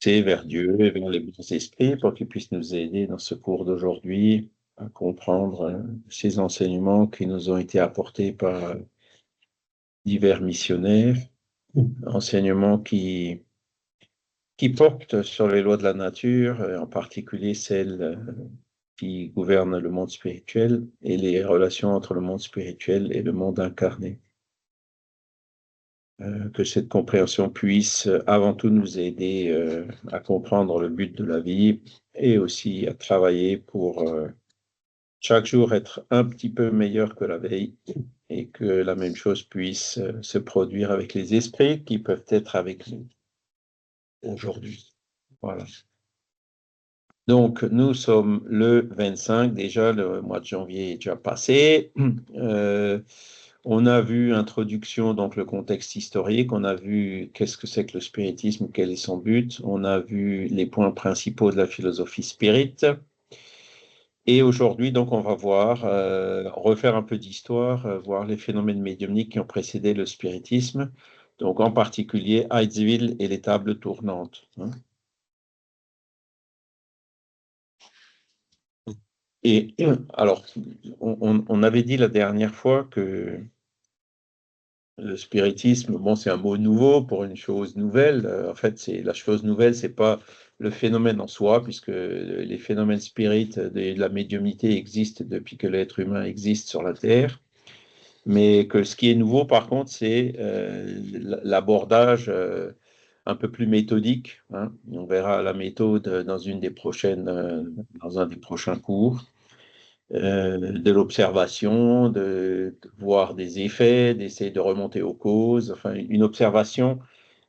C'est vers Dieu et vers les bons esprits pour qu'ils puissent nous aider dans ce cours d'aujourd'hui à comprendre ces enseignements qui nous ont été apportés par divers missionnaires, enseignements qui portent sur les lois de la nature, en particulier celles qui gouvernent le monde spirituel et les relations entre le monde spirituel et le monde incarné. Que cette compréhension puisse avant tout nous aider à comprendre le but de la vie et aussi à travailler pour chaque jour être un petit peu meilleur que la veille et que la même chose puisse se produire avec les esprits qui peuvent être avec nous aujourd'hui. Voilà. Donc, nous sommes le 25, déjà le mois de janvier est déjà passé. On a vu introduction, donc le contexte historique, on a vu qu'est-ce que c'est que le spiritisme, quel est son but, on a vu les points principaux de la philosophie spirit. Et aujourd'hui, donc, on va voir, refaire un peu d'histoire, voir les phénomènes médiumniques qui ont précédé le spiritisme, donc en particulier Heidsville et les tables tournantes. Et alors, on avait dit la dernière fois que le spiritisme, bon, c'est un mot nouveau pour une chose nouvelle. En fait, c'est la chose nouvelle, c'est pas le phénomène en soi, puisque les phénomènes spirites de la médiumnité existent depuis que l'être humain existe sur la Terre. Mais que ce qui est nouveau, par contre, c'est l'abordage un peu plus méthodique. On verra la méthode dans un des prochains cours. De l'observation, de voir des effets, d'essayer de remonter aux causes, enfin une observation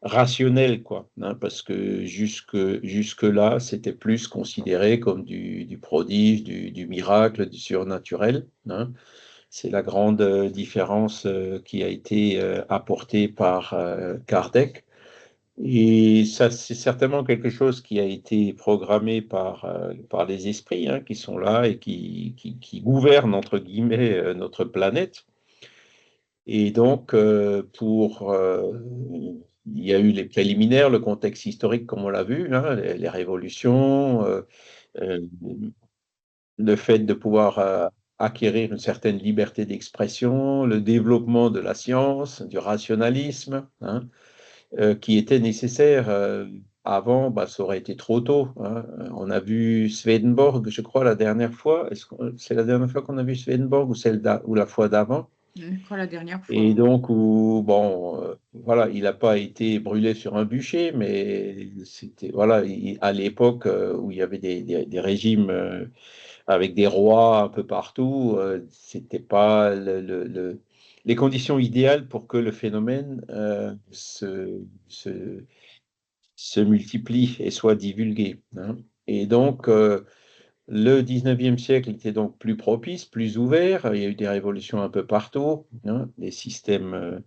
rationnelle, quoi, parce que jusque-là, c'était plus considéré comme du prodige, du miracle, du surnaturel. C'est la grande différence qui a été apportée par Kardec. Et ça, c'est certainement quelque chose qui a été programmé par les esprits qui sont là et qui gouvernent, entre guillemets, notre planète. Et donc, il y a eu les préliminaires, le contexte historique, comme on l'a vu, les révolutions, euh, le fait de pouvoir acquérir une certaine liberté d'expression, le développement de la science, du rationalisme, qui était nécessaire. Avant, ça aurait été trop tôt. On a vu Swedenborg, je crois, la dernière fois. Est-ce que c'est la dernière fois qu'on a vu Swedenborg ou la fois d'avant? Je crois la dernière fois. Et donc, voilà, il n'a pas été brûlé sur un bûcher, mais c'était, voilà, à l'époque où il y avait des régimes avec des rois un peu partout, c'était pas les conditions idéales pour que le phénomène se multiplie et soit divulgué. Et donc, le 19e siècle était donc plus propice, plus ouvert. Il y a eu des révolutions un peu partout, des systèmes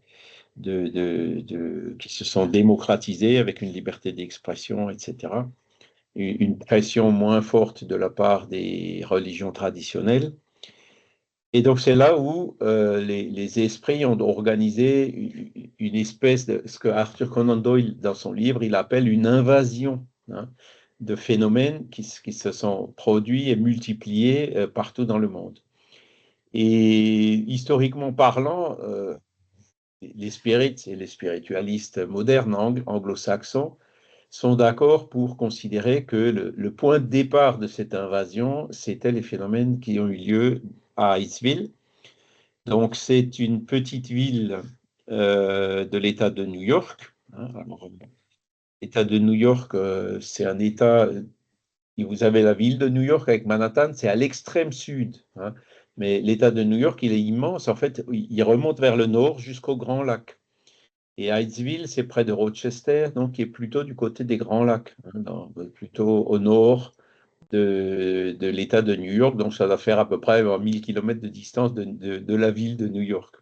qui se sont démocratisés avec une liberté d'expression, etc. Une pression moins forte de la part des religions traditionnelles. Et donc, c'est là où les esprits ont organisé une espèce de ce que Arthur Conan Doyle, dans son livre, il appelle une invasion de phénomènes qui se sont produits et multipliés partout dans le monde. Et historiquement parlant, les spirites et les spiritualistes modernes anglo-saxons sont d'accord pour considérer que le point de départ de cette invasion, c'était les phénomènes qui ont eu lieu à Hightsville. Donc, c'est une petite ville de l'État de New York. L'État de New York, c'est un État. Vous avez la ville de New York avec Manhattan, c'est à l'extrême sud. Mais l'État de New York, il est immense. En fait, il remonte vers le nord jusqu'au Grand Lac. Et Hightsville, c'est près de Rochester, donc qui est plutôt du côté des Grands Lacs, plutôt au nord de l'État de New York. Donc, ça va faire à peu près 1000 km de distance de la ville de New York.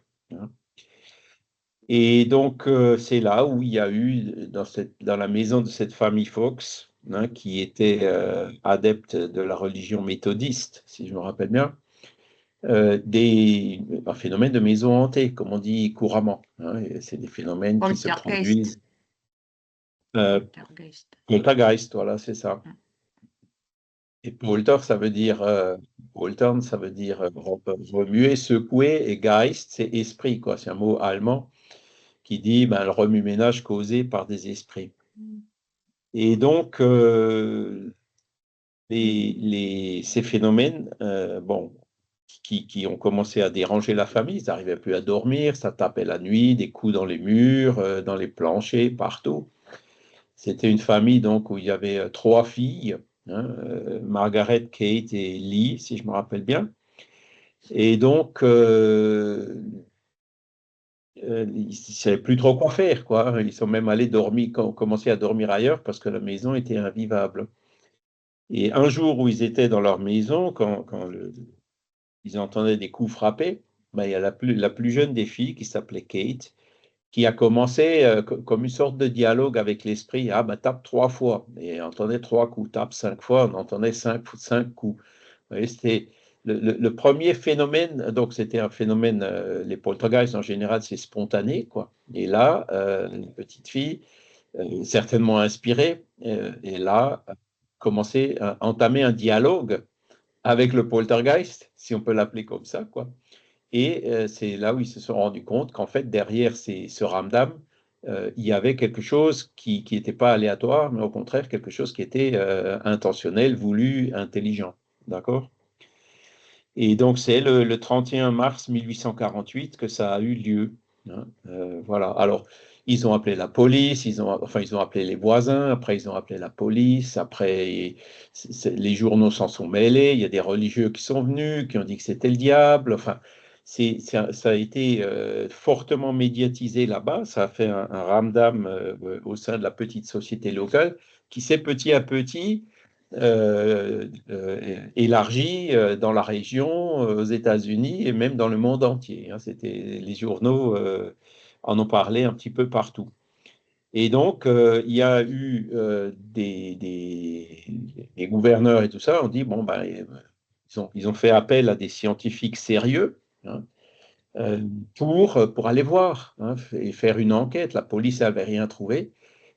Et donc, c'est là où il y a eu, dans la maison de cette famille Fox, qui était adepte de la religion méthodiste, si je me rappelle bien, un phénomène de maison hantée, comme on dit couramment, hein. C'est des phénomènes qui se produisent. Poltergeist. Poltergeist, voilà, c'est ça. Et polter, ça veut dire poltern, ça veut dire remuer, secouer, et Geist, c'est esprit, quoi. C'est un mot allemand qui dit le remue-ménage causé par des esprits. Et donc, ces phénomènes, qui ont commencé à déranger la famille, ils n'arrivaient plus à dormir, ça tapait la nuit, des coups dans les murs, dans les planchers, partout. C'était une famille donc où il y avait 3 filles, hein, Margaret, Kate et Lee, si je me rappelle bien. Et donc, ils ne savaient plus trop quoi faire, quoi. Ils sont même allés commencer à dormir ailleurs parce que la maison était invivable. Et un jour où ils étaient dans leur maison, quand ils entendaient des coups frapper, il y a la plus jeune des filles qui s'appelait Kate, qui a commencé comme une sorte de dialogue avec l'esprit. Ah, tape 3 fois. Et on entendait 3 coups, tape 5 fois, on entendait 5 coups. Vous voyez, c'était le premier phénomène. Donc, c'était un phénomène, les poltergeists en général, c'est spontané, quoi. Et là, une petite fille, certainement inspirée, et là, commençait à entamer un dialogue avec le poltergeist, si on peut l'appeler comme ça, quoi. Et c'est là où ils se sont rendus compte qu'en fait, derrière ce ramdam, il y avait quelque chose qui n'était pas aléatoire, mais au contraire, quelque chose qui était intentionnel, voulu, intelligent. D'accord? Et donc, c'est le 31 mars 1848 que ça a eu lieu, hein. Voilà. Alors, ils ont appelé la police, ils ont appelé les voisins, après ils ont appelé la police, après les journaux s'en sont mêlés, il y a des religieux qui sont venus, qui ont dit que c'était le diable, enfin, ça a été fortement médiatisé là-bas, ça a fait un ramdam au sein de la petite société locale qui s'est petit à petit élargi dans la région, aux États-Unis et même dans le monde entier, hein. Les journaux en ont parlé un petit peu partout. Et donc, il y a eu des gouverneurs et tout ça, on dit, bon, ils ont fait appel à des scientifiques sérieux, hein, pour aller voir, hein, et faire une enquête. La police n'avait rien trouvé.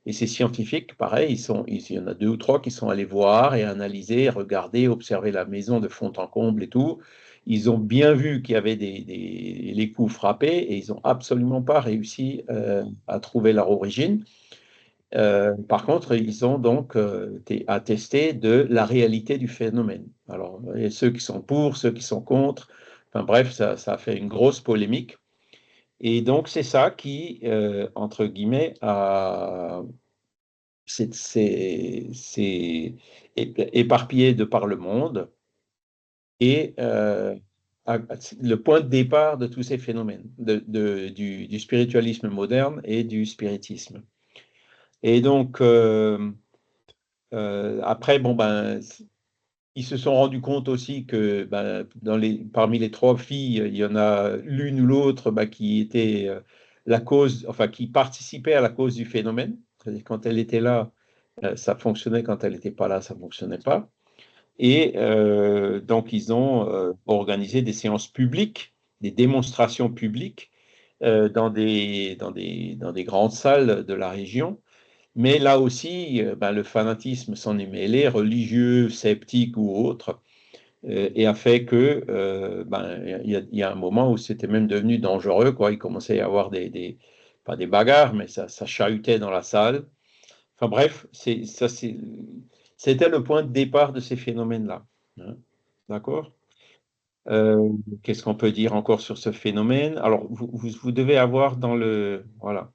Et ces scientifiques, pareil, il y en a 2 ou 3 qui sont allés voir et analyser, regarder, observer la maison de fond en comble et tout. Ils ont bien vu qu'il y avait les coups frappés et ils n'ont absolument pas réussi à trouver leur origine. Par contre, ils ont donc attesté de la réalité du phénomène. Alors, il y a ceux qui sont pour, ceux qui sont contre. Enfin bref, ça a fait une grosse polémique. Et donc, c'est ça qui, entre guillemets, s'est éparpillé de par le monde et le point de départ de tous ces phénomènes, du spiritualisme moderne et du spiritisme. Et donc, après, ils se sont rendus compte aussi que parmi les 3 filles, il y en a l'une ou l'autre qui était la cause, enfin qui participait à la cause du phénomène. C'est-à-dire quand elle était là, ça fonctionnait, quand elle n'était pas là, ça ne fonctionnait pas. Et donc ils ont organisé des séances publiques, des démonstrations publiques dans des grandes salles de la région. Mais là aussi, le fanatisme s'en est mêlé, religieux, sceptique ou autre, et a fait que il y a un moment où c'était même devenu dangereux, quoi. Il commençait à y avoir pas des bagarres, mais ça chahutait dans la salle. Enfin bref, c'était le point de départ de ces phénomènes-là, hein. D'accord? Qu'est-ce qu'on peut dire encore sur ce phénomène? Alors, vous devez avoir voilà,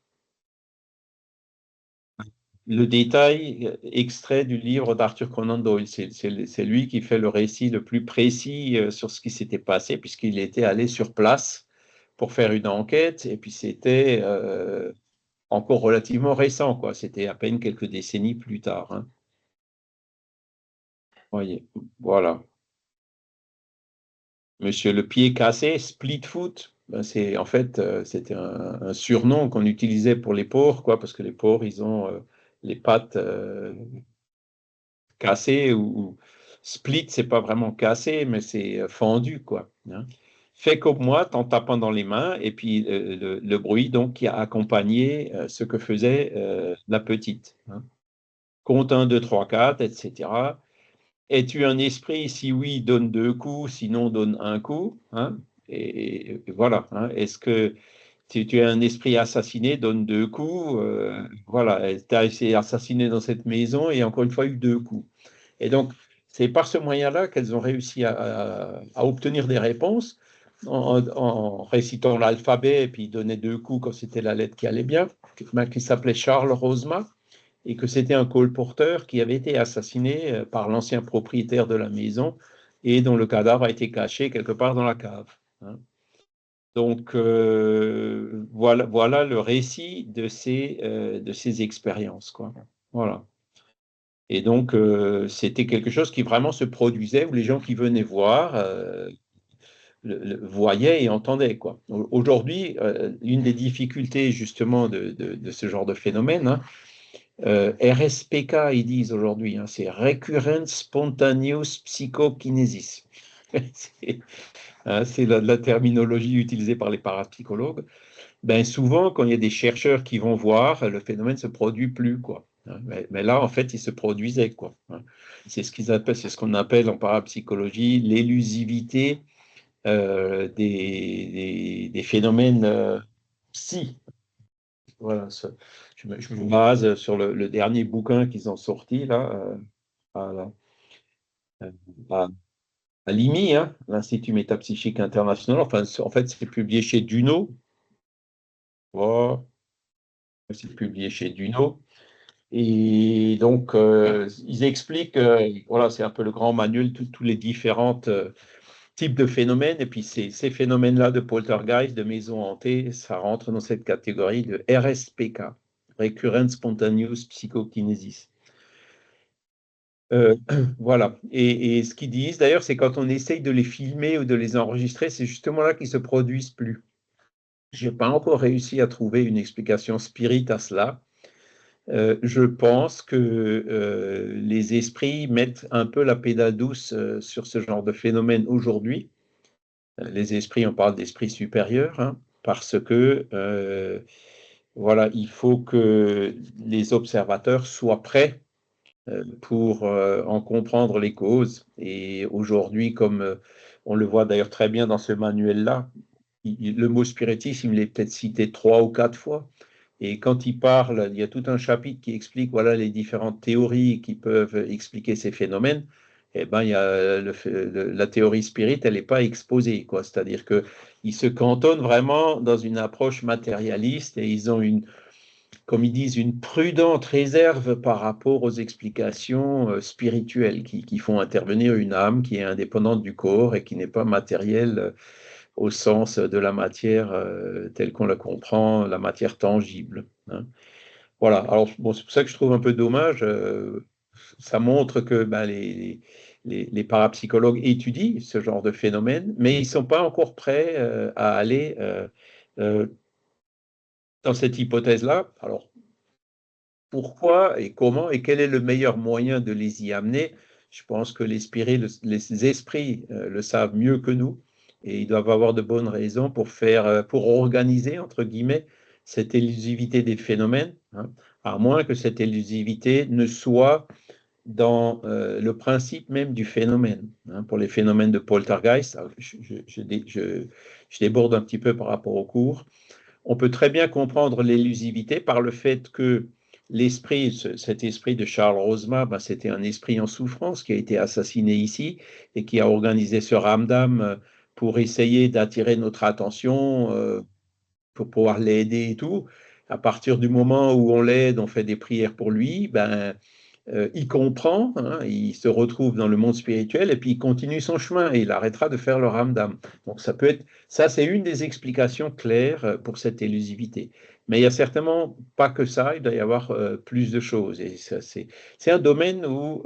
le détail extrait du livre d'Arthur Conan Doyle. C'est lui qui fait le récit le plus précis sur ce qui s'était passé, puisqu'il était allé sur place pour faire une enquête, et puis c'était encore relativement récent, quoi. C'était à peine quelques décennies plus tard, hein. Voyez, voilà. Monsieur le pied cassé, split foot, en fait, c'était un surnom qu'on utilisait pour les porcs, quoi, parce que les porcs, ils ont les pattes cassées, ou split, c'est pas vraiment cassé, mais c'est fendu, quoi, hein. fais comme moi, en tapant dans les mains, et puis le bruit donc qui a accompagné ce que faisait la petite. Hein. Compte 1, 2, 3, 4, etc. Es-tu un esprit? Si oui, donne 2 coups, sinon donne un coup. Hein. Et voilà. Hein. Est-ce que si tu es un esprit assassiné, donne 2 coups. Voilà, tu as essayé d'assassiner dans cette maison et encore une fois eu 2 coups. Et donc, c'est par ce moyen-là qu'elles ont réussi à obtenir des réponses en récitant l'alphabet et puis donner 2 coups quand c'était la lettre qui allait bien, qui s'appelait Charles Rosma et que c'était un colporteur qui avait été assassiné par l'ancien propriétaire de la maison et dont le cadavre a été caché quelque part dans la cave. Hein. Donc, voilà le récit de ces expériences, quoi. Voilà. Et donc, c'était quelque chose qui vraiment se produisait, où les gens qui venaient voir voyaient et entendaient, quoi. Aujourd'hui, une des difficultés, justement, de ce genre de phénomène, hein, RSPK, ils disent aujourd'hui, hein, c'est Recurrent Spontaneous Psychokinesis. C'est la terminologie utilisée par les parapsychologues. Ben souvent, quand il y a des chercheurs qui vont voir, le phénomène ne se produit plus, quoi. Hein. Mais là, en fait, il se produisait, quoi. Hein. C'est ce qu'on appelle en parapsychologie l'élusivité des phénomènes psy. Voilà, je me base sur le dernier bouquin qu'ils ont sorti, là, à, à, à l'IMI, hein, l'Institut Métapsychique International. Enfin, en fait, c'est publié chez Duno. Oh, c'est publié chez Duno. Et donc, ils expliquent, voilà, c'est un peu le grand manuel, tous les différents types de phénomènes. Et puis, ces phénomènes-là de poltergeist, de maisons hantées, ça rentre dans cette catégorie de RSPK, Recurrent Spontaneous Psychokinesis. Euh, voilà. Et ce qu'ils disent, d'ailleurs, c'est quand on essaye de les filmer ou de les enregistrer, c'est justement là qu'ils ne se produisent plus. Je n'ai pas encore réussi à trouver une explication spirit à cela. Je pense que les esprits mettent un peu la pédale douce sur ce genre de phénomène aujourd'hui. Les esprits, on parle d'esprits supérieurs, hein, parce que voilà, il faut que les observateurs soient prêts pour en comprendre les causes. Et aujourd'hui, comme on le voit d'ailleurs très bien dans ce manuel-là, le mot spiritisme, il est peut-être cité 3 ou 4 fois. Et quand il parle, il y a tout un chapitre qui explique voilà, les différentes théories qui peuvent expliquer ces phénomènes. Eh ben, il y a la théorie spirit, elle n'est pas exposée, quoi. C'est-à-dire qu'ils se cantonnent vraiment dans une approche matérialiste et ils ont comme ils disent, une prudente réserve par rapport aux explications spirituelles qui font intervenir une âme qui est indépendante du corps et qui n'est pas matérielle au sens de la matière telle qu'on la comprend, la matière tangible. Hein. Voilà, alors bon, c'est pour ça que je trouve un peu dommage. Ça montre que ben, les parapsychologues étudient ce genre de phénomène, mais ils ne sont pas encore prêts à aller euh, dans cette hypothèse-là. Alors, pourquoi et comment et quel est le meilleur moyen de les y amener? Je pense que les esprits le savent mieux que nous et ils doivent avoir de bonnes raisons pour organiser, entre guillemets, cette élusivité des phénomènes, hein, à moins que cette élusivité ne soit dans le principe même du phénomène. Hein. Pour les phénomènes de poltergeist, je déborde un petit peu par rapport au cours. On peut très bien comprendre l'élusivité par le fait que cet esprit de Charles Rosma, ben, c'était un esprit en souffrance qui a été assassiné ici et qui a organisé ce ramdam pour essayer d'attirer notre attention, pour pouvoir l'aider et tout. À partir du moment où on l'aide, on fait des prières pour lui, ben, il comprend, hein, il se retrouve dans le monde spirituel et puis il continue son chemin et il arrêtera de faire le ramdam. Donc ça c'est une des explications claires pour cette élusivité. Mais il n'y a certainement pas que ça, il doit y avoir plus de choses. Et c'est un domaine où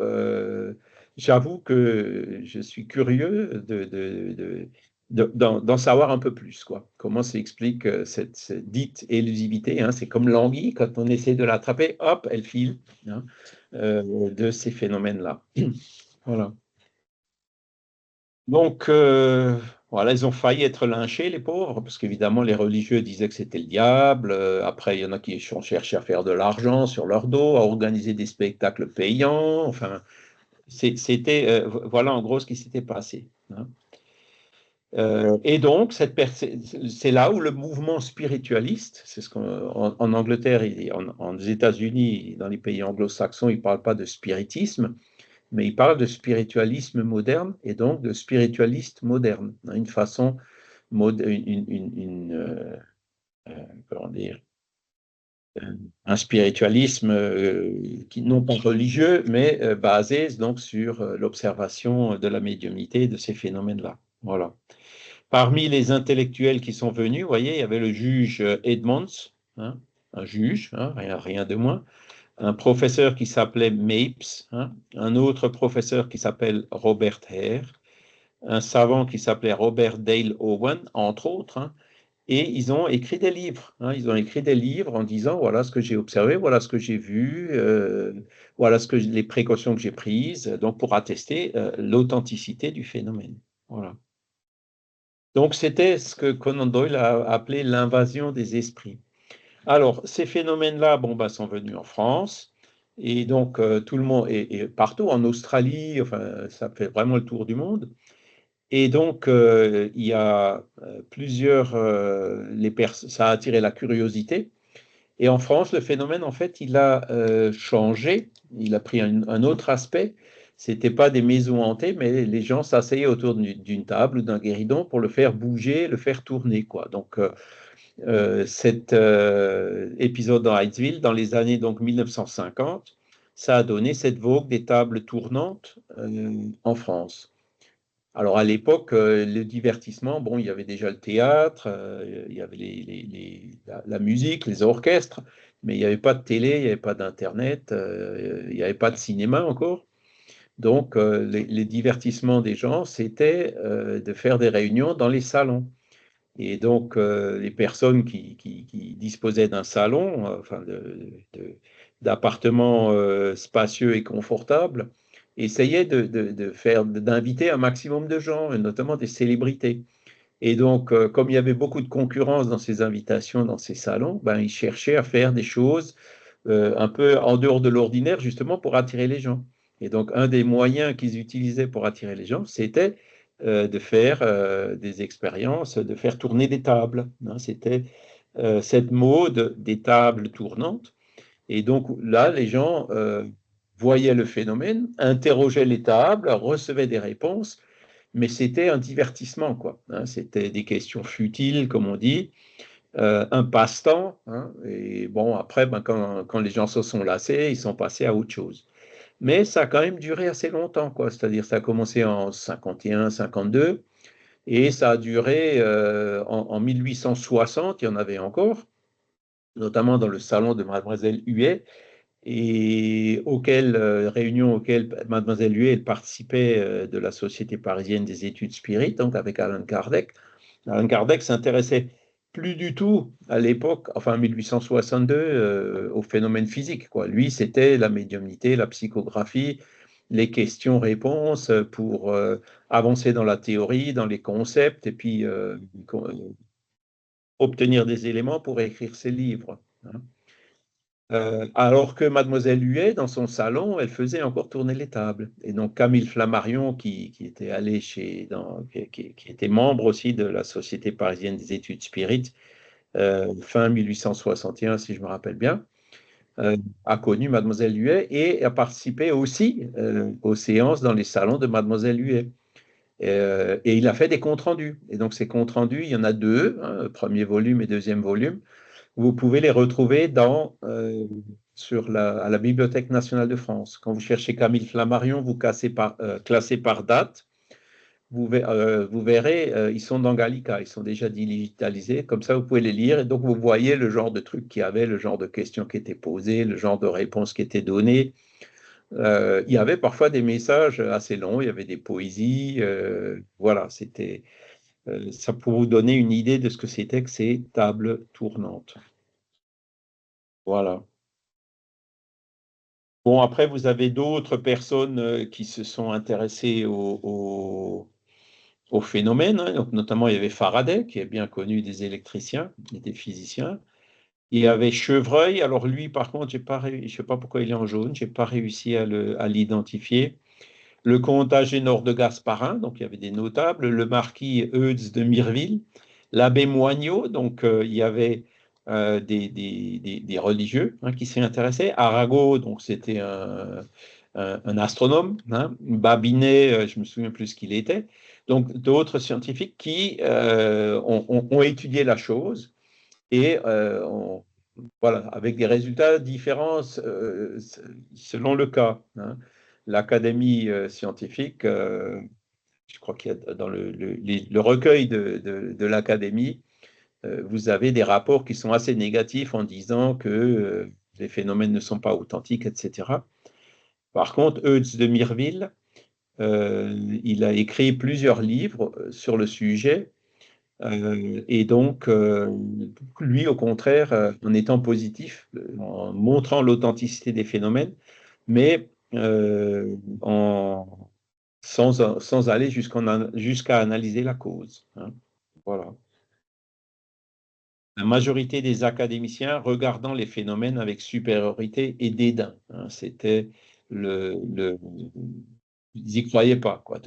j'avoue que je suis curieux d'en savoir un peu plus, quoi. Comment s'explique cette dite élusivité, hein. C'est comme l'anguille, quand on essaie de l'attraper, hop, elle file. Hein, de ces phénomènes-là. Voilà. Donc, Voilà, ils ont failli être lynchés, les pauvres, parce qu'évidemment, les religieux disaient que c'était le diable. Après, il y en a qui ont cherché à faire de l'argent sur leur dos, à organiser des spectacles payants. Enfin, c'était, voilà en gros ce qui s'était passé, hein. Et donc, c'est là où le mouvement spiritualiste, c'est ce en Angleterre, en États-Unis, dans les pays anglo-saxons, ils ne parlent pas de spiritisme, mais ils parlent de spiritualisme moderne et donc de spiritualiste moderne, hein, une façon, comment dire, un spiritualisme qui non pas religieux, mais basé donc sur l'observation de la médiumnité et de ces phénomènes-là. Voilà. Parmi les intellectuels qui sont venus, vous voyez, il y avait le juge Edmonds, hein, un juge, hein, rien de moins, un professeur qui s'appelait Mapes, hein, un autre professeur qui s'appelle Robert Hare, un savant qui s'appelait Robert Dale Owen, entre autres, hein, et ils ont écrit des livres, hein, ils ont écrit des livres en disant voilà ce que j'ai observé, voilà ce que j'ai vu, voilà les précautions que j'ai prises, donc pour attester l'authenticité du phénomène. Voilà. Donc, c'était ce que Conan Doyle a appelé l'invasion des esprits. Alors, ces phénomènes-là, bon, bah, sont venus en France, et donc tout le monde, et partout en Australie, enfin, ça fait vraiment le tour du monde. Et donc, il y a plusieurs, ça a attiré la curiosité. Et en France, le phénomène, en fait, il a changé, il a pris un autre aspect. C'était pas des maisons hantées, mais les gens s'asseyaient autour d'une table ou d'un guéridon pour le faire bouger, le faire tourner, quoi. Donc, cet épisode dans Hydesville, dans les années donc 1950, ça a donné cette vogue des tables tournantes en France. Alors à l'époque, le divertissement, bon, il y avait déjà le théâtre, il y avait la musique, les orchestres, mais il n'y avait pas de télé, il n'y avait pas d'Internet, il n'y avait pas de cinéma encore. Donc les divertissements des gens, c'était de faire des réunions dans les salons. Et donc les personnes qui disposaient d'un salon, enfin d'appartements spacieux et confortables, essayaient d'inviter un maximum de gens, et notamment des célébrités. Et donc, comme il y avait beaucoup de concurrence dans ces invitations, dans ces salons, ben, ils cherchaient à faire des choses un peu en dehors de l'ordinaire, justement pour attirer les gens. Et donc, un des moyens qu'ils utilisaient pour attirer les gens, c'était de faire des expériences, de faire tourner des tables, hein. C'était cette mode des tables tournantes. Et donc là, les gens voyaient le phénomène, interrogeaient les tables, recevaient des réponses, mais c'était un divertissement, quoi, hein. C'était des questions futiles, comme on dit, un passe-temps, hein. Et bon, après, ben, quand les gens se sont lassés, ils sont passés à autre chose. Mais ça a quand même duré assez longtemps, quoi. C'est-à-dire, ça a commencé en 51, 52, et ça a duré en 1860, il y en avait encore, notamment dans le salon de Mademoiselle Huet, et réunion auquel Mademoiselle Huet elle participait de la Société parisienne des études spirites, donc avec Allan Kardec. Allan Kardec s'intéressait plus du tout à l'époque, enfin 1862, au phénomène physique, quoi. Lui, c'était la médiumnité, la psychographie, les questions-réponses pour avancer dans la théorie, dans les concepts, et puis obtenir des éléments pour écrire ses livres, hein. Alors que Mademoiselle Huet, dans son salon, elle faisait encore tourner les tables. Et donc Camille Flammarion, qui était allé qui était membre aussi de la Société parisienne des études spirites, fin 1861, si je me rappelle bien, a connu Mademoiselle Huet et a participé aussi aux séances dans les salons de Mademoiselle Huet. Et il a fait des comptes rendus. Et donc ces comptes rendus, il y en a deux, hein, premier volume et deuxième volume. Vous pouvez les retrouver à la Bibliothèque nationale de France. Quand vous cherchez Camille Flammarion, vous classez par date. Vous verrez, ils sont dans Gallica, ils sont déjà digitalisés. Comme ça, vous pouvez les lire. Et donc, vous voyez le genre de trucs qu'il y avait, le genre de questions qui étaient posées, le genre de réponses qui étaient données. Il y avait parfois des messages assez longs, il y avait des poésies. Voilà, c'était ça pour vous donner une idée de ce que c'était que ces tables tournantes. Voilà. Bon, après, vous avez d'autres personnes qui se sont intéressées aux phénomènes, hein. Donc, notamment, il y avait Faraday, qui est bien connu des électriciens et des physiciens. Il y avait Chevreuil. Alors lui, par contre, je ne sais pas pourquoi il est en jaune, je n'ai pas réussi à l'identifier. Le comte Agénor de Gasparin, donc il y avait des notables, le marquis Eudes de Mireville, l'abbé Moignot, donc il y avait des religieux, hein, qui s'y intéressaient. Arago, donc c'était un astronome, hein. Babinet, je me souviens plus ce qu'il était. Donc d'autres scientifiques qui ont étudié la chose et voilà, avec des résultats différents selon le cas, hein. L'Académie scientifique, je crois qu'il y a dans le recueil de l'Académie, vous avez des rapports qui sont assez négatifs en disant que les phénomènes ne sont pas authentiques, etc. Par contre, Eudes de Mireville, il a écrit plusieurs livres sur le sujet. Et donc, lui, au contraire, en étant positif, en montrant l'authenticité des phénomènes, mais sans aller jusqu'à analyser la cause, hein. Voilà. La majorité des académiciens regardant les phénomènes avec supériorité et dédain, hein. C'était le, ils n'y croyaient pas, quoi.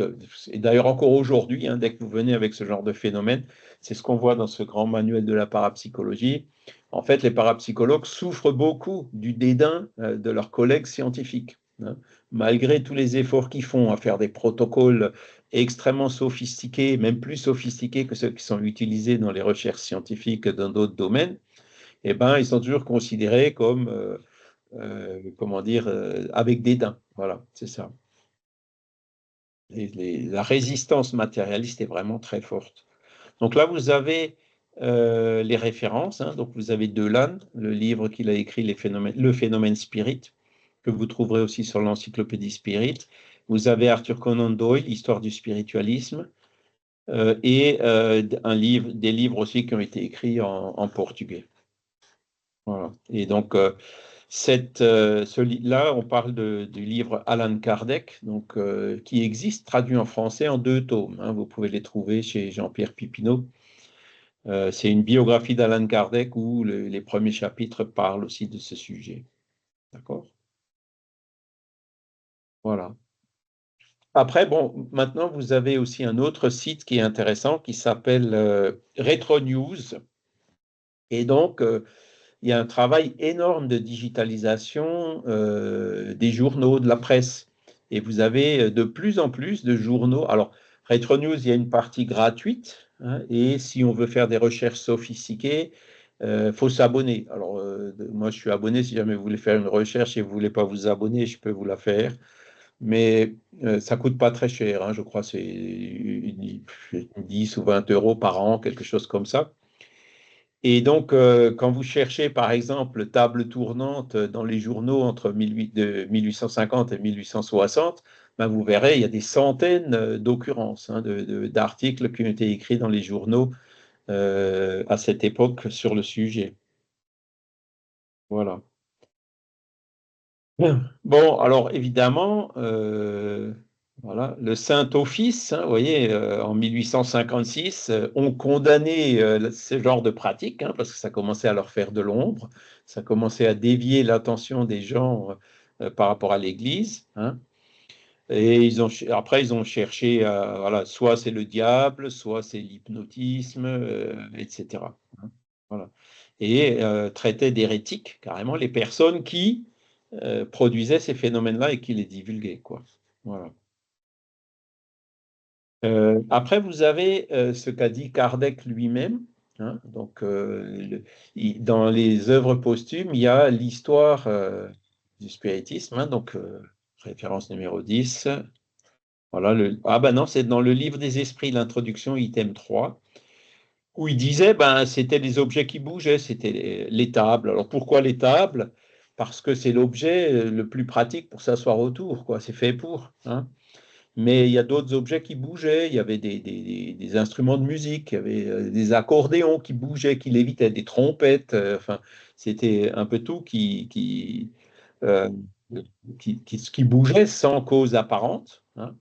Et d'ailleurs, encore aujourd'hui, hein, dès que vous venez avec ce genre de phénomène, c'est ce qu'on voit dans ce grand manuel de la parapsychologie. En fait, les parapsychologues souffrent beaucoup du dédain de leurs collègues scientifiques, hein. Malgré tous les efforts qu'ils font à faire des protocoles extrêmement sophistiqués, même plus sophistiqués que ceux qui sont utilisés dans les recherches scientifiques dans d'autres domaines, eh ben, ils sont toujours considérés comme, comment dire, avec dédain. Voilà, c'est ça. La résistance matérialiste est vraiment très forte. Donc là, vous avez les références, hein. Donc vous avez Delanne, le livre qu'il a écrit, Le phénomène spirit, que vous trouverez aussi sur l'encyclopédie Spirit. Vous avez Arthur Conan Doyle, Histoire du spiritualisme, et des livres aussi qui ont été écrits en portugais. Voilà. Et donc, là, on parle du livre Alan Kardec, donc, qui existe traduit en français en 2 tomes, hein. Vous pouvez les trouver chez Jean-Pierre Pipineau. C'est une biographie d'Alan Kardec où les premiers chapitres parlent aussi de ce sujet. D'accord? Voilà. Après, bon, maintenant, vous avez aussi un autre site qui est intéressant qui s'appelle Retro News. Et donc, il y a un travail énorme de digitalisation des journaux, de la presse. Et vous avez de plus en plus de journaux. Alors, Retro News, il y a une partie gratuite, hein, et si on veut faire des recherches sophistiquées, faut s'abonner. Alors, moi, je suis abonné. Si jamais vous voulez faire une recherche et vous ne voulez pas vous abonner, je peux vous la faire. Mais ça ne coûte pas très cher, hein. Je crois que c'est 10 ou 20 euros par an, quelque chose comme ça. Et donc, quand vous cherchez, par exemple, table tournante dans les journaux entre 1850 et 1860, ben vous verrez, il y a des centaines d'occurrences, hein, d'articles qui ont été écrits dans les journaux à cette époque sur le sujet. Voilà. Bien. Bon, alors évidemment, voilà, le Saint-Office, hein, vous voyez, en 1856, ont condamné ce genre de pratique, hein, parce que ça commençait à leur faire de l'ombre, ça commençait à dévier l'attention des gens par rapport à l'Église, hein. Et après, ils ont cherché, voilà, soit c'est le diable, soit c'est l'hypnotisme, etc., hein. Voilà. Et traitaient d'hérétiques, carrément, les personnes qui produisaient ces phénomènes-là et qui les divulguaient, quoi. Voilà. Après, vous avez ce qu'a dit Kardec lui-même, hein. Donc, dans les œuvres posthumes, il y a l'histoire du spiritisme, hein. Donc, référence numéro 10. Voilà, ah ben non, c'est dans le livre des esprits, l'introduction, item 3, où il disait, ben, c'était les objets qui bougeaient, c'était les tables. Alors pourquoi les tables? Parce que c'est l'objet le plus pratique pour s'asseoir autour, quoi. C'est fait pour, hein. Mais il y a d'autres objets qui bougeaient. Il y avait des instruments de musique, il y avait des accordéons qui bougeaient, qui lévitaient, des trompettes. Enfin, c'était un peu tout euh, qui bougeait sans cause apparente, hein.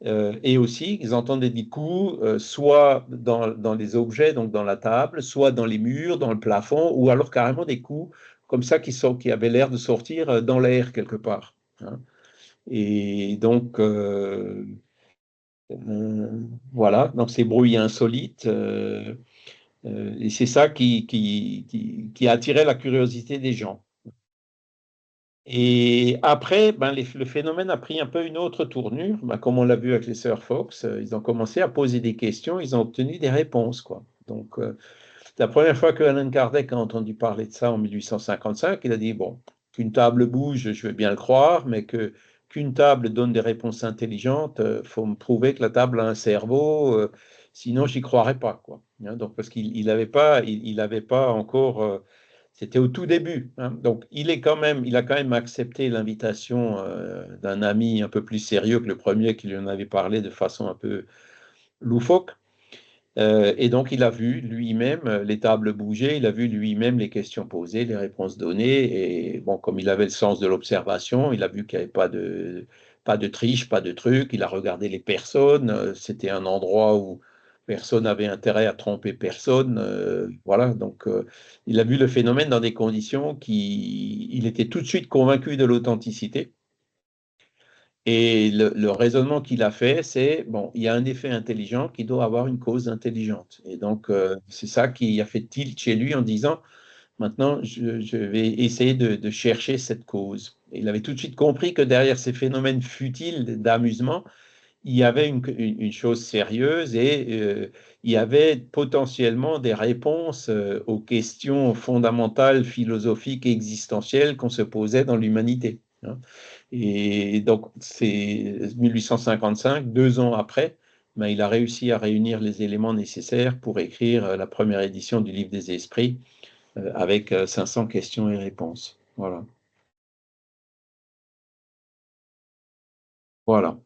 Et aussi, ils entendaient des coups, soit dans les objets, donc dans la table, soit dans les murs, dans le plafond, ou alors carrément des coups comme ça qui avaient l'air de sortir dans l'air quelque part, hein. Et donc, voilà, donc ces bruits insolites, et c'est ça qui attirait la curiosité des gens. Et après, ben, le phénomène a pris un peu une autre tournure. Ben, comme on l'a vu avec les sœurs Fox, ils ont commencé à poser des questions, ils ont obtenu des réponses, quoi. Donc, la première fois que Alan Kardec a entendu parler de ça en 1855, il a dit, bon, qu'une table bouge, je veux bien le croire, mais qu'une table donne des réponses intelligentes, il faut me prouver que la table a un cerveau, sinon j'y croirais pas, quoi. Hein, donc, parce qu'il n'avait pas, il avait pas encore, c'était au tout début, hein. Donc, il a quand même accepté l'invitation d'un ami un peu plus sérieux que le premier qui lui en avait parlé de façon un peu loufoque. Et donc, il a vu lui-même les tables bouger, il a vu lui-même les questions posées, les réponses données. Et bon, comme il avait le sens de l'observation, il a vu qu'il n'y avait pas de triche, pas de truc. Il a regardé les personnes. C'était un endroit où personne n'avait intérêt à tromper personne. Voilà, donc il a vu le phénomène dans des conditions il était tout de suite convaincu de l'authenticité. Et le raisonnement qu'il a fait, c'est, bon, il y a un effet intelligent qui doit avoir une cause intelligente. Et donc, c'est ça qui a fait tilt chez lui en disant, maintenant, je vais essayer de chercher cette cause. Et il avait tout de suite compris que derrière ces phénomènes futiles d'amusement, il y avait une chose sérieuse et il y avait potentiellement des réponses aux questions fondamentales, philosophiques et existentielles qu'on se posait dans l'humanité, hein. Et donc, c'est 1855, 2 ans après, ben, il a réussi à réunir les éléments nécessaires pour écrire la première édition du Livre des Esprits avec 500 questions et réponses. Voilà. Voilà.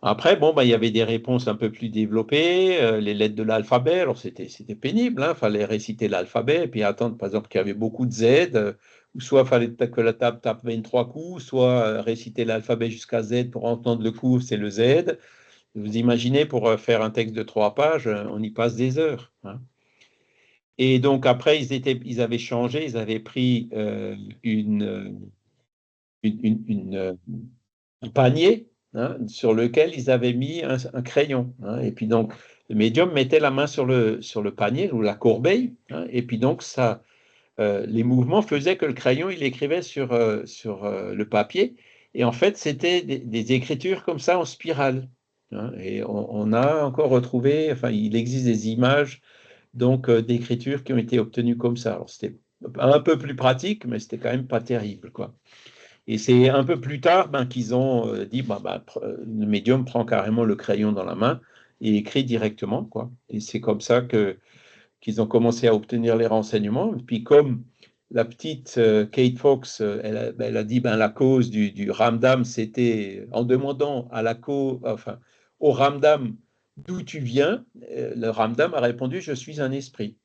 Après, bon, ben, il y avait des réponses un peu plus développées, les lettres de l'alphabet. Alors, c'était pénible, hein, fallait réciter l'alphabet et puis attendre, par exemple, qu'il y avait beaucoup de Z, ou soit il fallait que la table tape 23 coups, soit réciter l'alphabet jusqu'à Z pour entendre le coup, c'est le Z. Vous imaginez, pour faire un texte de 3 pages, on y passe des heures, hein. Et donc, après, ils avaient changé, ils avaient pris un panier, hein, sur lequel ils avaient mis un crayon, hein. Et puis donc, le médium mettait la main sur le panier ou la corbeille, hein, et puis donc, les mouvements faisaient que le crayon, il écrivait sur le papier. Et en fait, c'était des écritures comme ça en spirale, hein. Et on a encore retrouvé, enfin, il existe des images donc d'écritures qui ont été obtenues comme ça. Alors, c'était un peu plus pratique, mais c'était quand même pas terrible, quoi. Et c'est un peu plus tard, ben, qu'ils ont dit, le médium prend carrément le crayon dans la main et écrit directement, quoi. Et c'est comme ça qu'ils ont commencé à obtenir les renseignements. Et puis comme la petite Kate Fox, elle a dit, ben, la cause du ramdam, c'était en demandant au ramdam d'où tu viens, le ramdam a répondu, je suis un esprit.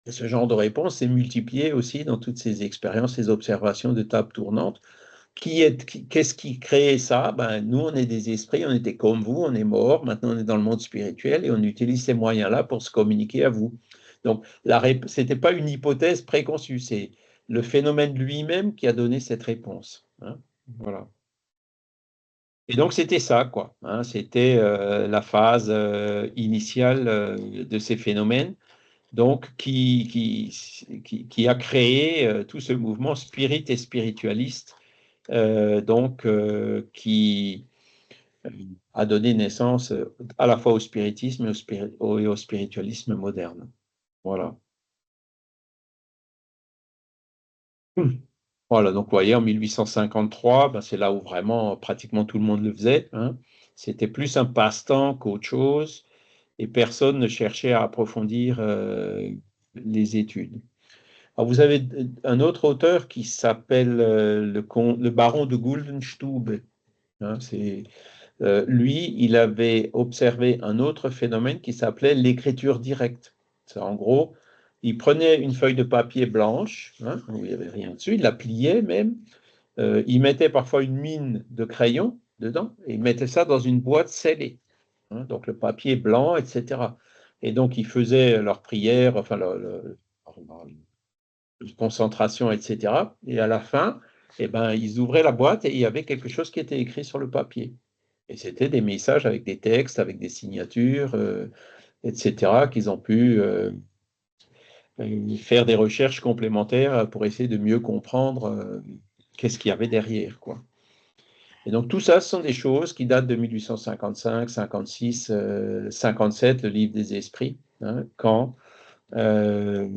Et ce genre de réponse s'est multiplié aussi dans toutes ces expériences, ces observations de table tournante. Qu'est-ce qui créait ça? Ben, nous, on est des esprits, on était comme vous, on est morts, maintenant on est dans le monde spirituel et on utilise ces moyens-là pour se communiquer à vous. Donc, ce n'était pas une hypothèse préconçue, c'est le phénomène lui-même qui a donné cette réponse, hein. Voilà. Et donc, c'était ça, quoi, hein. C'était la phase initiale de ces phénomènes, donc qui a créé tout ce mouvement spirit et spiritualiste, qui a donné naissance à la fois au spiritisme et au spiritualisme moderne. Voilà. Voilà, donc vous voyez, en 1853, ben, c'est là où vraiment pratiquement tout le monde le faisait, hein. C'était plus un passe-temps qu'autre chose et personne ne cherchait à approfondir les études. Alors, vous avez un autre auteur qui s'appelle le baron de Guldenstube, hein. Lui, il avait observé un autre phénomène qui s'appelait l'écriture directe. En gros, il prenait une feuille de papier blanche, hein, où il n'y avait rien dessus, il la pliait même, il mettait parfois une mine de crayon dedans, et il mettait ça dans une boîte scellée. hein, donc le papier blanc, etc. Et donc, ils faisaient leur prière, enfin, leur concentration, etc. Et à la fin, eh ben, ils ouvraient la boîte et il y avait quelque chose qui était écrit sur le papier. Et c'était des messages avec des textes, avec des signatures, etc., qu'ils ont pu faire des recherches complémentaires pour essayer de mieux comprendre qu'est-ce qu'il y avait derrière, quoi. Et donc tout ça, ce sont des choses qui datent de 1855, 56, 57, le livre des esprits, hein, euh,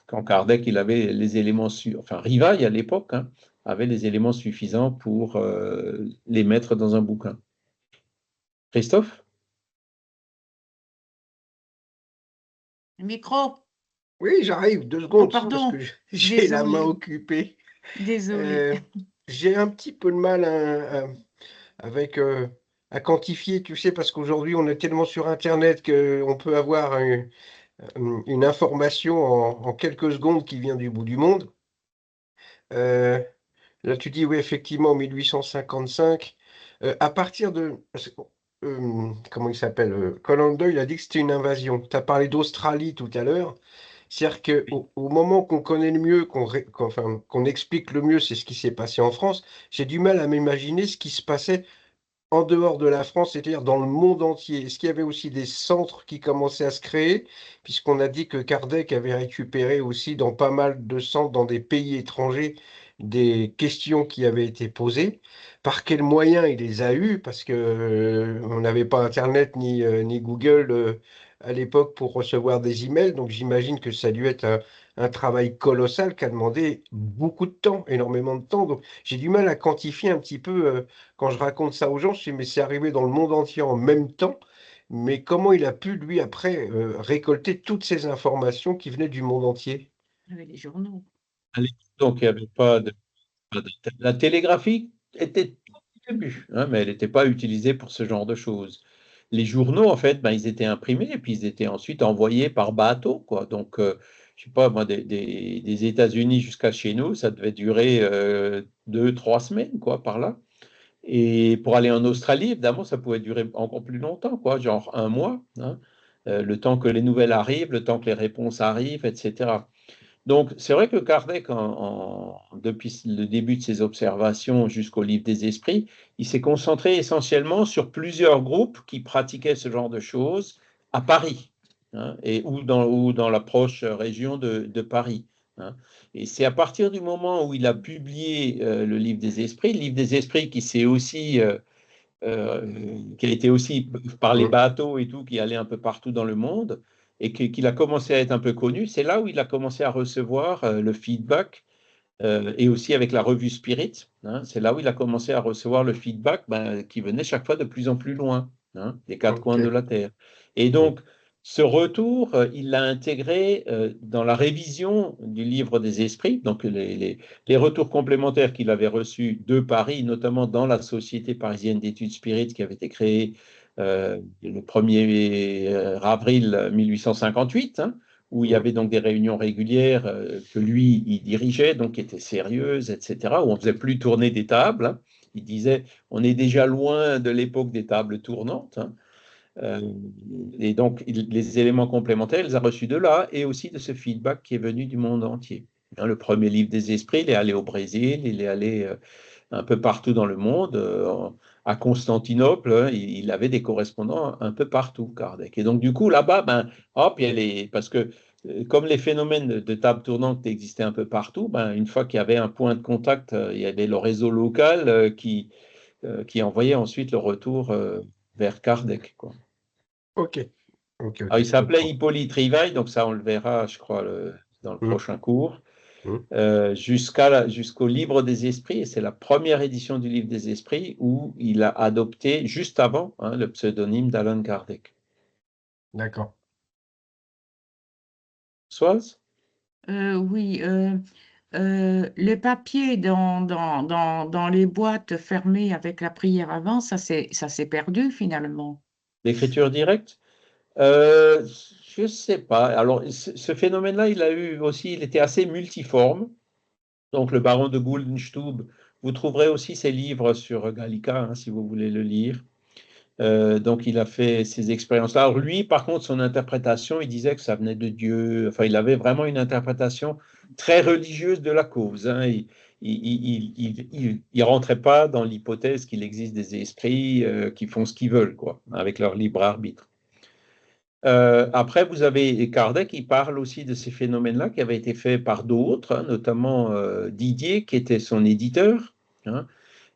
quand Kardec il avait les éléments, enfin Rivail à l'époque, hein, avait les éléments suffisants pour les mettre dans un bouquin. Christophe? Micro. Oui, j'arrive, 2 Oh, secondes, parce pardon. que j'ai la main Désolée. occupée. Désolée. J'ai un petit peu de mal avec à quantifier, tu sais, parce qu'aujourd'hui, on est tellement sur Internet qu'on peut avoir une information en quelques secondes qui vient du bout du monde. Euh, Là, tu dis, oui, effectivement, 1855. À partir de... comment il s'appelle? Conan Doyle a dit que c'était une invasion. Tu as parlé d'Australie tout à l'heure. C'est-à-dire qu'au moment qu'on connaît le mieux, enfin, qu'on explique le mieux, c'est ce qui s'est passé en France, j'ai du mal à m'imaginer ce qui se passait en dehors de la France, c'est-à-dire dans le monde entier. Est-ce qu'il y avait aussi des centres qui commençaient à se créer, puisqu'on a dit que Kardec avait récupéré aussi dans pas mal de centres, dans des pays étrangers, des questions qui avaient été posées. Par quels moyens il les a eues? Parce que on n'avait pas Internet ni Google à l'époque pour recevoir des emails, donc j'imagine que ça a dû être un travail colossal qui a demandé beaucoup de temps, énormément de temps. Donc j'ai du mal à quantifier un petit peu. Quand je raconte ça aux gens, je dis, mais c'est arrivé dans le monde entier en même temps. Mais comment il a pu, lui, après, récolter toutes ces informations qui venaient du monde entier? Avec les journaux. Donc, il n'y avait pas de, la télégraphie était tout au début, hein, mais elle n'était pas utilisée pour ce genre de choses. Les journaux, en fait, ben, ils étaient imprimés et puis ils étaient ensuite envoyés par bateau, quoi. Donc, je sais pas, moi, des États-Unis jusqu'à chez nous, ça devait durer 2, 3 semaines, quoi, par là. Et pour aller en Australie, évidemment, ça pouvait durer encore plus longtemps, quoi, genre un mois, hein, le temps que les nouvelles arrivent, le temps que les réponses arrivent, etc. Donc, c'est vrai que Kardec, depuis le début de ses observations jusqu'au livre des esprits, il s'est concentré essentiellement sur plusieurs groupes qui pratiquaient ce genre de choses à Paris, hein, ou dans la proche région de Paris, hein. Et c'est à partir du moment où il a publié le livre des esprits qui a été aussi par les Hum. bateaux et tout, qui allait un peu partout dans le monde, et qu'il a commencé à être un peu connu, c'est là où il a commencé à recevoir le feedback, et aussi avec la revue Spirit, hein, c'est là où il a commencé à recevoir le feedback ben, qui venait chaque fois de plus en plus loin, hein, des quatre Ok. coins de la Terre. Et donc, ce retour, il l'a intégré dans la révision du livre des esprits, donc les retours complémentaires qu'il avait reçus de Paris, notamment dans la Société parisienne d'études spirites qui avait été créée le 1er avril 1858, hein, où il y Hum. avait donc des réunions régulières que lui, il dirigeait, donc qui étaient sérieuses, etc., où on ne faisait plus tourner des tables, hein. Il disait, on est déjà loin de l'époque des tables tournantes, hein. Euh, et donc, les éléments complémentaires, il les a reçus de là et aussi de ce feedback qui est venu du monde entier. Hein, le premier livre des esprits, il est allé au Brésil, il est allé un peu partout dans le monde. À Constantinople, hein, il avait des correspondants un peu partout, Kardec. Et donc, du coup, là-bas, ben, hop, parce que comme les phénomènes de table tournante existaient un peu partout, ben, une fois qu'il y avait un point de contact, il y avait le réseau local qui envoyait ensuite le retour vers Kardec, quoi. Ok. Ok, Alors, ok, il je s'appelait comprends. Hippolyte Rivail, donc ça, on le verra, je crois, dans le Hum. prochain cours. Hum. Jusqu'au Livre des Esprits, et c'est la première édition du Livre des Esprits où il a adopté, juste avant, hein, le pseudonyme d'Alan Kardec. D'accord. Soise? Oui, le papier dans les boîtes fermées avec la prière avant, ça s'est perdu finalement. L'écriture directe? Je ne sais pas. Alors, ce phénomène-là, il était assez multiforme. Donc, le baron de Guldenstube, vous trouverez aussi ses livres sur Gallica, hein, si vous voulez le lire. Donc, il a fait ces expériences-là. Alors, lui, par contre, son interprétation, il disait que ça venait de Dieu. Enfin, il avait vraiment une interprétation très religieuse de la cause, hein. Il rentrait pas dans l'hypothèse qu'il existe des esprits qui font ce qu'ils veulent, quoi, avec leur libre arbitre. Après, vous avez Kardec qui parle aussi de ces phénomènes-là qui avaient été faits par d'autres, hein, notamment Didier, qui était son éditeur, hein.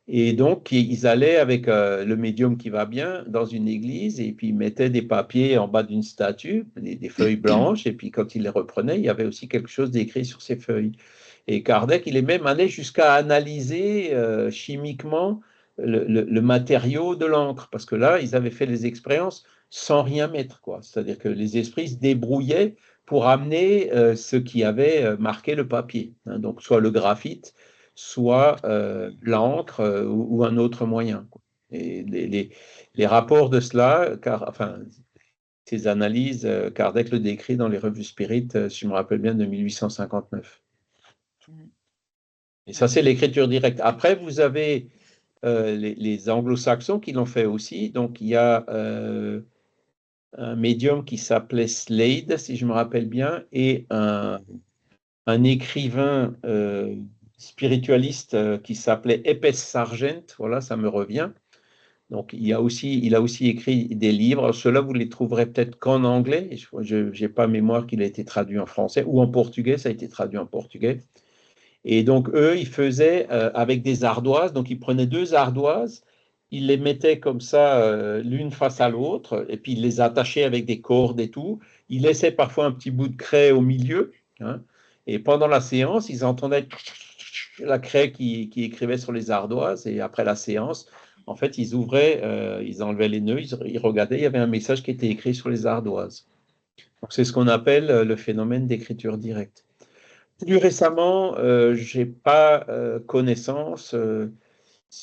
Et donc, ils allaient avec le médium qui va bien dans une église et puis ils mettaient des papiers en bas d'une statue, des feuilles blanches, et puis quand ils les reprenaient, il y avait aussi quelque chose d'écrit sur ces feuilles. Et Kardec, il est même allé jusqu'à analyser chimiquement le matériau de l'encre, parce que là, ils avaient fait les expériences sans rien mettre, quoi. C'est-à-dire que les esprits se débrouillaient pour amener ce qui avait marqué le papier, hein. Donc, soit le graphite, soit l'encre ou un autre moyen, quoi. Et les rapports de cela, enfin, ces analyses, Kardec le décrit dans les revues spirites, si je me rappelle bien, de 1859. Et ça, c'est l'écriture directe. Après, vous avez les anglo-saxons qui l'ont fait aussi. Donc, il y a un médium qui s'appelait Slade, si je me rappelle bien, et un écrivain spiritualiste qui s'appelait Epes Sargent. Voilà, ça me revient. Donc, il a aussi écrit des livres. Ceux-là, vous les trouverez peut-être qu'en anglais. Je n'ai pas mémoire qu'il a été traduit en français ou en portugais. Ça a été traduit en portugais. Et donc, eux, ils faisaient avec des ardoises. Donc, ils prenaient deux ardoises, ils les mettaient comme ça, l'une face à l'autre, et puis ils les attachaient avec des cordes et tout. Ils laissaient parfois un petit bout de craie au milieu, hein. Et pendant la séance, ils entendaient la craie qui écrivait sur les ardoises. Et après la séance, en fait, ils ouvraient, ils enlevaient les nœuds, ils regardaient, il y avait un message qui était écrit sur les ardoises. Donc, c'est ce qu'on appelle le phénomène d'écriture directe. Plus récemment, je n'ai pas connaissance.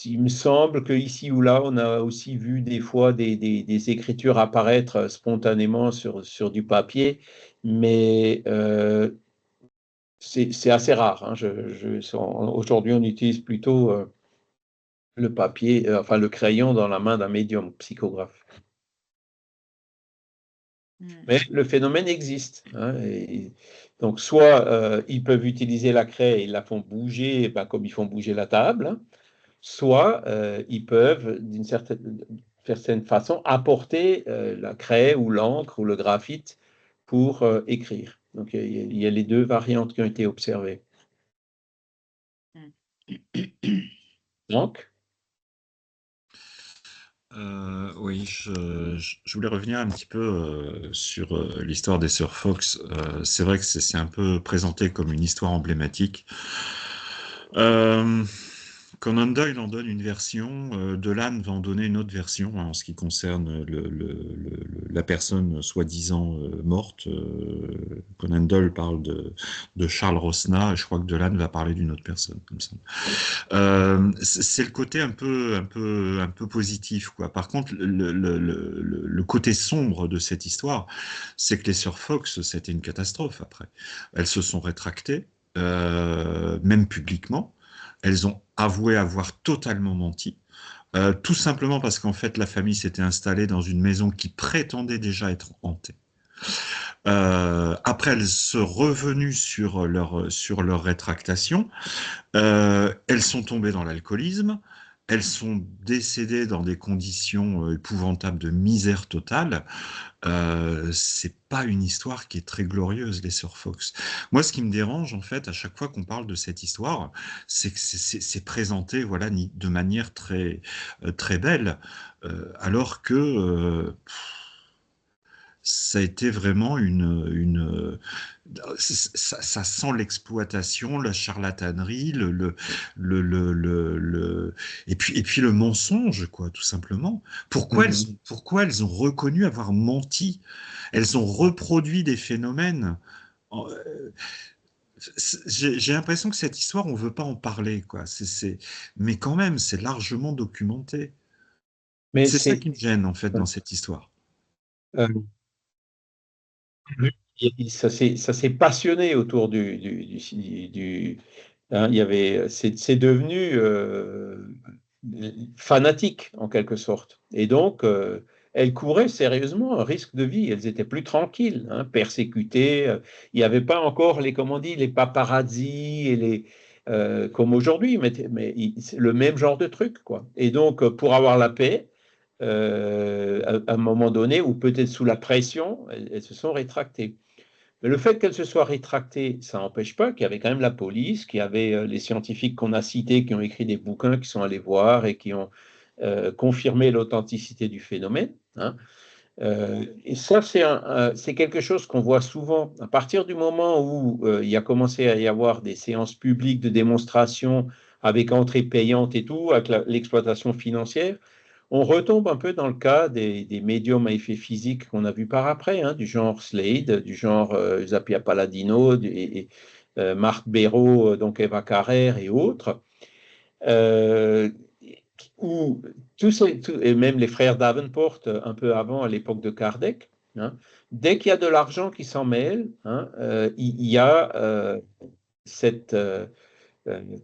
Il me semble qu'ici ou là, on a aussi vu des fois des écritures apparaître spontanément sur du papier, mais c'est assez rare, hein. Aujourd'hui, on utilise plutôt le papier, enfin le crayon dans la main d'un médium psychographe. Mais le phénomène existe, hein, et donc, soit ils peuvent utiliser la craie et ils la font bouger, ben, comme ils font bouger la table, hein, soit ils peuvent, d'une certaine façon, apporter la craie ou l'encre ou le graphite pour écrire. Donc, il y a les deux variantes qui ont été observées. Donc, Oui, je voulais revenir un petit peu sur l'histoire des sœurs Fox. C'est vrai que c'est un peu présenté comme une histoire emblématique. Conan Doyle en donne une version, Delanne va en donner une autre version, hein, en ce qui concerne la personne soi-disant morte. Conan Doyle parle de Charles Rosna, et je crois que Delanne va parler d'une autre personne, comme ça. C'est le côté un peu positif, quoi. Par contre, le côté sombre de cette histoire, c'est que les sœurs Fox, c'était une catastrophe après. Elles se sont rétractées, même publiquement. Elles ont avoué avoir totalement menti. Tout simplement parce qu'en fait, la famille s'était installée dans une maison qui prétendait déjà être hantée. Après, elles sont revenues sur leur rétractation. Elles sont tombées dans l'alcoolisme. Elles sont décédées dans des conditions épouvantables de misère totale. C'est pas une histoire qui est très glorieuse, les sœurs Fox. Moi, ce qui me dérange, en fait, à chaque fois qu'on parle de cette histoire, c'est que c'est présenté, voilà, de manière très, très belle, alors que ça a été vraiment ça sent l'exploitation, la charlatanerie, et puis le mensonge, quoi, tout simplement. Pourquoi elles ont reconnu avoir menti? Elles ont reproduit des phénomènes. J'ai l'impression que cette histoire, on veut pas en parler, quoi. Mais quand même, c'est largement documenté. mais C'est ça qui me gêne, en fait, dans cette histoire. euh, ça s'est passionné autour hein, c'est devenu fanatiques, en quelque sorte. Et donc, elles couraient sérieusement un risque de vie. Elles étaient plus tranquilles, hein, persécutées. Il n'y avait pas encore comment on dit, les paparazzi et comme aujourd'hui, mais c'est le même genre de truc, quoi. Et donc, pour avoir la paix, à un moment donné, ou peut-être sous la pression, elles se sont rétractées. Mais le fait qu'elles se soient rétractées, ça n'empêche pas qu'il y avait quand même la police, qu'il y avait les scientifiques qu'on a cités, qui ont écrit des bouquins, qui sont allés voir et qui ont confirmé l'authenticité du phénomène, hein. Et ça, c'est quelque chose qu'on voit souvent. À partir du moment où il y a commencé à y avoir des séances publiques de démonstration avec entrée payante et tout, avec l'exploitation financière, on retombe un peu dans le cas des médiums à effet physique qu'on a vu par après, hein, du genre Slade, du genre Zappia Palladino, et Marc Béraud, donc Eva Carrère et autres. Où et même les frères Davenport, un peu avant, à l'époque de Kardec, hein, dès qu'il y a de l'argent qui s'en mêle, hein, il y a cette,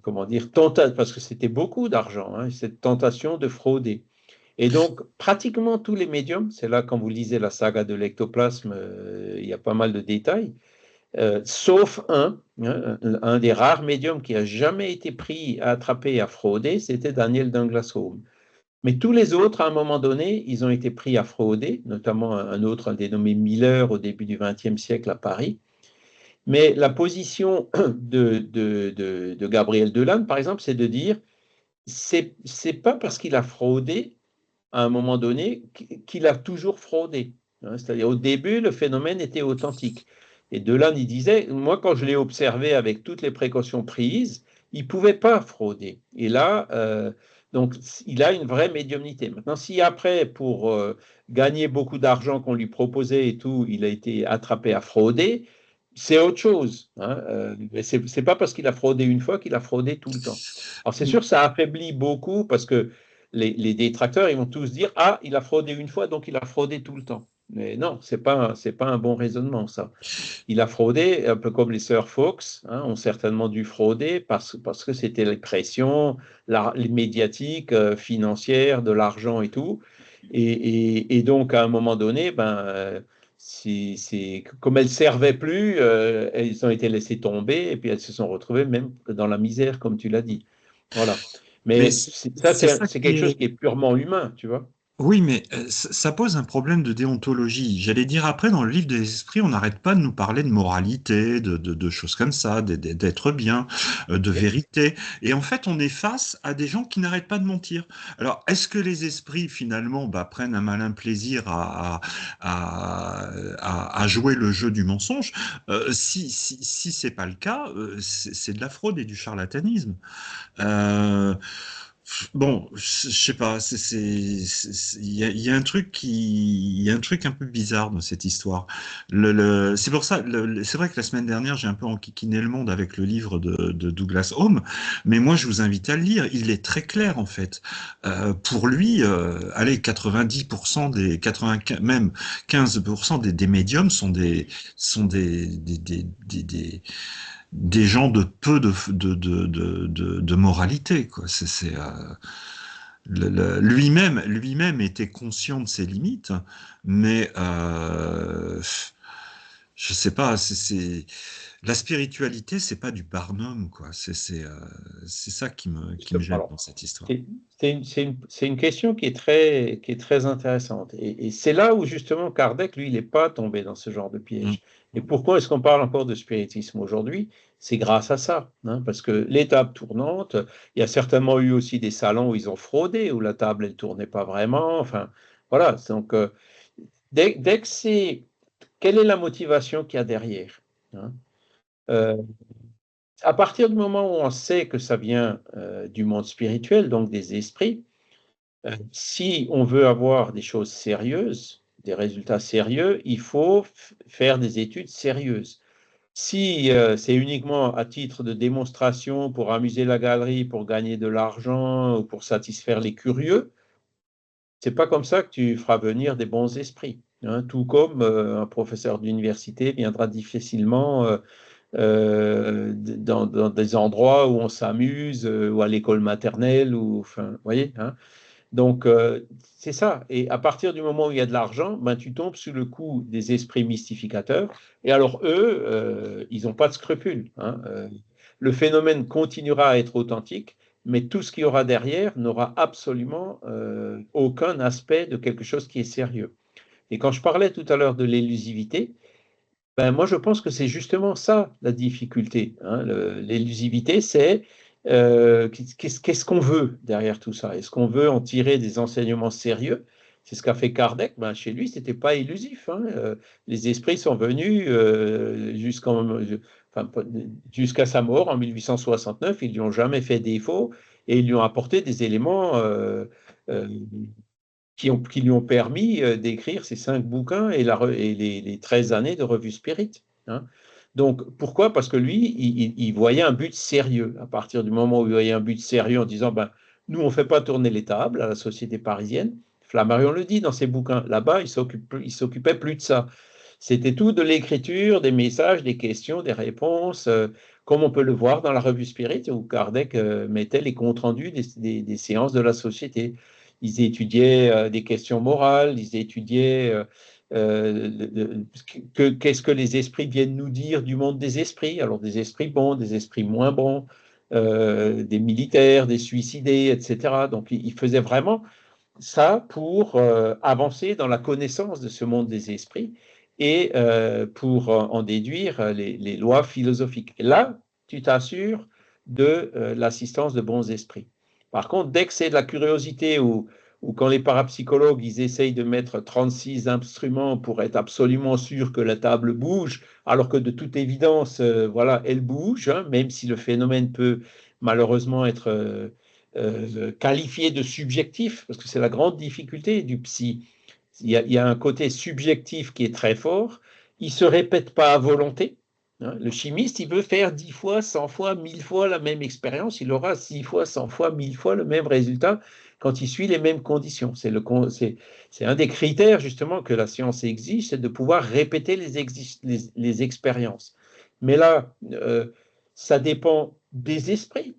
comment dire, tentation, parce que c'était beaucoup d'argent, hein, cette tentation de frauder. Et donc, pratiquement tous les médiums, c'est là quand vous lisez la saga de l'ectoplasme, il y a pas mal de détails, sauf un des rares médiums qui a jamais été pris, attrapé et à frauder, c'était Daniel Douglas Home. Mais tous les autres, à un moment donné, ils ont été pris à frauder, notamment un autre dénommé Miller au début du XXe siècle à Paris. Mais la position de Gabriel Delanne, par exemple, c'est de dire, c'est pas parce qu'il a fraudé à un moment donné qu'il a toujours fraudé. C'est-à-dire, au début, le phénomène était authentique. Et Delanne, il disait, moi, quand je l'ai observé avec toutes les précautions prises, il ne pouvait pas frauder. Et là, donc, il a une vraie médiumnité. Maintenant, si après, pour gagner beaucoup d'argent qu'on lui proposait et tout, il a été attrapé à frauder, c'est autre chose, hein. Mais c'est pas parce qu'il a fraudé une fois qu'il a fraudé tout le temps. Alors, c'est sûr, ça affaiblit beaucoup parce que les détracteurs, ils vont tous dire, ah, il a fraudé une fois, donc il a fraudé tout le temps. Mais non, c'est pas un bon raisonnement, ça. Il a fraudé, un peu comme les sœurs Fox, hein, ont certainement dû frauder parce que c'était les pressions, les médiatiques, financières, de l'argent et tout. Et donc, à un moment donné, ben, comme elles ne servaient plus, elles ont été laissées tomber et puis elles se sont retrouvées même dans la misère, comme tu l'as dit. Voilà. Mais ça, c'est quelque chose qui est purement humain, tu vois. Oui, mais ça pose un problème de déontologie. J'allais dire après, dans le livre des esprits, on n'arrête pas de nous parler de moralité, de choses comme ça, d'être bien, de vérité. Et en fait, on est face à des gens qui n'arrêtent pas de mentir. Alors, est-ce que les esprits, finalement, prennent un malin plaisir à jouer le jeu du mensonge? Si c'est pas le cas, c'est de la fraude et du charlatanisme. Bon, je sais pas, il y a un truc il y a un truc un peu bizarre dans cette histoire. C'est pour ça, c'est vrai que la semaine dernière, j'ai un peu enquiquiné le monde avec le livre de Douglas Home, mais moi, je vous invite à le lire. Il est très clair, en fait. Pour lui, allez, 90% des 95, même 15% des médiums sont des gens de peu de moralité, quoi. Lui-même était conscient de ses limites, mais je sais pas, la spiritualité, c'est pas du barnum, quoi. C'est ça qui me gêne Alors, dans cette histoire. c'est une question qui est très intéressante. Et c'est là où, justement, Kardec, lui, il n'est pas tombé dans ce genre de piège. Et pourquoi est-ce qu'on parle encore de spiritisme aujourd'hui? C'est grâce à ça, hein, parce que les tables tournantes, il y a certainement eu aussi des salons où ils ont fraudé, où la table, elle ne tournait pas vraiment. Enfin, voilà. Donc, dès que c'est... Quelle est la motivation qu'il y a derrière, hein? À partir du moment où on sait que ça vient du monde spirituel, donc des esprits, si on veut avoir des choses sérieuses, des résultats sérieux, il faut faire des études sérieuses. Si c'est uniquement à titre de démonstration pour amuser la galerie, pour gagner de l'argent ou pour satisfaire les curieux, c'est pas comme ça que tu feras venir des bons esprits, hein. Tout comme un professeur d'université viendra difficilement dans des endroits où on s'amuse, ou à l'école maternelle, ou, enfin, vous voyez, hein. Donc, c'est ça. Et à partir du moment où il y a de l'argent, ben, tu tombes sous le coup des esprits mystificateurs. Et alors, eux, ils n'ont pas de scrupules, hein. Le phénomène continuera à être authentique, mais tout ce qu'il y aura derrière n'aura absolument aucun aspect de quelque chose qui est sérieux. Et quand je parlais tout à l'heure de l'élusivité, ben moi je pense que c'est justement ça la difficulté, hein. L'élusivité, c'est qu'est-ce qu'on veut derrière tout ça? Est-ce qu'on veut en tirer des enseignements sérieux? C'est ce qu'a fait Kardec. Ben, chez lui, c'était pas illusif, hein. Les esprits sont venus enfin, jusqu'à sa mort en 1869. Ils lui ont jamais fait défaut et ils lui ont apporté des éléments euh, qui lui ont permis d'écrire ces 5 bouquins et les 13 années de revue Spirit, hein. Donc, pourquoi? Parce que lui, il voyait un but sérieux. À partir du moment où il voyait un but sérieux en disant, ben, nous, on ne fait pas tourner les tables à la société parisienne. Flammarion le dit dans ses bouquins. Là-bas, il s'occupait plus de ça. C'était tout de l'écriture, des messages, des questions, des réponses, comme on peut le voir dans la revue Spirit, où Kardec mettait les comptes rendus des séances de la société. Ils étudiaient des questions morales, ils étudiaient qu'est-ce que les esprits viennent nous dire du monde des esprits. Alors des esprits bons, des esprits moins bons, des militaires, des suicidés, etc. Donc ils faisaient vraiment ça pour avancer dans la connaissance de ce monde des esprits et pour en déduire les lois philosophiques. Et là, tu t'assures de l'assistance de bons esprits. Par contre, dès que c'est de la curiosité ou quand les parapsychologues, ils essayent de mettre 36 instruments pour être absolument sûr que la table bouge, alors que de toute évidence, voilà, elle bouge, hein, même si le phénomène peut malheureusement être qualifié de subjectif, parce que c'est la grande difficulté du psy. Il y a un côté subjectif qui est très fort, il ne se répète pas à volonté, hein. Le chimiste, il veut faire 10 fois, 100 fois, 1000 fois la même expérience, il aura 6 fois, 100 fois, 1000 fois le même résultat quand il suit les mêmes conditions. C'est un des critères justement que la science exige, c'est de pouvoir répéter les expériences. Mais là, ça dépend des esprits.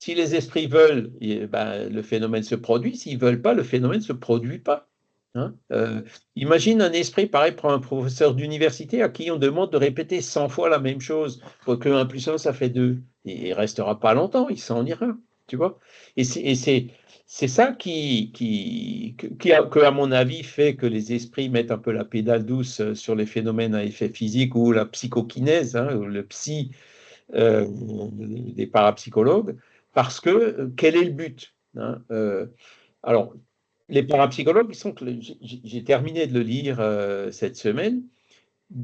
Si les esprits veulent, ben, le phénomène se produit. S'ils ne veulent pas, le phénomène ne se produit pas, hein. Imagine un esprit pareil pour un professeur d'université à qui on demande de répéter 100 fois la même chose, pour que 1 plus 1, ça fait 2. Il ne restera pas longtemps, il s'en ira, tu vois. Et c'est ça que, à mon avis, fait que les esprits mettent un peu la pédale douce sur les phénomènes à effet physique ou la psychokinèse, hein, ou le psy des parapsychologues, parce que quel est le but, hein? Alors, les parapsychologues, j'ai terminé de le lire cette semaine,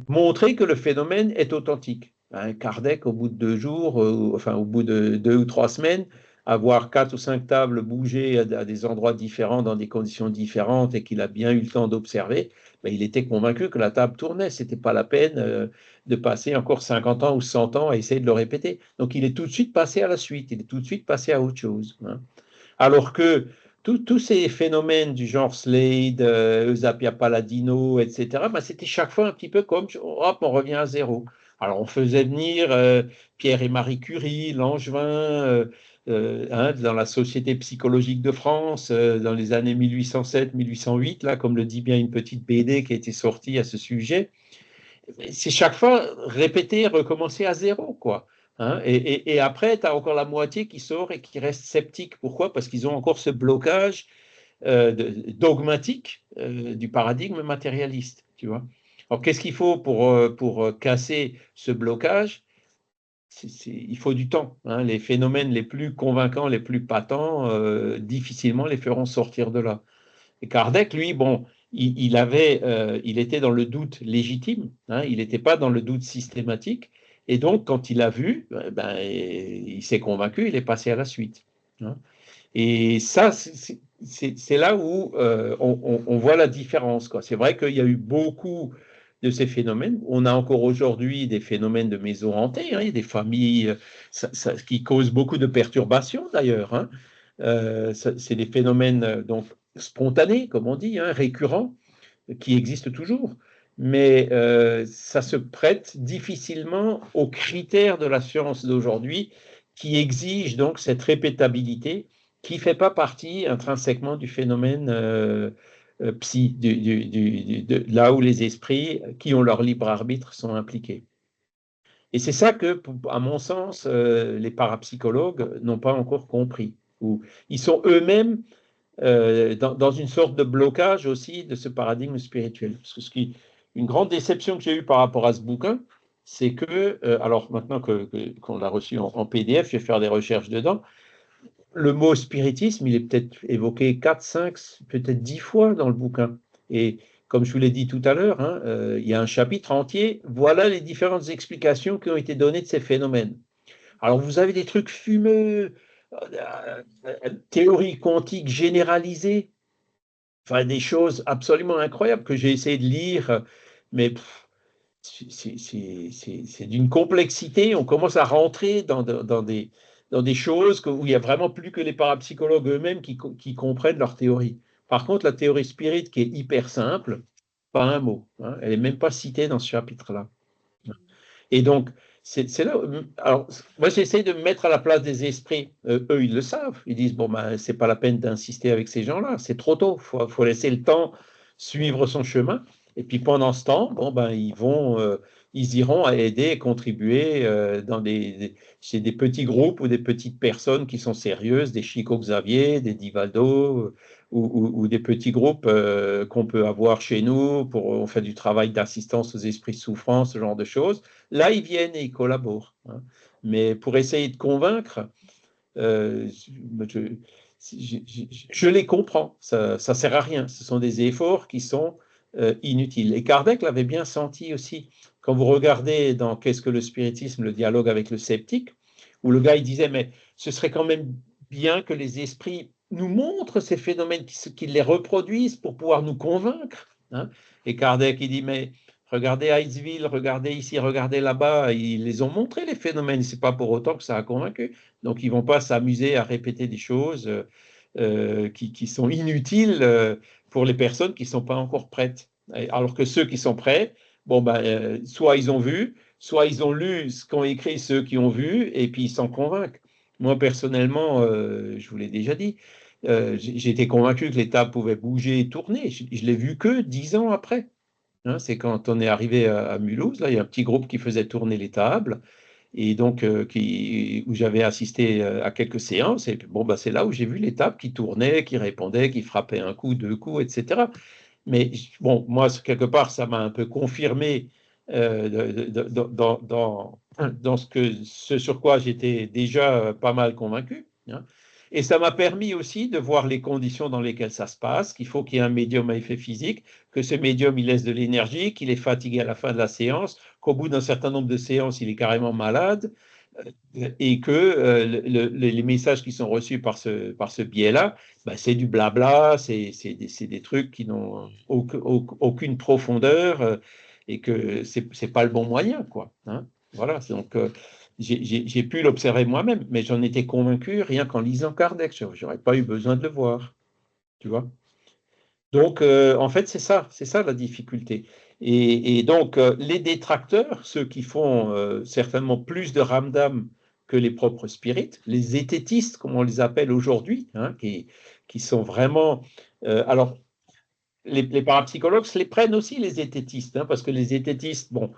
montrer que le phénomène est authentique, hein. Kardec, au bout de 2 jours, enfin au bout de 2 ou 3 semaines, avoir 4 ou 5 tables bouger à des endroits différents, dans des conditions différentes, et qu'il a bien eu le temps d'observer, ben, il était convaincu que la table tournait. Ce n'était pas la peine de passer encore 50 ans ou 100 ans à essayer de le répéter. Donc il est tout de suite passé à la suite, il est tout de suite passé à autre chose, hein. Alors que tous ces phénomènes du genre Slade, Eusapia Palladino, etc., ben, c'était chaque fois un petit peu comme, hop, on revient à zéro. Alors on faisait venir Pierre et Marie Curie, Langevin, hein, dans la Société psychologique de France, dans les années 1807-1808, là, comme le dit bien une petite BD qui a été sortie à ce sujet. C'est chaque fois répéter, recommencer à zéro, quoi, hein. Et après, tu as encore la moitié qui sort et qui reste sceptique. Pourquoi? Parce qu'ils ont encore ce blocage dogmatique du paradigme matérialiste, tu vois. Alors, qu'est-ce qu'il faut pour casser ce blocage? Il faut du temps, hein. Les phénomènes les plus convaincants, les plus patents, difficilement les feront sortir de là. Et Kardec, lui, bon, il était dans le doute légitime, hein, il n'était pas dans le doute systématique. Et donc, quand il a vu, ben, il s'est convaincu, il est passé à la suite, hein. Et ça, c'est là où on voit la différence, quoi. C'est vrai qu'il y a eu beaucoup de ces phénomènes. On a encore aujourd'hui des phénomènes de maisons hantées, hein. Il y a des familles qui causent beaucoup de perturbations, d'ailleurs, hein. C'est des phénomènes donc spontanés, comme on dit, hein, récurrents, qui existent toujours. mais ça se prête difficilement aux critères de la science d'aujourd'hui qui exigent donc cette répétabilité qui ne fait pas partie intrinsèquement du phénomène psy, là où les esprits qui ont leur libre arbitre sont impliqués. Et c'est ça que, à mon sens, les parapsychologues n'ont pas encore compris. Ou ils sont eux-mêmes dans une sorte de blocage aussi de ce paradigme spirituel. Parce que une grande déception que j'ai eue par rapport à ce bouquin, c'est que, alors maintenant qu'on l'a reçu en PDF, je vais faire des recherches dedans, le mot spiritisme, il est peut-être évoqué 4, 5, peut-être 10 fois dans le bouquin. Et comme je vous l'ai dit tout à l'heure, hein, il y a un chapitre entier, voilà les différentes explications qui ont été données de ces phénomènes. Alors vous avez des trucs fumeux, théorie quantique généralisée, enfin des choses absolument incroyables que j'ai essayé de lire, mais c'est d'une complexité, on commence à rentrer dans des choses où il n'y a vraiment plus que les parapsychologues eux-mêmes qui comprennent leur théorie. Par contre, la théorie spirit, qui est hyper simple, pas un mot, hein, elle n'est même pas citée dans ce chapitre-là. Et donc, c'est là. Alors, moi, j'essaie de me mettre à la place des esprits. Eux, ils le savent. Ils disent bon, ben, c'est pas la peine d'insister avec ces gens-là. C'est trop tôt. Faut laisser le temps suivre son chemin. Et puis pendant ce temps, bon, ben, ils iront à aider et contribuer chez des petits groupes ou des petites personnes qui sont sérieuses, des Chico Xavier, des Divaldo, ou des petits groupes qu'on peut avoir chez nous. On fait du travail d'assistance aux esprits de souffrance, ce genre de choses. Là, ils viennent et ils collaborent. Hein. Mais pour essayer de convaincre, je les comprends. Ça ne sert à rien. Ce sont des efforts qui sont inutiles. Et Kardec l'avait bien senti aussi. Quand vous regardez dans Qu'est-ce que le spiritisme, le dialogue avec le sceptique, où le gars il disait, mais ce serait quand même bien que les esprits nous montrent ces phénomènes, qu'ils les reproduisent pour pouvoir nous convaincre. Hein. Et Kardec, il dit, mais regardez Hightsville, regardez ici, regardez là-bas, ils les ont montrés, les phénomènes, c'est pas pour autant que ça a convaincu. Donc, ils vont pas s'amuser à répéter des choses qui sont inutiles pour les personnes qui sont pas encore prêtes. Alors que ceux qui sont prêts, bon, ben, soit ils ont vu, soit ils ont lu ce qu'ont écrit ceux qui ont vu, et puis ils s'en convainquent. Moi, personnellement, je vous l'ai déjà dit, j'ai été convaincu que les tables pouvaient bouger et tourner. Je l'ai vu que 10 ans après. Hein, c'est quand on est arrivé à Mulhouse, là, il y a un petit groupe qui faisait tourner les tables, et donc où j'avais assisté à quelques séances, et bon, bah, c'est là où j'ai vu les tables qui tournaient, qui répondaient, qui frappaient un coup, deux coups, etc. Mais bon, moi, quelque part, ça m'a un peu confirmé dans ce sur quoi j'étais déjà pas mal convaincu. Hein. Et ça m'a permis aussi de voir les conditions dans lesquelles ça se passe, qu'il faut qu'il y ait un médium à effet physique, que ce médium, il laisse de l'énergie, qu'il est fatigué à la fin de la séance, qu'au bout d'un certain nombre de séances, il est carrément malade, et que les messages qui sont reçus par ce biais-là, ben, c'est du blabla, c'est des trucs qui n'ont aucune profondeur, et que c'est pas le bon moyen, quoi. Hein. Voilà, donc j'ai pu l'observer moi-même, mais j'en étais convaincu rien qu'en lisant Kardec. J'aurais pas eu besoin de le voir, tu vois. Donc, en fait, c'est ça la difficulté. Et donc, les détracteurs, ceux qui font certainement plus de ramdam que les propres spirites, les zététistes, comme on les appelle aujourd'hui, hein, qui sont vraiment... alors, les parapsychologues se les prennent aussi, les zététistes, hein, parce que les zététistes, bon,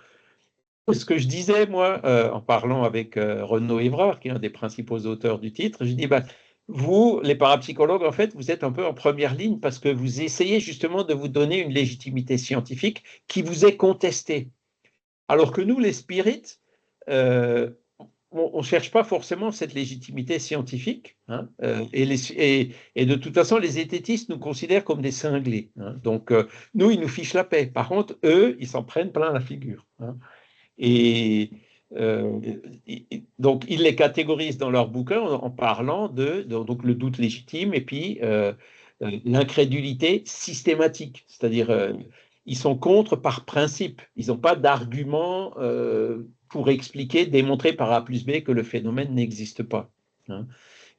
ce que je disais, moi, en parlant avec Renaud Évrard, qui est un des principaux auteurs du titre, je dis, ben, vous, les parapsychologues, en fait, vous êtes un peu en première ligne parce que vous essayez justement de vous donner une légitimité scientifique qui vous est contestée. Alors que nous, les spirites, on ne cherche pas forcément cette légitimité scientifique. Hein, et de toute façon, les zététistes nous considèrent comme des cinglés. Hein, donc, nous, ils nous fichent la paix. Par contre, eux, ils s'en prennent plein la figure. Hein. Et donc, ils les catégorisent dans leur bouquin en parlant donc le doute légitime et puis l'incrédulité systématique. C'est-à-dire, ils sont contre par principe. Ils n'ont pas d'argument pour expliquer, démontrer par A plus B que le phénomène n'existe pas. Hein.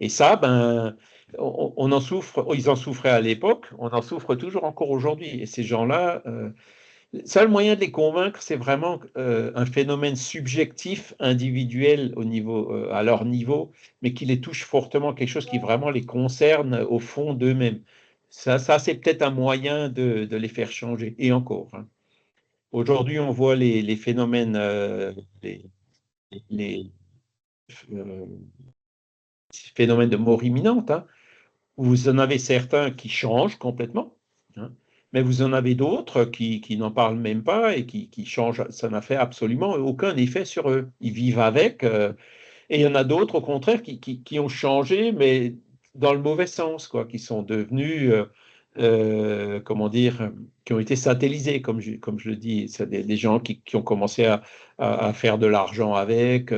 Et ça, ben, on en souffre, ils en souffraient à l'époque, on en souffre toujours encore aujourd'hui. Et ces gens-là, seul moyen de les convaincre, c'est vraiment un phénomène subjectif, individuel à leur niveau, mais qui les touche fortement, quelque chose qui vraiment les concerne au fond d'eux-mêmes. Ça c'est peut-être un moyen de les faire changer. Et encore, hein. Aujourd'hui, on voit les phénomènes, les, euh, phénomènes de mort imminente, hein. Vous en avez certains qui changent complètement, hein, mais vous en avez d'autres qui n'en parlent même pas et qui changent. Ça n'a fait absolument aucun effet sur eux. Ils vivent avec. Et il y en a d'autres, au contraire, qui ont changé, mais dans le mauvais sens, quoi, qui sont devenus, comment dire, qui ont été satellisés, comme je le dis. C'est des gens qui ont commencé à faire de l'argent avec,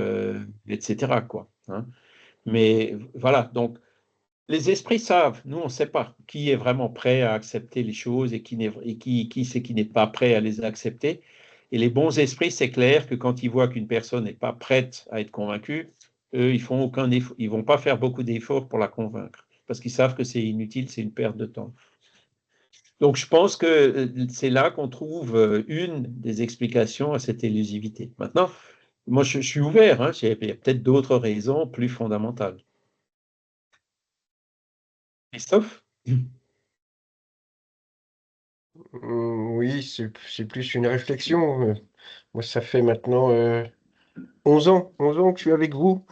etc., quoi, hein. Mais voilà, donc les esprits savent, nous on ne sait pas qui est vraiment prêt à accepter les choses et qui c'est qui n'est pas prêt à les accepter. Et les bons esprits, c'est clair que quand ils voient qu'une personne n'est pas prête à être convaincue, eux, ils font aucun effort, ils vont pas faire beaucoup d'efforts pour la convaincre, parce qu'ils savent que c'est inutile, c'est une perte de temps. Donc je pense que c'est là qu'on trouve une des explications à cette élusivité. Maintenant, moi je suis ouvert, hein, il y a peut-être d'autres raisons plus fondamentales. Christophe? Oui, c'est plus une réflexion. Moi, ça fait maintenant 11 ans, 11 ans que je suis avec vous.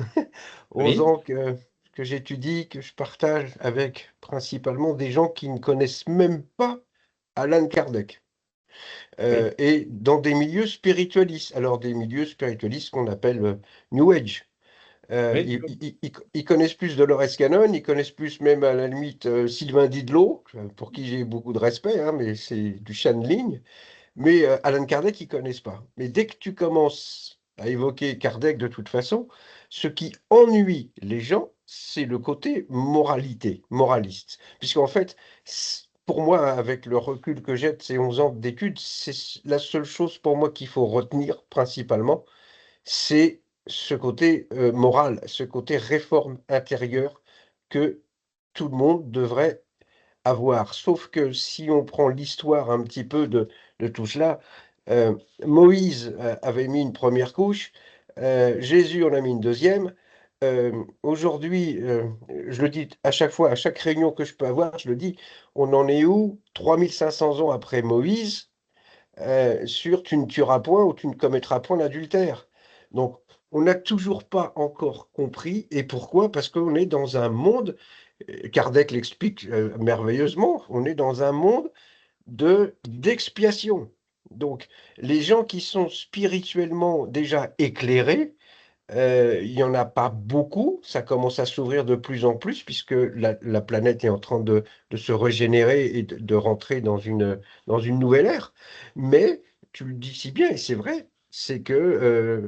11 Oui, ans que j'étudie, que je partage avec principalement des gens qui ne connaissent même pas Alan Kardec. oui, Et dans des milieux spiritualistes. Alors, des milieux spiritualistes qu'on appelle New Age. oui. Ils connaissent plus Dolores Cannon, ils connaissent plus même à la limite Sylvain Didlot, pour qui j'ai beaucoup de respect, hein, mais c'est du channeling. Mais Alan Kardec, ils connaissent pas. Mais dès que tu commences à évoquer Kardec, de toute façon, ce qui ennuie les gens, c'est le côté moraliste. Puisqu'en fait, pour moi, avec le recul que j'ai de ces 11 ans d'études, c'est la seule chose pour moi qu'il faut retenir principalement, c'est ce côté moral, ce côté réforme intérieure que tout le monde devrait avoir. Sauf que si on prend l'histoire un petit peu de tout cela, euh, Moïse avait mis une première couche, Jésus en a mis une deuxième. Aujourd'hui, je le dis à chaque fois, à chaque réunion que je peux avoir, je le dis, on en est où 3500 ans après Moïse sur tu ne tueras point ou tu ne commettras point d'adultère. Donc, on n'a toujours pas encore compris. Et pourquoi? Parce qu'on est dans un monde, Kardec l'explique merveilleusement, on est dans un monde d'expiation. Donc, les gens qui sont spirituellement déjà éclairés, il n'y en a pas beaucoup, ça commence à s'ouvrir de plus en plus puisque la planète est en train de se régénérer et de rentrer dans une nouvelle ère. Mais tu le dis si bien, et c'est vrai, c'est que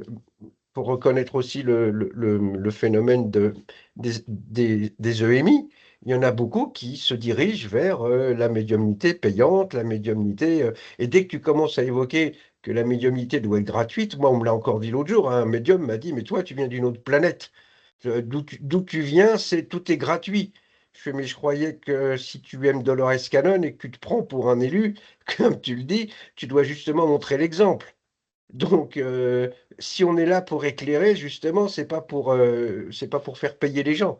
pour reconnaître aussi le phénomène des EMI, il y en a beaucoup qui se dirigent vers la médiumnité payante, la médiumnité. Et dès que tu commences à évoquer que la médiumnité doit être gratuite, moi on me l'a encore dit l'autre jour, hein, un médium m'a dit, mais toi tu viens d'une autre planète. D'où tu viens, tout est gratuit. Je fais, mais je croyais que si tu aimes Dolores Cannon et que tu te prends pour un élu, comme tu le dis, tu dois justement montrer l'exemple. Donc, si on est là pour éclairer, justement, c'est pas pour faire payer les gens.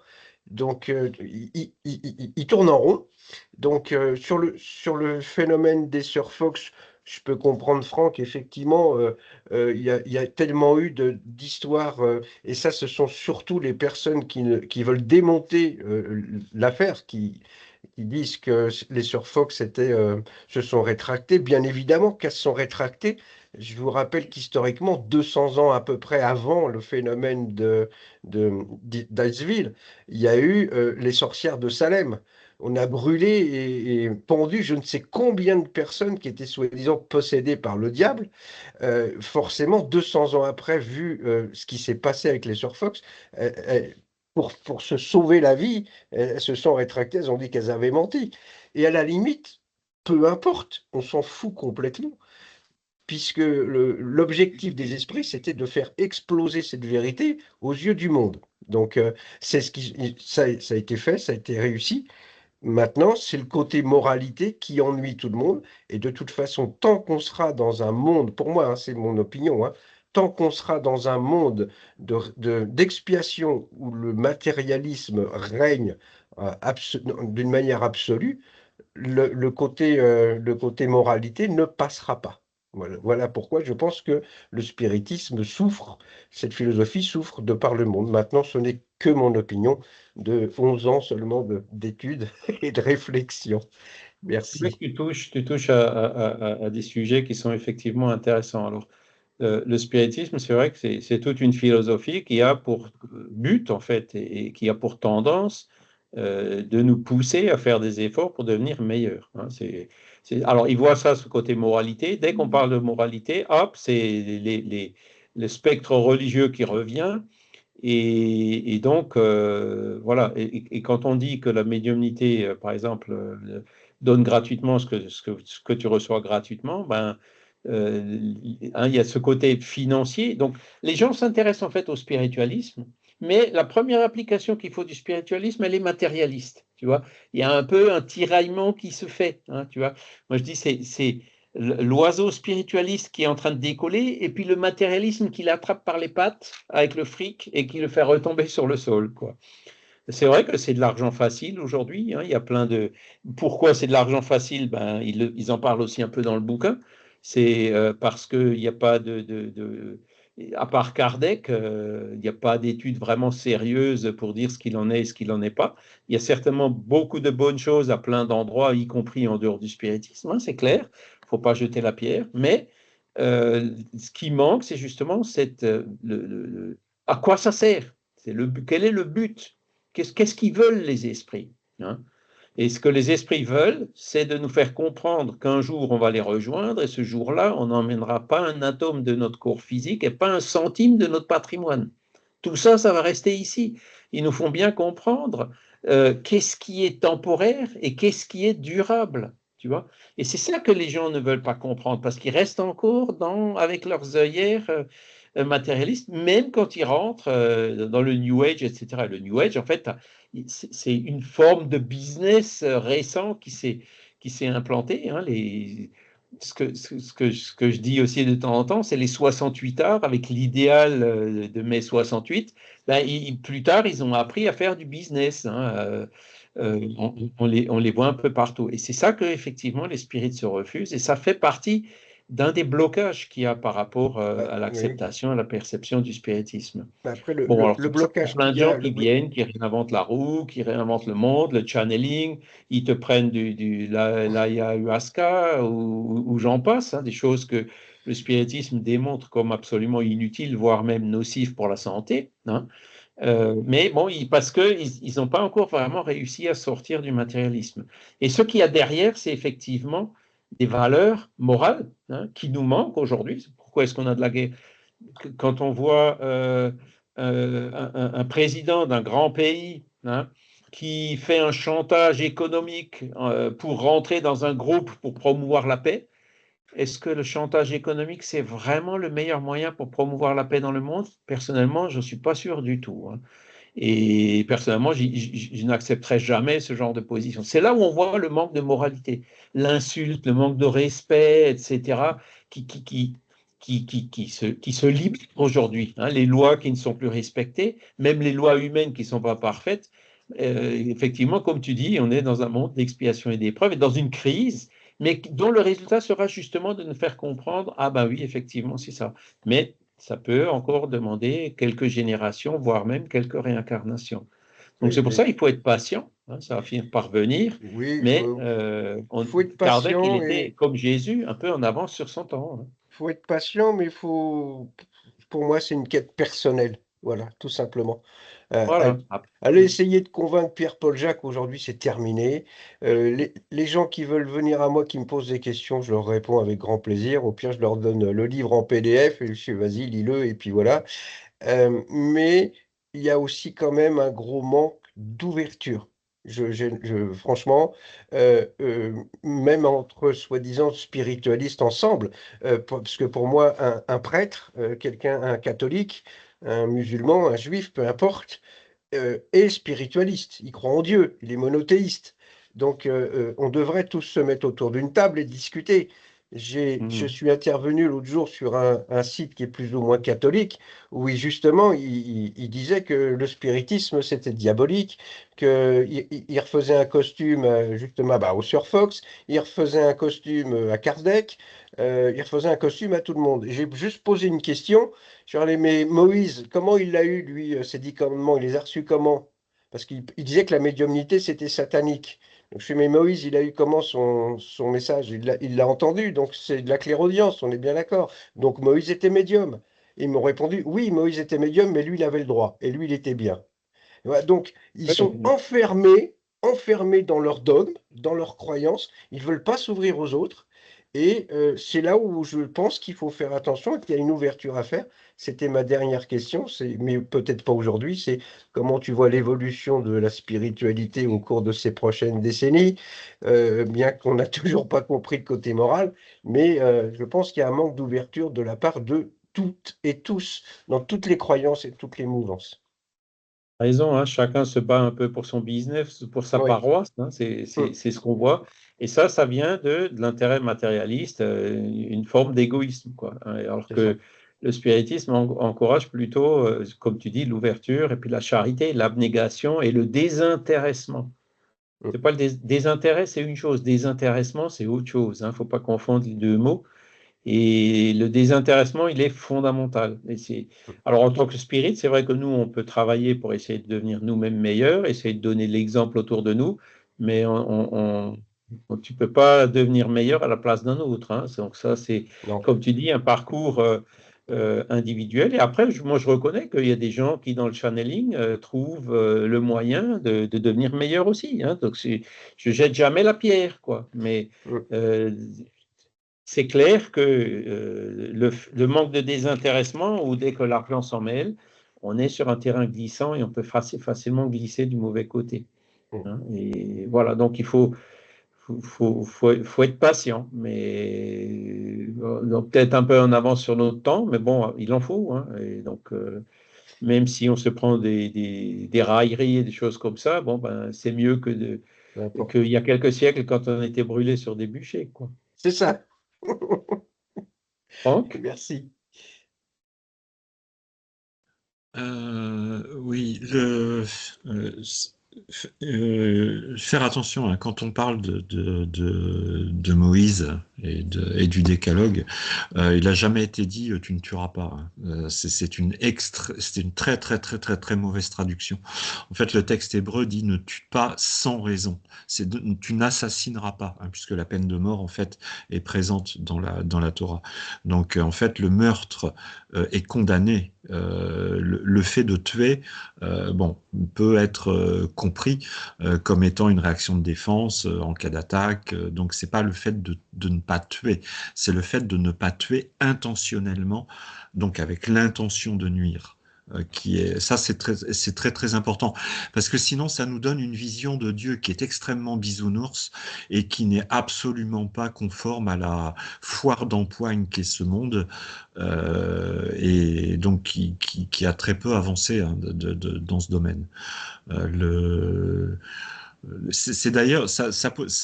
Donc, il tourne en rond. Donc, sur le phénomène des sœurs Fox, je peux comprendre, Franck, effectivement, il y a tellement eu d'histoires, et ça, ce sont surtout les personnes qui veulent démonter l'affaire, qui disent que les sœurs Fox se sont rétractées. Bien évidemment qu'elles se sont rétractées. Je vous rappelle qu'historiquement, 200 ans à peu près avant le phénomène d'Iceville, il y a eu les sorcières de Salem. On a brûlé et pendu je ne sais combien de personnes qui étaient soi-disant possédées par le diable. Forcément, 200 ans après, vu ce qui s'est passé avec les sœurs Fox, pour se sauver la vie, elles se sont rétractées, elles ont dit qu'elles avaient menti. Et à la limite, peu importe, on s'en fout complètement, puisque l'objectif des esprits, c'était de faire exploser cette vérité aux yeux du monde. Donc, c'est ça a été fait, ça a été réussi. Maintenant, c'est le côté moralité qui ennuie tout le monde. Et de toute façon, tant qu'on sera dans un monde, pour moi, hein, c'est mon opinion, hein, tant qu'on sera dans un monde d'expiation où le matérialisme règne d'une manière absolue, le côté moralité ne passera pas. Voilà pourquoi je pense que le spiritisme souffre, cette philosophie souffre de par le monde. Maintenant, ce n'est que mon opinion de 11 ans seulement d'études et de réflexion. C'est vrai que Merci. tu touches à des sujets qui sont effectivement intéressants. Alors, le spiritisme, c'est vrai que c'est toute une philosophie qui a pour but, en fait, et qui a pour tendance de nous pousser à faire des efforts pour devenir meilleurs. Hein. Alors, ils voient ça, ce côté moralité. Dès qu'on parle de moralité, hop, c'est le spectre religieux qui revient. Et donc, voilà. Et quand on dit que la médiumnité, par exemple, donne gratuitement ce que tu reçois gratuitement, ben, il y a ce côté financier. Donc, les gens s'intéressent en fait au spiritualisme, mais la première application qu'il faut du spiritualisme, elle est matérialiste. Tu vois, il y a un peu un tiraillement qui se fait. Hein, tu vois, moi je dis c'est l'oiseau spiritualiste qui est en train de décoller, et puis le matérialisme qui l'attrape par les pattes avec le fric et qui le fait retomber sur le sol, quoi. C'est vrai que c'est de l'argent facile aujourd'hui. Hein, il y a plein de. Pourquoi c'est de l'argent facile? Ben, ils en parlent aussi un peu dans le bouquin. C'est parce qu'il n'y a pas à part Kardec, il n'y a pas d'études vraiment sérieuses pour dire ce qu'il en est et ce qu'il n'en est pas. Il y a certainement beaucoup de bonnes choses à plein d'endroits, y compris en dehors du spiritisme, hein, c'est clair. Il ne faut pas jeter la pierre. Mais ce qui manque, c'est justement à quoi ça sert? Quel est le but? Qu'est-ce qu'ils veulent, les esprits, hein? Et ce que les esprits veulent, c'est de nous faire comprendre qu'un jour, on va les rejoindre, et ce jour-là, on n'emmènera pas un atome de notre corps physique et pas un centime de notre patrimoine. Tout ça, ça va rester ici. Ils nous font bien comprendre qu'est-ce qui est temporaire et qu'est-ce qui est durable. Tu vois? Et c'est ça que les gens ne veulent pas comprendre, parce qu'ils restent encore avec leurs œillères matérialistes, même quand ils rentrent dans le New Age, etc. Le New Age, en fait, c'est une forme de business récent qui s'est implanté. Hein, ce que je dis aussi de temps en temps, c'est les 68 arts avec l'idéal de mai 68. Ben, plus tard, ils ont appris à faire du business. Hein, on les voit un peu partout. Et c'est ça que effectivement les spirites se refusent. Et ça fait partie d'un des blocages qu'il y a par rapport à Oui. l'acceptation, à la perception du spiritisme. Après, Bon, alors le c'est pour ça qu'il y a blocage plein qu'il de y gens a, qui viennent, qui réinventent la roue, qui réinventent le monde, le channeling, ils te prennent l'ayahuasca ou j'en passe, hein, des choses que le spiritisme démontre comme absolument inutiles, voire même nocives pour la santé. Hein. Mais bon, parce qu'ils n'ont pas encore vraiment réussi à sortir du matérialisme. Et ce qu'il y a derrière, c'est effectivement des valeurs morales, hein, qui nous manquent aujourd'hui. Pourquoi est-ce qu'on a de la guerre? Quand on voit un président d'un grand pays, hein, qui fait un chantage économique pour rentrer dans un groupe pour promouvoir la paix, est-ce que le chantage économique, c'est vraiment le meilleur moyen pour promouvoir la paix dans le monde? Personnellement, je ne suis pas sûr du tout. Hein. Et personnellement, je n'accepterai jamais ce genre de position. C'est là où on voit le manque de moralité, l'insulte, le manque de respect, etc., qui se librent aujourd'hui. Hein. Les lois qui ne sont plus respectées, même les lois humaines qui ne sont pas parfaites. Effectivement, comme tu dis, on est dans un monde d'expiation et d'épreuve et dans une crise, mais dont le résultat sera justement de nous faire comprendre, ah ben oui, effectivement, c'est ça. Mais ça peut encore demander quelques générations, voire même quelques réincarnations. Donc c'est pour ça et- qu'il faut être patient, hein, ça va finir par venir, oui, mais faut être Kardec, il patient était, comme Jésus, un peu en avance sur son temps. Hein. faut être patient, mais pour moi, c'est une quête personnelle. Voilà, tout simplement. Voilà. Allez essayer de convaincre Pierre-Paul Jacques, aujourd'hui, c'est terminé. Les gens qui veulent venir à moi, qui me posent des questions, je leur réponds avec grand plaisir. Au pire, je leur donne le livre en PDF et je dis, vas-y, lis-le, et puis voilà. Mais il y a aussi quand même un gros manque d'ouverture. Franchement, même entre soi-disant spiritualistes ensemble, parce que pour moi, un prêtre, un catholique, un musulman, un juif, peu importe, est spiritualiste. Il croit en Dieu, il est monothéiste. Donc, on devrait tous se mettre autour d'une table et discuter. Je suis intervenu l'autre jour sur un site qui est plus ou moins catholique, où justement, il disait que le spiritisme, c'était diabolique, qu'il refaisait un costume justement au Sir Fox, il refaisait un costume à Kardec, il refaisait un costume à tout le monde. J'ai juste posé une question, je leur ai dit, mais Moïse, comment il l'a eu, lui, ces 10 commandements, il les a reçus comment? Parce qu'il disait que la médiumnité, c'était satanique. Donc, je suis, mais Moïse, il a eu comment son message? Il l'a entendu, donc c'est de la clairaudience, on est bien d'accord. Donc Moïse était médium. Ils m'ont répondu, oui, Moïse était médium, mais lui, il avait le droit, et lui, il était bien. Voilà, donc, ils sont enfermés dans leur dogme, dans leurs croyances. Ils ne veulent pas s'ouvrir aux autres. Et c'est là où je pense qu'il faut faire attention et qu'il y a une ouverture à faire. C'était ma dernière question, mais peut-être pas aujourd'hui. C'est comment tu vois l'évolution de la spiritualité au cours de ces prochaines décennies, bien qu'on n'a toujours pas compris le côté moral. Mais je pense qu'il y a un manque d'ouverture de la part de toutes et tous, dans toutes les croyances et toutes les mouvances. Raison, hein, chacun se bat un peu pour son business, pour sa Oui. paroisse, hein, c'est Mm. ce qu'on voit. Et ça vient de l'intérêt matérialiste, une forme d'égoïsme, quoi, hein. Alors C'est ça. que le spiritisme encourage plutôt, comme tu dis, l'ouverture et puis la charité, l'abnégation et le désintéressement. Mm. C'est pas le désintérêt, c'est une chose, désintéressement, c'est autre chose, hein, faut pas confondre les deux mots. Et le désintéressement, il est fondamental. Alors, en tant que spirit, c'est vrai que nous, on peut travailler pour essayer de devenir nous-mêmes meilleurs, essayer de donner l'exemple autour de nous, mais tu ne peux pas devenir meilleur à la place d'un autre, hein. Donc ça, c'est, Non. comme tu dis, un parcours individuel. Et après, moi, je reconnais qu'il y a des gens qui, dans le channeling, trouvent le moyen de devenir meilleur aussi, hein. Donc, je jette jamais la pierre, quoi. Mais Mm. euh, c'est clair que le manque de désintéressement, ou dès que l'argent s'en mêle, on est sur un terrain glissant et on peut facilement glisser du mauvais côté, Mm. hein. Et voilà, donc il faut être patient, mais donc peut-être un peu en avance sur notre temps, mais bon, il en faut, hein. Et donc, même si on se prend des railleries et des choses comme ça, bon, ben, c'est mieux Peu importe. qu'il y a quelques siècles quand on était brûlé sur des bûchers, quoi. C'est ça. Franck? Merci. Oui, faire attention, hein, quand on parle de Moïse et du décalogue, il n'a jamais été dit tu ne tueras pas, hein. C'est une très très très très très mauvaise traduction. En fait, le texte hébreu dit ne tue pas sans raison. Tu n'assassineras pas, hein, puisque la peine de mort en fait est présente dans la Torah. Donc en fait, le meurtre est condamné. Le fait de tuer, peut être compris comme étant une réaction de défense en cas d'attaque. Donc, c'est pas le fait de ne pas tuer, c'est le fait de ne pas tuer intentionnellement, donc avec l'intention de nuire. Ça, c'est très très important, parce que sinon ça nous donne une vision de Dieu qui est extrêmement bisounours et qui n'est absolument pas conforme à la foire d'empoigne qu'est ce monde, et donc qui a très peu avancé, hein, dans ce domaine. C'est d'ailleurs, ça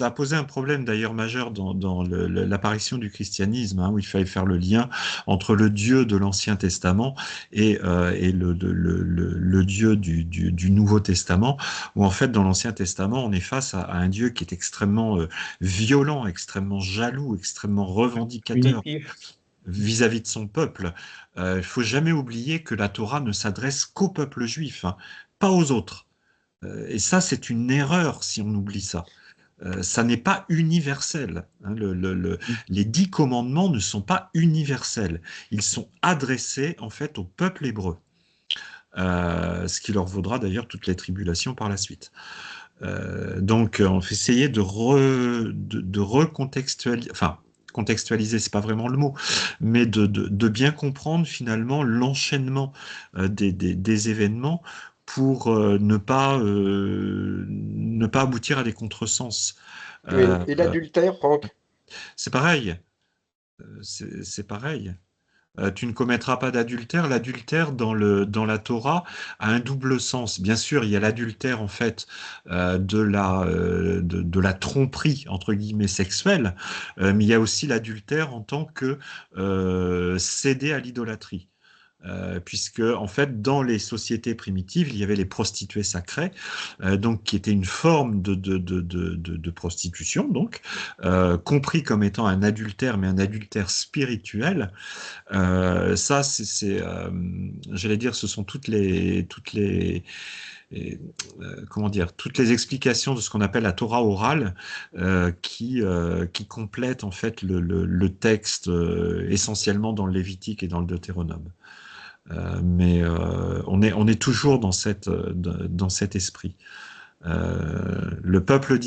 a posé un problème d'ailleurs majeur dans l'apparition du christianisme, hein, où il fallait faire le lien entre le Dieu de l'Ancien Testament et le Dieu du Nouveau Testament, où en fait dans l'Ancien Testament on est face à un Dieu qui est extrêmement violent, extrêmement jaloux, extrêmement revendicateur Punitif. vis-à-vis de son peuple. Il faut jamais oublier que la Torah ne s'adresse qu'au peuple juif, hein, pas aux autres. Et ça, c'est une erreur si on oublie ça. Ça n'est pas universel, hein. Les 10 commandements ne sont pas universels. Ils sont adressés en fait au peuple hébreu, ce qui leur vaudra d'ailleurs toutes les tribulations par la suite. Donc, on fait essayer de recontextualiser, enfin, contextualiser, c'est pas vraiment le mot, mais de bien comprendre finalement l'enchaînement des événements pour ne pas aboutir à des contresens. Oui. Euh, Et l'adultère, Franck? c'est pareil. C'est pareil. Tu ne commettras pas d'adultère. L'adultère dans la Torah a un double sens. Bien sûr, il y a l'adultère en fait de la tromperie entre guillemets sexuelle, mais il y a aussi l'adultère en tant que céder à l'idolâtrie. Puisque en fait dans les sociétés primitives il y avait les prostituées sacrées, donc qui étaient une forme de prostitution, donc compris comme étant un adultère, mais un adultère spirituel. Ça j'allais dire, ce sont comment dire, toutes les explications de ce qu'on appelle la Torah orale qui complètent en fait le texte essentiellement dans le Lévitique et dans le Deutéronome. Mais on est toujours dans cet esprit. Le peuple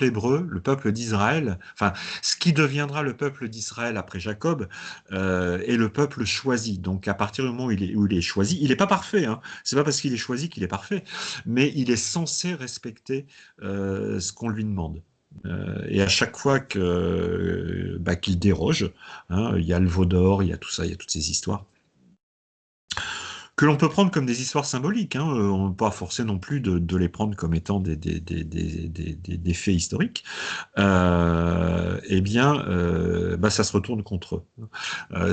hébreu, le peuple d'Israël, enfin, ce qui deviendra le peuple d'Israël après Jacob, est le peuple choisi. Donc, à partir du moment où il est choisi, il n'est pas parfait, hein. C'est pas parce qu'il est choisi qu'il est parfait, mais il est censé respecter ce qu'on lui demande. Et à chaque fois qu'il déroge, hein, il y a le veau d'or, il y a tout ça, il y a toutes ces histoires que l'on peut prendre comme des histoires symboliques, hein. On ne peut pas forcer non plus de les prendre comme étant des faits historiques. Eh bien, ça se retourne contre eux.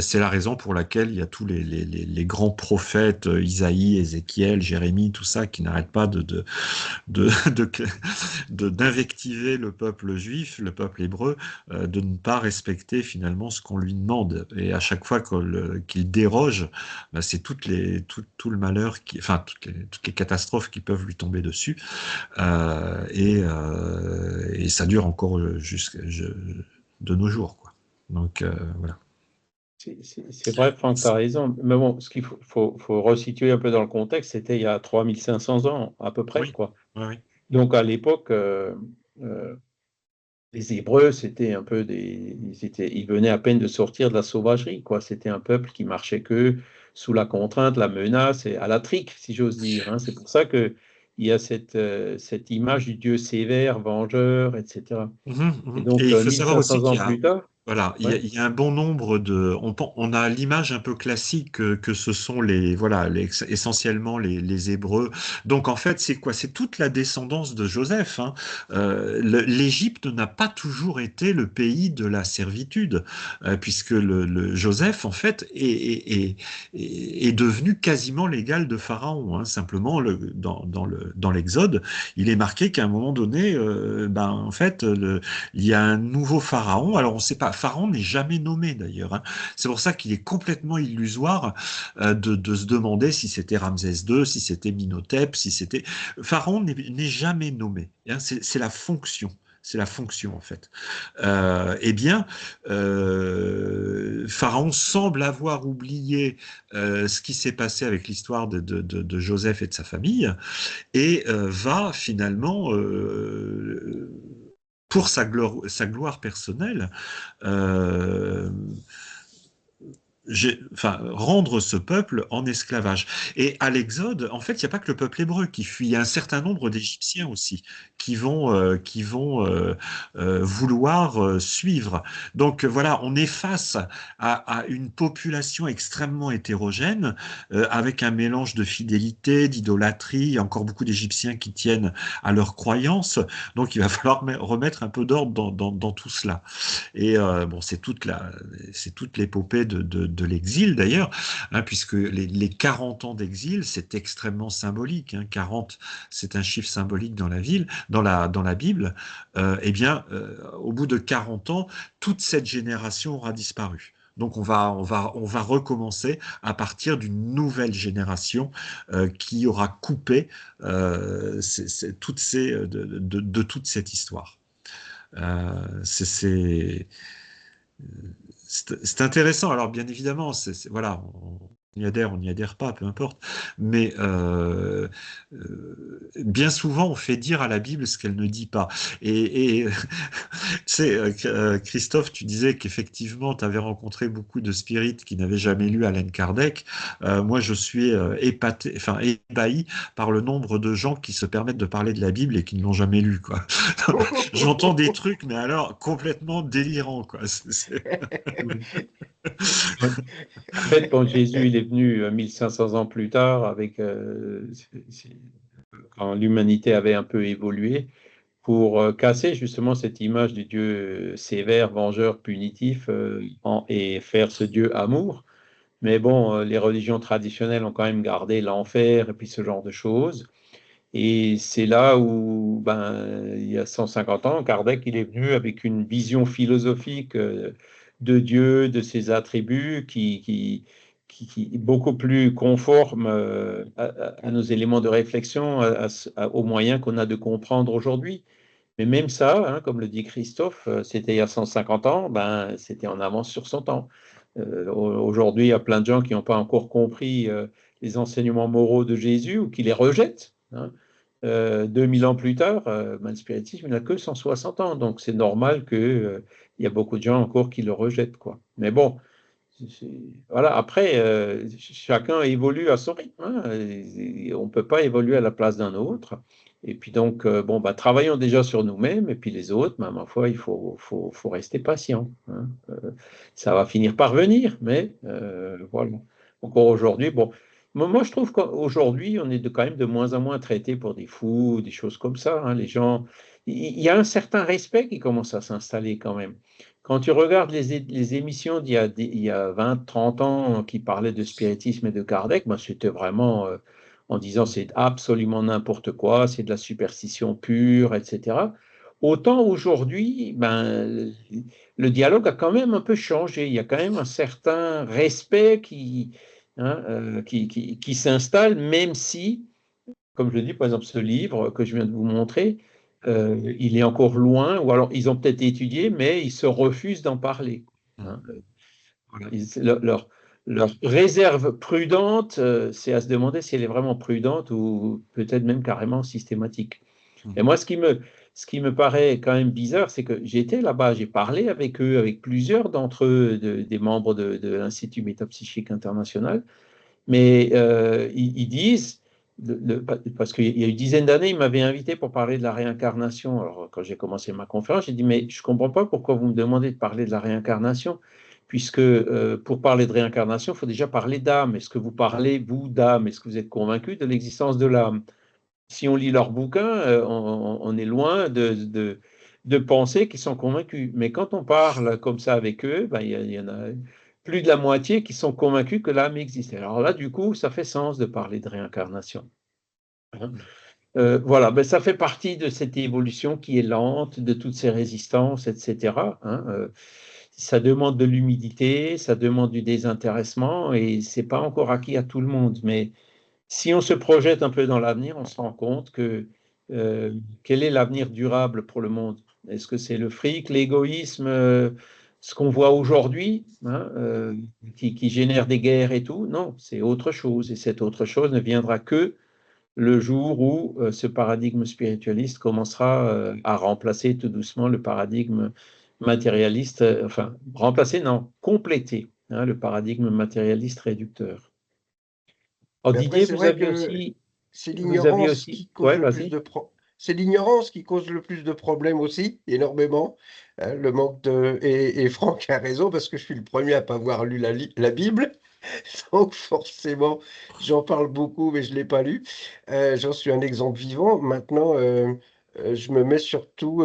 C'est la raison pour laquelle il y a tous les grands prophètes, Isaïe, Ézéchiel, Jérémie, tout ça, qui n'arrêtent pas d'invectiver le peuple juif, le peuple hébreu, de ne pas respecter finalement ce qu'on lui demande. Et à chaque fois qu'il déroge, c'est tout le malheur, enfin toutes les catastrophes qui peuvent lui tomber dessus. Et ça dure encore de nos jours, quoi. Donc voilà. C'est vrai, Franck, tu as raison. Mais bon, ce qu'il faut resituer un peu dans le contexte, c'était il y a 3500 ans à peu près, Oui, quoi. oui. Donc à l'époque, les Hébreux, c'était un peu ils venaient à peine de sortir de la sauvagerie, quoi. C'était un peuple qui marchait que sous la contrainte, la menace et à la trique, si j'ose dire, hein. C'est pour ça que il y a cette image du Dieu sévère, vengeur, etc. Et Et donc, il faut savoir aussi 1500 qu'il ans y a, plus tard, voilà, il ouais, y a un bon nombre on a l'image un peu classique que ce sont essentiellement les Hébreux. Donc en fait, c'est quoi? C'est toute la descendance de Joseph, hein. L'Égypte n'a pas toujours été le pays de la servitude, puisque le Joseph en fait est devenu quasiment l'égal de Pharaon, hein. Simplement dans l'Exode, il est marqué qu'à un moment donné, en fait, il y a un nouveau pharaon. Alors, on ne sait pas. Pharaon n'est jamais nommé d'ailleurs, hein. C'est pour ça qu'il est complètement illusoire de se demander si c'était Ramsès II, si c'était Minotep, si c'était. Pharaon n'est jamais nommé, hein. C'est la fonction. C'est la fonction en fait. Eh bien, Pharaon semble avoir oublié ce qui s'est passé avec l'histoire de Joseph et de sa famille et va finalement pour sa gloire personnelle, rendre ce peuple en esclavage. Et à l'Exode, en fait, il n'y a pas que le peuple hébreu qui fuit, il y a un certain nombre d'Égyptiens aussi qui vont vouloir suivre. Donc voilà, on est face à une population extrêmement hétérogène, avec un mélange de fidélité, d'idolâtrie. Il y a encore beaucoup d'Égyptiens qui tiennent à leurs croyances. Donc il va falloir remettre un peu d'ordre dans tout cela. Et c'est toute l'épopée de l'exil d'ailleurs, hein, puisque les 40 ans d'exil, c'est extrêmement symbolique, hein. 40, c'est un chiffre symbolique dans la Bible. Au bout de 40 ans, toute cette génération aura disparu. Donc on va recommencer à partir d'une nouvelle génération qui aura coupé de toute cette histoire. C'est intéressant. Alors, bien évidemment, voilà, on y adhère, on n'y adhère pas, peu importe. Mais bien souvent, on fait dire à la Bible ce qu'elle ne dit pas. Et tu sais, Christophe, tu disais qu'effectivement, tu avais rencontré beaucoup de spirites qui n'avaient jamais lu Allan Kardec. Moi, je suis ébahi par le nombre de gens qui se permettent de parler de la Bible et qui ne l'ont jamais lu, quoi. J'entends des trucs, mais alors complètement délirants, quoi. Oui. En fait, quand Jésus il est venu 1500 ans plus tard, quand l'humanité avait un peu évolué, pour casser justement cette image du Dieu sévère, vengeur, punitif, et faire ce Dieu amour. Mais bon, les religions traditionnelles ont quand même gardé l'enfer et puis ce genre de choses. Et c'est là où, il y a 150 ans, Kardec, il est venu avec une vision philosophique de Dieu, de ses attributs, qui est beaucoup plus conforme à nos éléments de réflexion, aux moyens qu'on a de comprendre aujourd'hui. Mais même ça, hein, comme le dit Christophe, c'était il y a 150 ans, c'était en avance sur son temps. Aujourd'hui, il y a plein de gens qui n'ont pas encore compris les enseignements moraux de Jésus ou qui les rejettent, hein. 2000 ans plus tard, le spiritisme n'a que 160 ans, donc c'est normal qu'il y a beaucoup de gens encore qui le rejettent, quoi. Mais bon, voilà. Après, chacun évolue à son rythme, hein. On ne peut pas évoluer à la place d'un autre. Et puis donc, travaillons déjà sur nous-mêmes, et puis les autres, ma foi, il faut rester patient, hein. Ça va finir par venir, mais voilà. Encore aujourd'hui, bon, moi je trouve qu'aujourd'hui, on est quand même de moins en moins traité pour des fous, des choses comme ça, hein. Les gens, il y a un certain respect qui commence à s'installer quand même. Quand tu regardes les émissions il y a 20, 30 ans qui parlaient de spiritisme et de Kardec, c'était vraiment en disant c'est absolument n'importe quoi, c'est de la superstition pure, etc. Autant aujourd'hui, le dialogue a quand même un peu changé. Il y a quand même un certain respect qui s'installe, même si, comme je le dis, par exemple, ce livre que je viens de vous montrer, il est encore loin, ou alors ils ont peut-être étudié, mais ils se refusent d'en parler, hein. Voilà. Leur réserve prudente, c'est à se demander si elle est vraiment prudente ou peut-être même carrément systématique. Et moi, ce qui me paraît quand même bizarre, c'est que j'étais là-bas, j'ai parlé avec eux, avec plusieurs d'entre eux, des membres de l'Institut Métapsychique International, mais ils disent, parce qu'il y a une dizaine d'années, ils m'avaient invité pour parler de la réincarnation. Alors, quand j'ai commencé ma conférence, j'ai dit, mais je ne comprends pas pourquoi vous me demandez de parler de la réincarnation, puisque pour parler de réincarnation, il faut déjà parler d'âme. Est-ce que vous parlez, vous, d'âme? Est-ce que vous êtes convaincu de l'existence de l'âme? Si on lit leurs bouquins, on est loin de penser qu'ils sont convaincus. Mais quand on parle comme ça avec eux, il y en a plus de la moitié qui sont convaincus que l'âme existe. Alors là, du coup, ça fait sens de parler de réincarnation, hein. Voilà, ça fait partie de cette évolution qui est lente, de toutes ces résistances, etc., hein. Ça demande de l'humilité, ça demande du désintéressement, et c'est pas encore acquis à tout le monde. Mais si on se projette un peu dans l'avenir, on se rend compte que quel est l'avenir durable pour le monde? Est-ce que c'est le fric, l'égoïsme, ce qu'on voit aujourd'hui, hein, qui génère des guerres et tout? Non, c'est autre chose. Et cette autre chose ne viendra que le jour où ce paradigme spiritualiste commencera à remplacer tout doucement le paradigme matérialiste, enfin, remplacer, non, compléter, hein, le paradigme matérialiste réducteur. Oh, Mais après, Didier, c'est vrai que c'est vous aviez l'ignorance aussi, qui cause ouais, le plus vas-y. de c'est l'ignorance qui cause le plus de problèmes aussi, énormément. Le manque de et Franck a raison parce que je suis le premier à pas avoir lu la Bible, donc forcément j'en parle beaucoup, mais je l'ai pas lu. J'en suis un exemple vivant. Maintenant, je me mets surtout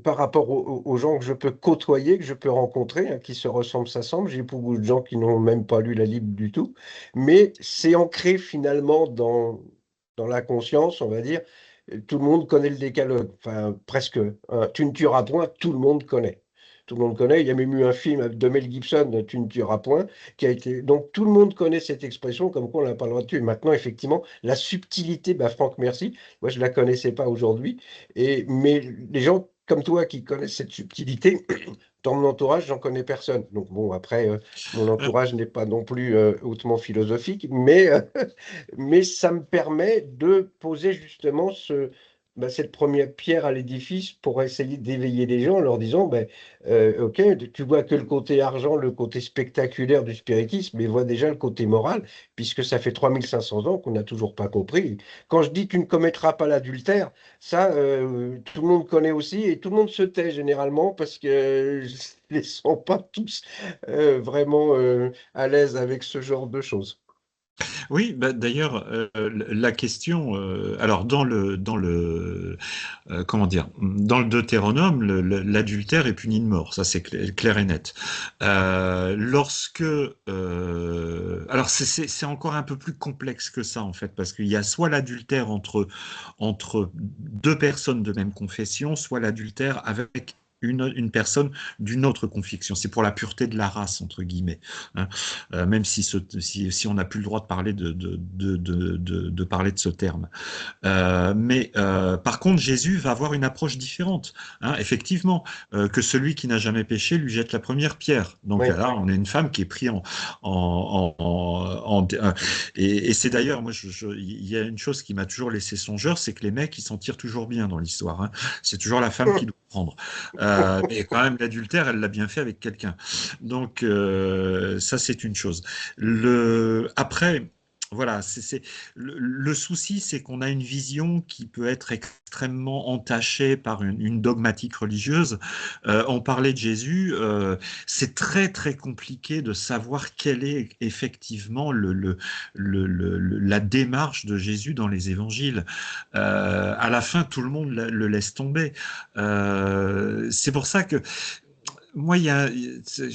par rapport aux gens que je peux côtoyer, que je peux rencontrer, hein, qui se ressemblent, s'assemblent. J'ai beaucoup de gens qui n'ont même pas lu la Bible du tout, mais c'est ancré finalement dans la conscience, on va dire. Tout le monde connaît le décalogue, enfin presque, hein. Tu ne tueras point, tout le monde connaît. Tout le monde connaît. Il y a même eu un film de Mel Gibson, Tu ne tueras point, qui a été. Donc tout le monde connaît cette expression, comme quoi on n'a pas le droit de tuer. Maintenant, effectivement, la subtilité, Franck, merci. Moi, je ne la connaissais pas aujourd'hui. Mais les gens comme toi qui connaissent cette subtilité, dans mon entourage, j'en connais personne. Donc bon, après, mon entourage n'est pas non plus hautement philosophique, mais ça me permet de poser justement cette première pierre à l'édifice pour essayer d'éveiller les gens en leur disant, ok, tu vois que le côté argent, le côté spectaculaire du spiritisme, mais vois déjà le côté moral, puisque ça fait 3500 ans qu'on n'a toujours pas compris. Quand je dis tu ne commettras pas l'adultère, ça, tout le monde connaît aussi et tout le monde se tait généralement parce que ils ne sont pas tous vraiment à l'aise avec ce genre de choses. Oui, bah, d'ailleurs, la question, alors comment dire, dans le Deutéronome, l'adultère est puni de mort, ça c'est clair et net. Alors c'est encore un peu plus complexe que ça en fait, parce qu'il y a soit l'adultère entre deux personnes de même confession, soit l'adultère avec une personne d'une autre confession. C'est pour la pureté de la race, entre guillemets, hein. Même si on n'a plus le droit de parler de parler de ce terme. Par contre, Jésus va avoir une approche différente, hein, effectivement, que celui qui n'a jamais péché lui jette la première pierre. Donc Oui, là, on a une femme qui est prise et c'est d'ailleurs, moi, il y a une chose qui m'a toujours laissé songeur, c'est que les mecs, ils s'en tirent toujours bien dans l'histoire, hein. C'est toujours la femme qui doit prendre. Mais quand même, l'adultère, elle l'a bien fait avec quelqu'un. Donc ça, c'est une chose. Après, voilà, le souci, c'est qu'on a une vision qui peut être extrêmement entachée par une dogmatique religieuse. On parlait de Jésus, c'est très très compliqué de savoir quelle est effectivement la démarche de Jésus dans les évangiles. À la fin, tout le monde le laisse tomber. C'est pour ça que moi, je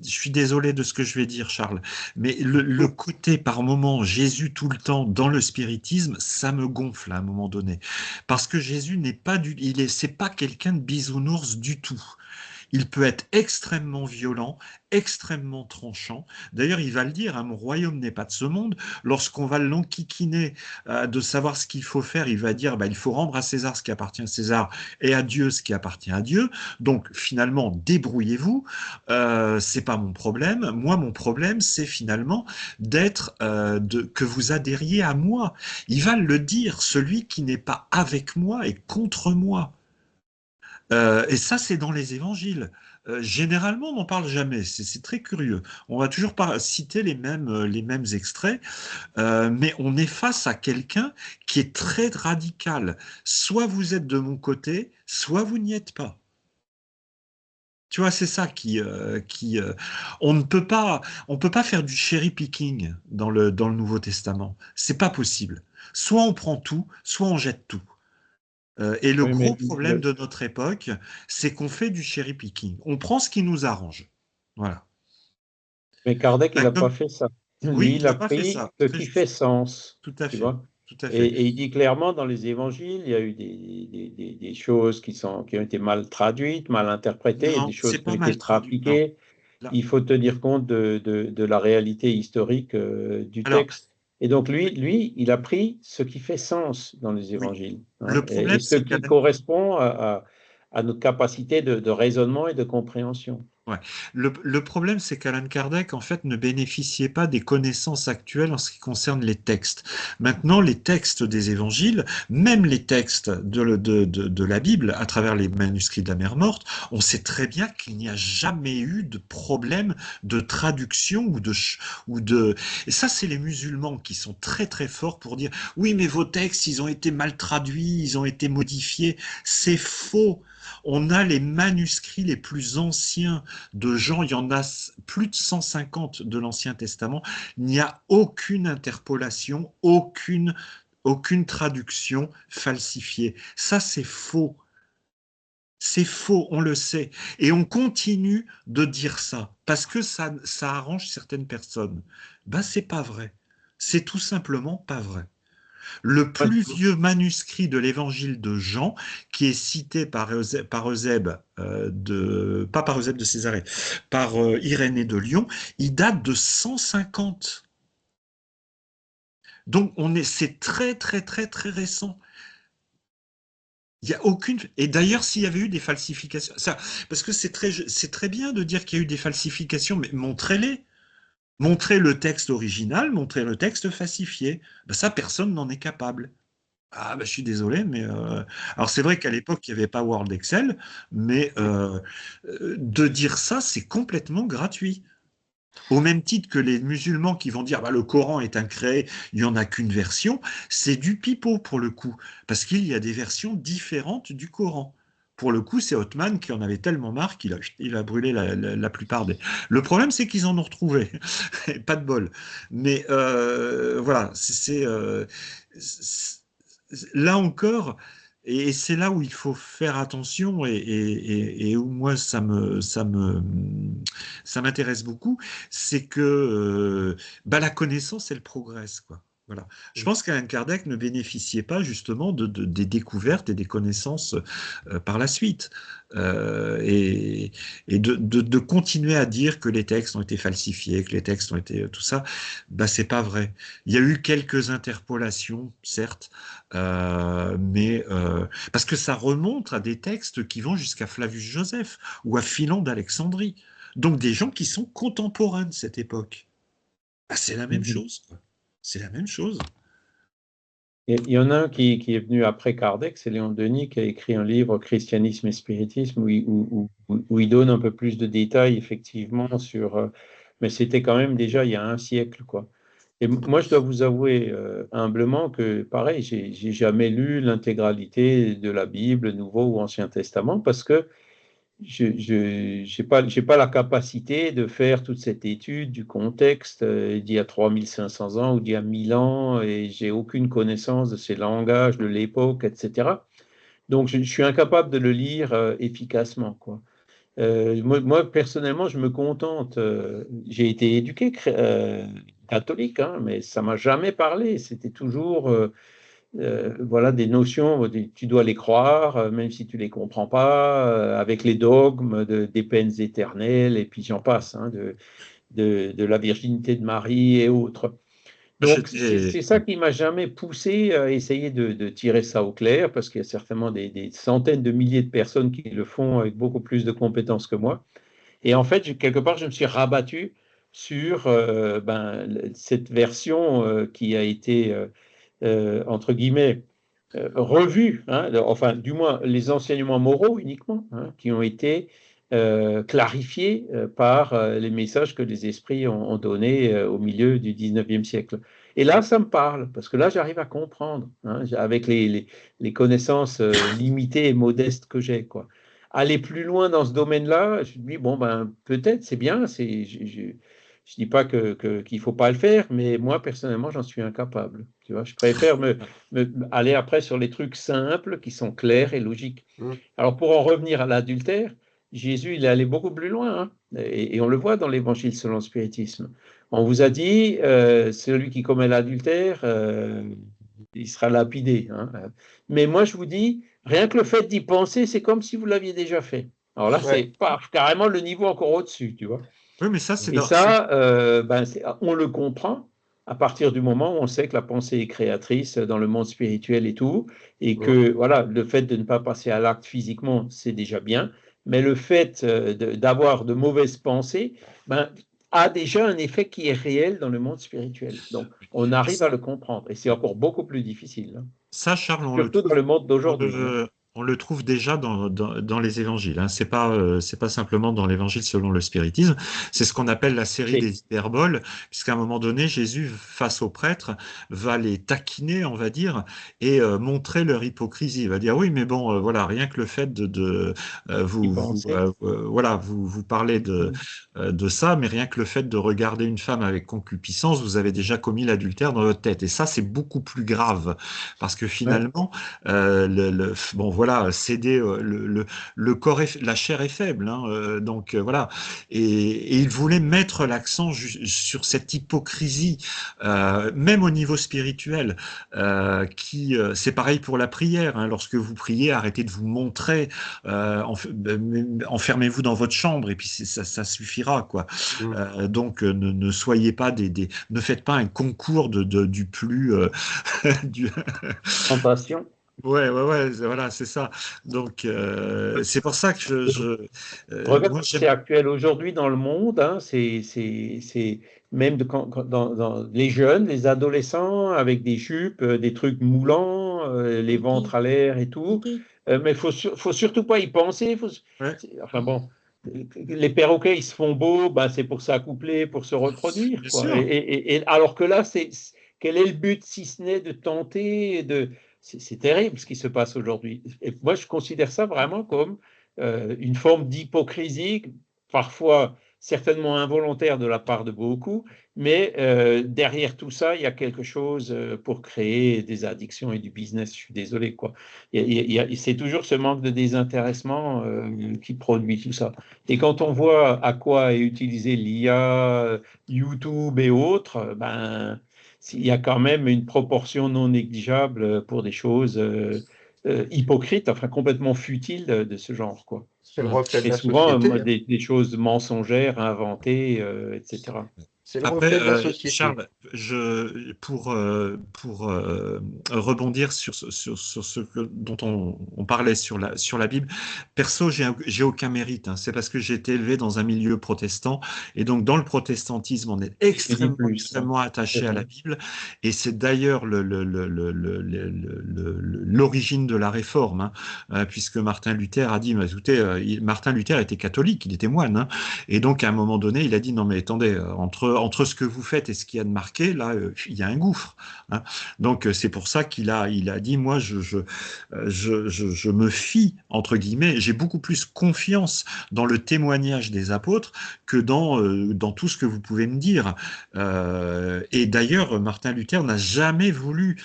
suis désolé de ce que je vais dire, Charles, mais le côté par moment Jésus tout le temps dans le spiritisme, ça me gonfle à un moment donné, parce que Jésus n'est pas c'est pas quelqu'un de bisounours du tout. Il peut être extrêmement violent, extrêmement tranchant. D'ailleurs, il va le dire, hein, mon royaume n'est pas de ce monde. Lorsqu'on va l'enquiquiner de savoir ce qu'il faut faire, il va dire, il faut rendre à César ce qui appartient à César et à Dieu ce qui appartient à Dieu. Donc, finalement, débrouillez-vous. C'est pas mon problème. Moi, mon problème, c'est finalement que vous adhériez à moi. Il va le dire, celui qui n'est pas avec moi est contre moi. Et ça, c'est dans les évangiles. Généralement, on n'en parle jamais. C'est très curieux. On va toujours citer les mêmes extraits, mais on est face à quelqu'un qui est très radical. Soit vous êtes de mon côté, soit vous n'y êtes pas. Tu vois, c'est ça on peut pas faire du cherry picking dans le Nouveau Testament. C'est pas possible. Soit on prend tout, soit on jette tout. Et le Oui, gros problème de notre époque, c'est qu'on fait du cherry picking. On prend ce qui nous arrange. Voilà. mais Kardec, il n'a pas Comme- fait ça. Lui, Oui, il il a n'a pas fait pris ça. ce Très qui fait juste. sens, Tout à tu fait. vois. Tout à fait. Et il dit clairement dans les évangiles, il y a eu des choses qui ont été mal traduites, mal interprétées, et des Non, choses c'est qui ont pas été mal traduit. Non. trafiquées. Là. Il faut tenir compte de la réalité historique du Alors, texte. Et donc oui, lui, il a pris ce qui fait sens dans les oui. évangiles, hein, Le et problème, ce c'est qu'à qui correspond à notre capacité de raisonnement et de compréhension. Ouais. Le problème, c'est qu'Alan Kardec, en fait, ne bénéficiait pas des connaissances actuelles en ce qui concerne les textes. Maintenant, les textes des évangiles, même les textes de la Bible, à travers les manuscrits de la mer morte, on sait très bien qu'il n'y a jamais eu de problème de traduction Et ça, c'est les musulmans qui sont très très forts pour dire, oui, mais vos textes, ils ont été mal traduits, ils ont été modifiés. C'est faux. On a les manuscrits les plus anciens de Jean, il y en a plus de 150 de l'Ancien Testament. Il n'y a aucune interpolation, aucune traduction falsifiée. Ça, c'est faux. C'est faux, on le sait. Et on continue de dire ça parce que ça arrange certaines personnes. C'est pas vrai. C'est tout simplement pas vrai. Le Ouais. plus vieux manuscrit de l'évangile de Jean, qui est cité par Eusèbe, pas par Eusèbe de Césarée, par Irénée de Lyon, il date de 150. Donc c'est très très très très récent. Il y a aucune. Et d'ailleurs, s'il y avait eu des falsifications, ça, parce que c'est très bien de dire qu'il y a eu des falsifications, mais montrez-les. Montrez le texte original, montrez le texte falsifié. Ben ça, personne n'en est capable. Ah, ben, je suis désolé, mais alors c'est vrai qu'à l'époque, il n'y avait pas Word Excel, mais de dire ça, c'est complètement gratuit. Au même titre que les musulmans qui vont dire bah, le Coran est incréé, il n'y en a qu'une version, c'est du pipeau pour le coup, parce qu'il y a des versions différentes du Coran. Pour le coup, c'est Othman qui en avait tellement marre qu'il a brûlé la plupart des. Le problème, c'est qu'ils en ont retrouvé. Pas de bol. Mais voilà, là encore, et c'est là où il faut faire attention et où moi ça m'intéresse beaucoup, c'est que bah, la connaissance, elle progresse, quoi. Voilà. Je pense qu'Alain Kardec ne bénéficiait pas justement des découvertes et des connaissances par la suite. Et de continuer à dire que les textes ont été falsifiés, que les textes ont été tout ça, bah, c'est pas vrai. Il y a eu quelques interpolations, certes, mais parce que ça remonte à des textes qui vont jusqu'à Flavius Joseph ou à Philon d'Alexandrie. Donc des gens qui sont contemporains de cette époque. Ah, c'est la même chose, quoi. C'est la même chose. Il y en a un qui est venu après Kardec, c'est Léon Denis, qui a écrit un livre, Christianisme et spiritisme, où il donne un peu plus de détails, effectivement, sur. Mais c'était quand même déjà il y a un siècle, quoi. Et moi, je dois vous avouer humblement que, pareil, j'ai jamais lu l'intégralité de la Bible, Nouveau ou Ancien Testament, parce que j'ai pas la capacité de faire toute cette étude du contexte d'il y a 3500 ans ou d'il y a 1000 ans, et j'ai aucune connaissance de ces langages, de l'époque, etc. Donc, je suis incapable de le lire efficacement, quoi. Moi, personnellement, je me contente. J'ai été éduqué catholique, hein, mais ça m'a jamais parlé. C'était toujours voilà, des notions, tu dois les croire, même si tu les comprends pas, avec les dogmes des peines éternelles, et puis j'en passe, hein, de la virginité de Marie et autres. Donc, J'étais. c'est ça qui m'a jamais poussé à essayer de tirer ça au clair, parce qu'il y a certainement des centaines de milliers de personnes qui le font avec beaucoup plus de compétences que moi. Et en fait, quelque part, je me suis rabattu sur cette version qui a été, entre guillemets, revue, hein, enfin, du moins, les enseignements moraux uniquement, hein, qui ont été clarifiés par les messages que les esprits ont donnés au milieu du 19e siècle. Et là, ça me parle, parce que là, j'arrive à comprendre, hein, avec les connaissances limitées et modestes que j'ai, quoi. Aller plus loin dans ce domaine-là, je me dis, bon, ben, peut-être, c'est bien, je dis pas qu'il faut pas le faire, mais moi, personnellement, j'en suis incapable. Tu vois, je préfère aller après sur les trucs simples qui sont clairs et logiques. Alors, pour en revenir à l'adultère, Jésus, il est allé beaucoup plus loin, hein, et on le voit dans l'Évangile selon le spiritisme. On vous a dit, celui qui commet l'adultère, il sera lapidé, hein. Mais moi, je vous dis, rien que le fait d'y penser, c'est comme si vous l'aviez déjà fait. Alors là, c'est carrément le niveau encore au-dessus, tu vois. Oui, mais ça, c'est Et ça, on le comprend à partir du moment où on sait que la pensée est créatrice dans le monde spirituel et tout, et que voilà, le fait de ne pas passer à l'acte physiquement, c'est déjà bien, mais le fait d'avoir de mauvaises pensées a déjà un effet qui est réel dans le monde spirituel. Donc, on arrive à le comprendre, et c'est encore beaucoup plus difficile, hein. Ça, Charles, Surtout dans le monde d'aujourd'hui, hein. on le trouve déjà dans les évangiles, hein. C'est pas simplement dans l'évangile selon le spiritisme. C'est ce qu'on appelle la série des hyperboles, puisqu'à un moment donné, Jésus, face aux prêtres, va les taquiner, on va dire, et montrer leur hypocrisie. Il va dire, oui, mais bon, voilà, rien que le fait vous parlez de ça, mais rien que le fait de regarder une femme avec concupiscence, vous avez déjà commis l'adultère dans votre tête. Et ça, c'est beaucoup plus grave, parce que finalement, bon voilà, céder le corps, la chair est faible, hein, donc voilà. Et il voulait mettre l'accent sur cette hypocrisie, même au niveau spirituel, c'est pareil pour la prière, hein. Lorsque vous priez, arrêtez de vous montrer, enfermez-vous dans votre chambre et puis ça suffira, quoi. Donc ne soyez pas ne faites pas un concours du plus tentation. Ouais, voilà, c'est ça. Donc, c'est pour ça que Regarde, moi, c'est actuel aujourd'hui dans le monde, hein, c'est même dans les jeunes, les adolescents avec des jupes, des trucs moulants, les ventres à l'air et tout. Mais faut surtout pas y penser. ouais, Enfin bon, les perroquets, ils se font beaux, bah, c'est pour s'accoupler, pour se reproduire, bien quoi. sûr. Alors que là, quel est le but si ce n'est de tenter de. C'est terrible ce qui se passe aujourd'hui. Et moi, je considère ça vraiment comme une forme d'hypocrisie, parfois certainement involontaire de la part de beaucoup, mais derrière tout ça, il y a quelque chose pour créer des addictions et du business. Je suis désolé, quoi. C'est toujours ce manque de désintéressement qui produit tout ça. Et quand on voit à quoi est utilisé l'IA, YouTube et autres, ben, il y a quand même une proportion non négligeable pour des choses hypocrite, enfin complètement futile de ce genre, quoi. C'est le reflet de Et la souvent société, hein. des choses mensongères, inventées, etc. C'est le Après, reflet de la société. Charles, pour rebondir sur dont on parlait sur la Bible, perso, j'ai aucun mérite, hein. C'est parce que j'ai été élevé dans un milieu protestant. Et donc, dans le protestantisme, on est Je dis plus, hein. extrêmement attaché à la Bible. Et c'est d'ailleurs l'origine de la réforme, hein, puisque Martin Luther a dit, mais écoutez, Martin Luther était catholique, il était moine, hein. Et donc, à un moment donné, il a dit, non, mais attendez, entre ce que vous faites et ce qu'il y a de marqué, là, il y a un gouffre, hein. Donc, c'est pour ça qu'il a dit, moi, je me fie, entre guillemets, j'ai beaucoup plus confiance dans le témoignage des apôtres que dans tout ce que vous pouvez me dire. Et d'ailleurs, Martin Luther n'a jamais voulu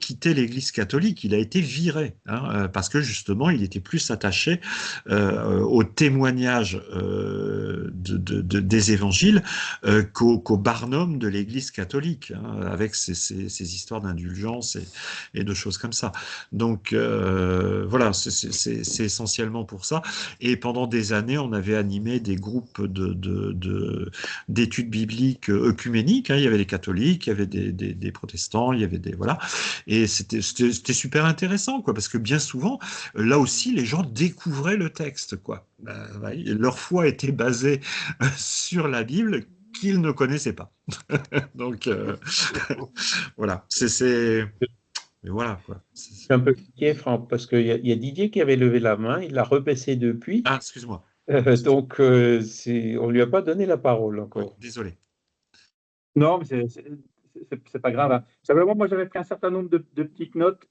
quitter l'Église catholique. Il a été viré, hein, parce que justement, il était plus attaché au témoignage des évangiles qu'au barnum de l'Église catholique, hein, avec ces histoires d'indulgence et de choses comme ça. Donc voilà, c'est essentiellement pour ça. Et pendant des années, on avait animé des groupes d'études bibliques œcuméniques, hein. Il y avait des catholiques, il y avait des protestants, il y avait des voilà. Et c'était super intéressant, quoi, parce que bien souvent, là aussi, les gens découvraient le texte, quoi. Leur foi était basée sur la Bible qu'ils ne connaissaient pas. Donc, voilà. Mais voilà, quoi. Je suis un peu piqué, Franck, parce qu'il y a Didier qui avait levé la main, il l'a rebaissé depuis, Ah, excuse-moi. donc on lui a pas donné la parole Ouais, encore. désolé. Non, mais c'est pas grave, hein. Simplement, moi, j'avais pris un certain nombre de petites notes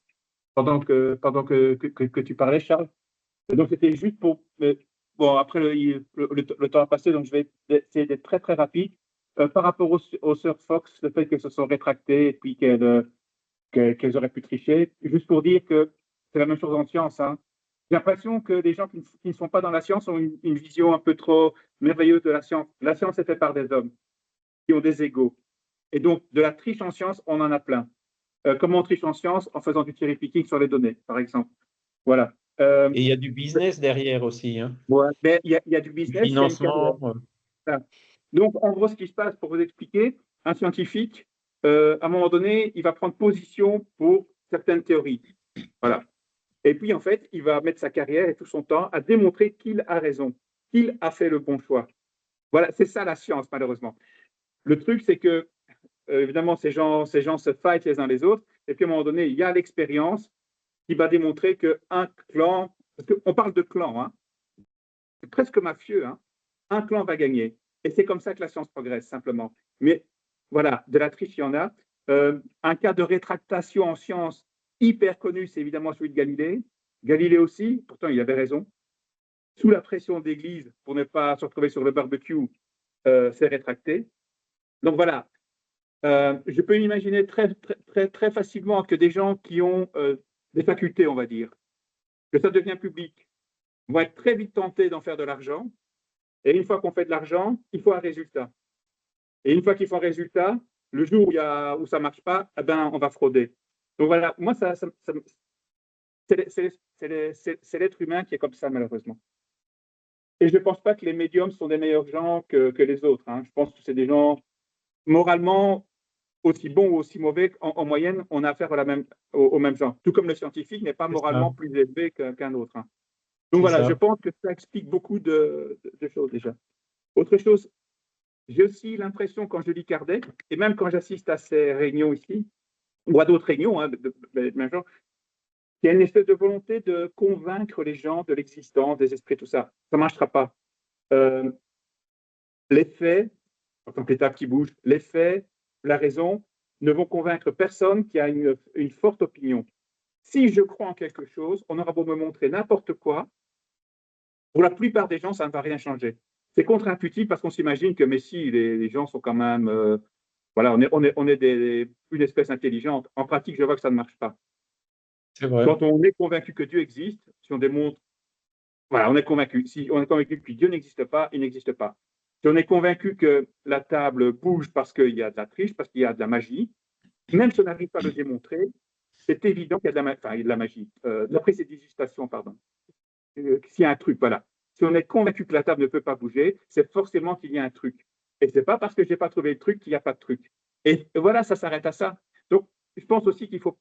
pendant que tu parlais, Charles. Et donc, c'était juste pour. Bon, après, le temps a passé, donc je vais essayer d'être très, très rapide. Par rapport aux sœurs Fox, le fait qu'elles se sont rétractées et puis qu'elles auraient pu tricher, juste pour dire que c'est la même chose en science, hein. J'ai l'impression que les gens qui ne sont pas dans la science ont une vision un peu trop merveilleuse de la science. La science est faite par des hommes qui ont des égaux. Et donc, de la triche en science, on en a plein. Comment on triche en science? En faisant du cherry picking sur les données, par exemple. Voilà. Et il y a du business derrière aussi, hein. Ouais. Mais il y a du Du business, il y a une carrière. financement. Voilà. Donc, en gros, ce qui se passe, pour vous expliquer, un scientifique, à un moment donné, il va prendre position pour certaines théories. Voilà. Et puis, en fait, il va mettre sa carrière et tout son temps à démontrer qu'il a raison, qu'il a fait le bon choix. Voilà, c'est ça la science, malheureusement. Le truc, c'est que évidemment, ces gens se fightent les uns les autres. Et puis, à un moment donné, il y a l'expérience qui va démontrer qu'un clan, parce qu'on parle de clan, hein, c'est presque mafieux, hein, un clan va gagner. Et c'est comme ça que la science progresse, simplement. Mais voilà, de la triche, il y en a. Un cas de rétractation en science hyper connu, c'est évidemment celui de Galilée. Galilée aussi, pourtant il avait raison. Sous la pression d'Église, pour ne pas se retrouver sur le barbecue, s'est rétracté. Donc voilà, je peux imaginer très facilement que des gens qui ont des facultés, on va dire, que ça devient public, vont être très vite tentés d'en faire de l'argent. Et une fois qu'on fait de l'argent, il faut un résultat. Et une fois qu'il faut un résultat, le jour où ça ne marche pas, eh ben, on va frauder. Donc voilà, moi, c'est l'être humain qui est comme ça, malheureusement. Et je ne pense pas que les médiums sont des meilleurs gens que les autres, hein. Je pense que c'est des gens, moralement, aussi bon ou aussi mauvais, en moyenne, on a affaire au même genre. Tout comme le scientifique n'est pas moralement plus élevé qu'un autre. Hein. Donc voilà, je pense que ça explique beaucoup de choses déjà. Autre chose, j'ai aussi l'impression quand je lis Kardec, et même quand j'assiste à ces réunions ici, ou à d'autres réunions, hein, de même genre, qu'il y a une espèce de volonté de convaincre les gens de l'existence des esprits, tout ça. Ça ne marchera pas. Les faits, en tant qu'étape qui bouge, les faits, la raison, ne vont convaincre personne qui a une forte opinion. Si je crois en quelque chose, on aura beau me montrer n'importe quoi, pour la plupart des gens, ça ne va rien changer. C'est contre-intuitif parce qu'on s'imagine que, mais si, les gens sont quand même, voilà, on est une espèce intelligente. En pratique, je vois que ça ne marche pas. C'est vrai. Quand on est convaincu que Dieu existe, si on démontre, voilà, on est convaincu. Si on est convaincu que Dieu n'existe pas, il n'existe pas. Si on est convaincu que la table bouge parce qu'il y a de la triche, parce qu'il y a de la magie, même si on n'arrive pas à le démontrer, c'est évident qu'il y a de la magie. D'après ces digistations, pardon. S'il y a un truc, voilà. Si on est convaincu que la table ne peut pas bouger, c'est forcément qu'il y a un truc. Et ce n'est pas parce que je n'ai pas trouvé le truc qu'il n'y a pas de truc. Et voilà, ça s'arrête à ça. Donc, je pense aussi qu'il ne faut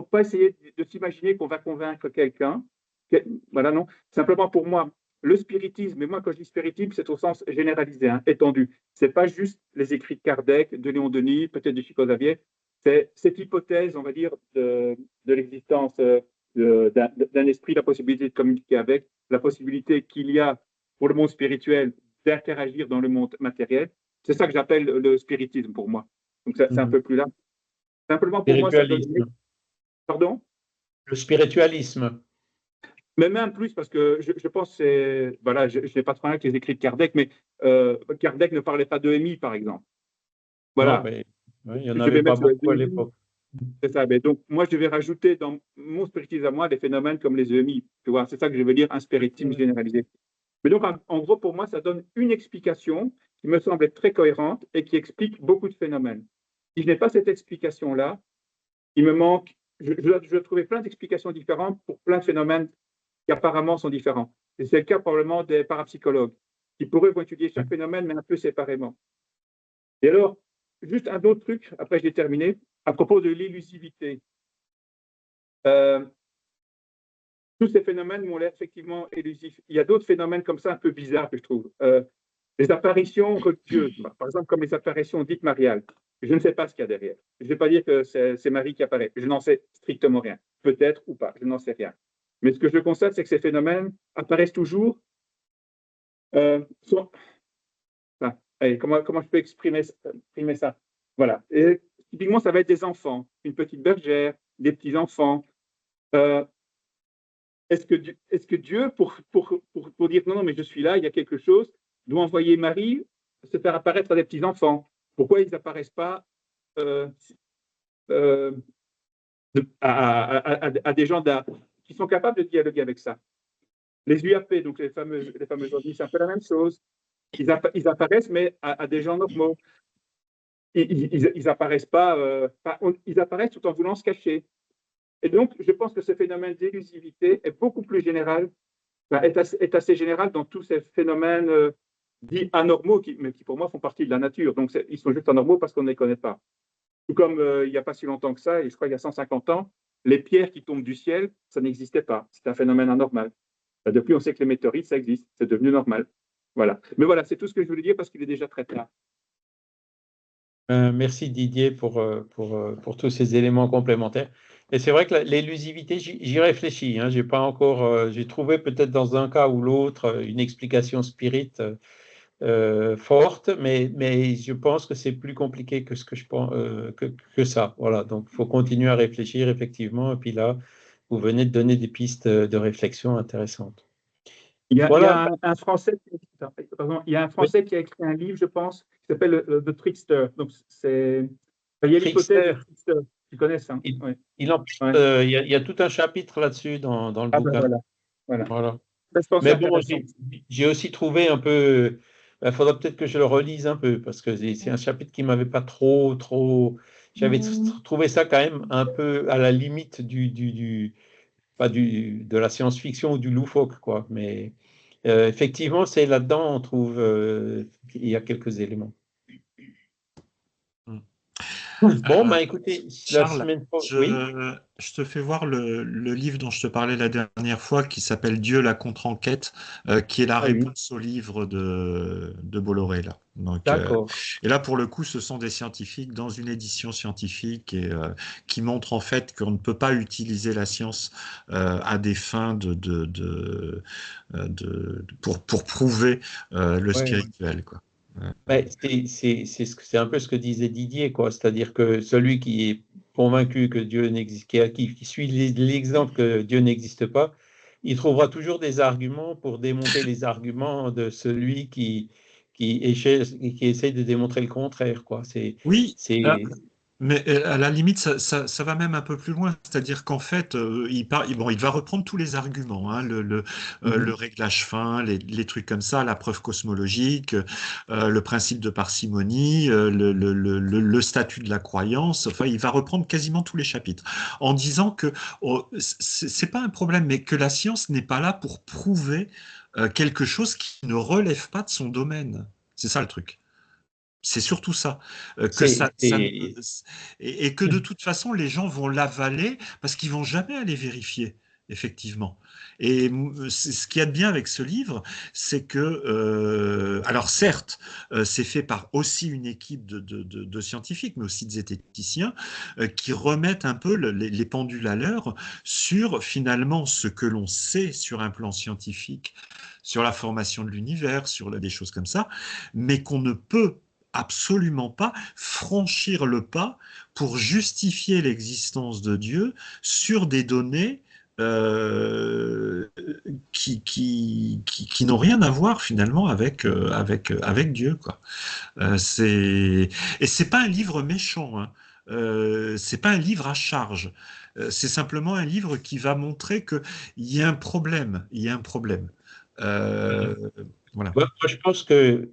pas essayer de s'imaginer qu'on va convaincre quelqu'un. Voilà, non. Simplement pour moi, le spiritisme, et moi quand je dis spiritisme, c'est au sens généralisé, hein, étendu. Ce n'est pas juste les écrits de Kardec, de Léon Denis, peut-être de Chico Xavier. C'est cette hypothèse, on va dire, de l'existence d'un esprit, la possibilité de communiquer avec, la possibilité qu'il y a pour le monde spirituel d'interagir dans le monde matériel. C'est ça que j'appelle le spiritisme pour moi. Donc c'est un peu plus là. Simplement pour moi, ça donne... Pardon? Le spiritualisme. Mais même plus, parce que je pense que c'est... Voilà, je n'ai pas trop avec les écrits de Kardec, mais Kardec ne parlait pas d'EMI, par exemple. Voilà. Non, mais, oui, il n'y en avait pas beaucoup à l'époque. C'est ça. Mais donc, moi, je vais rajouter dans mon spiritisme à moi des phénomènes comme les EMI. Tu vois, c'est ça que je veux dire, un spiritisme généralisé. Mais donc, en gros, pour moi, ça donne une explication qui me semble être très cohérente et qui explique beaucoup de phénomènes. Si je n'ai pas cette explication-là, il me manque... Je dois trouver plein d'explications différentes pour plein de phénomènes qui apparemment sont différents. Et c'est le cas probablement des parapsychologues, qui pourraient étudier chaque phénomène, mais un peu séparément. Et alors, juste un autre truc, après je l'ai terminé, à propos de l'illusivité. Tous ces phénomènes m'ont l'air effectivement illusifs. Il y a d'autres phénomènes comme ça un peu bizarres que je trouve. Les apparitions religieuses, par exemple comme les apparitions dites mariales. Je ne sais pas ce qu'il y a derrière. Je ne vais pas dire que c'est Marie qui apparaît. Je n'en sais strictement rien. Peut-être ou pas, je n'en sais rien. Mais ce que je constate, c'est que ces phénomènes apparaissent toujours. Allez, comment je peux exprimer ça? Voilà. Et, typiquement, ça va être des enfants, une petite bergère, des petits-enfants. Est-ce que Dieu, pour dire non, mais je suis là, il y a quelque chose, doit envoyer Marie se faire apparaître à des petits-enfants? Pourquoi ils n'apparaissent pas à des gens qui sont capables de dialoguer avec ça? Les UAP, donc les fameux ovnis, c'est un peu la même chose. Ils apparaissent, mais à des gens normaux. Ils apparaissent pas, ils apparaissent tout en voulant se cacher. Et donc, je pense que ce phénomène d'illusivité est beaucoup plus général, est assez général dans tous ces phénomènes dits anormaux, mais qui pour moi font partie de la nature. Donc, ils sont juste anormaux parce qu'on ne les connaît pas. Tout comme il n'y a pas si longtemps que ça, et je crois qu'il y a 150 ans, les pierres qui tombent du ciel, ça n'existait pas. C'est un phénomène anormal. Depuis, on sait que les météorites, ça existe. C'est devenu normal. Voilà. Mais voilà, c'est tout ce que je voulais dire parce qu'il est déjà très tard. Merci Didier pour tous ces éléments complémentaires. Et c'est vrai que l'élusivité, j'y réfléchis. Hein, j'ai pas encore, j'ai trouvé peut-être dans un cas ou l'autre une explication spirit forte, mais je pense que c'est plus compliqué que ce que je pense que ça. Voilà. Donc, il faut continuer à réfléchir effectivement. Et puis là, vous venez de donner des pistes de réflexion intéressantes. Il y a un Français qui a écrit un livre, je pense, qui s'appelle The Trickster. Donc, il y a l'hypothèse du Trickster. Tu connais ça? Il y a tout un chapitre là-dessus dans le bouquin. Ben voilà. Mais bon, j'ai aussi trouvé un peu... Il faudra peut-être que je le relise un peu, parce que c'est un chapitre qui ne m'avait pas trop... J'avais trouvé ça quand même un peu à la limite de la science-fiction ou du loufoque, quoi. Mais effectivement, c'est là-dedans, on trouve qu'il y a quelques éléments. Bon, bah écoutez, la Charles, semaine prochaine, oui, je te fais voir le livre dont je te parlais la dernière fois, qui s'appelle Dieu, la contre-enquête, qui est la ah oui, réponse au livre de Bolloré, là. Donc, d'accord. et là, pour le coup, ce sont des scientifiques dans une édition scientifique et qui montrent en fait qu'on ne peut pas utiliser la science à des fins pour prouver le Ouais. spirituel, quoi. Ben, c'est un peu ce que disait Didier, quoi. C'est-à-dire que celui qui est convaincu que Dieu n'existe, qui suit l'exemple que Dieu n'existe pas, il trouvera toujours des arguments pour démonter les arguments de celui qui essaie de démontrer le contraire, quoi. Oui, C'est, mais à la limite, ça va même un peu plus loin. C'est-à-dire qu'en fait, bon, il va reprendre tous les arguments, hein, le réglage fin, les trucs comme ça, la preuve cosmologique, le principe de parcimonie, le statut de la croyance. Enfin, il va reprendre quasiment tous les chapitres en disant que c'est pas un problème, mais que la science n'est pas là pour prouver quelque chose qui ne relève pas de son domaine. C'est ça le truc. C'est surtout ça, que c'est, et que de toute façon les gens vont l'avaler parce qu'ils vont jamais aller vérifier, effectivement. Et ce qu'il y a de bien avec ce livre, c'est que, alors certes, c'est fait par aussi une équipe de scientifiques, mais aussi de zététiciens, qui remettent un peu les pendules à l'heure sur finalement ce que l'on sait sur un plan scientifique, sur la formation de l'univers, sur des choses comme ça, mais qu'on ne peut absolument pas franchir le pas pour justifier l'existence de Dieu sur des données qui n'ont rien à voir finalement avec Dieu, quoi. Et c'est pas un livre méchant, hein. C'est pas un livre à charge. C'est simplement un livre qui va montrer qu'il y a un problème. Il y a un problème. Euh, voilà. moi, je pense que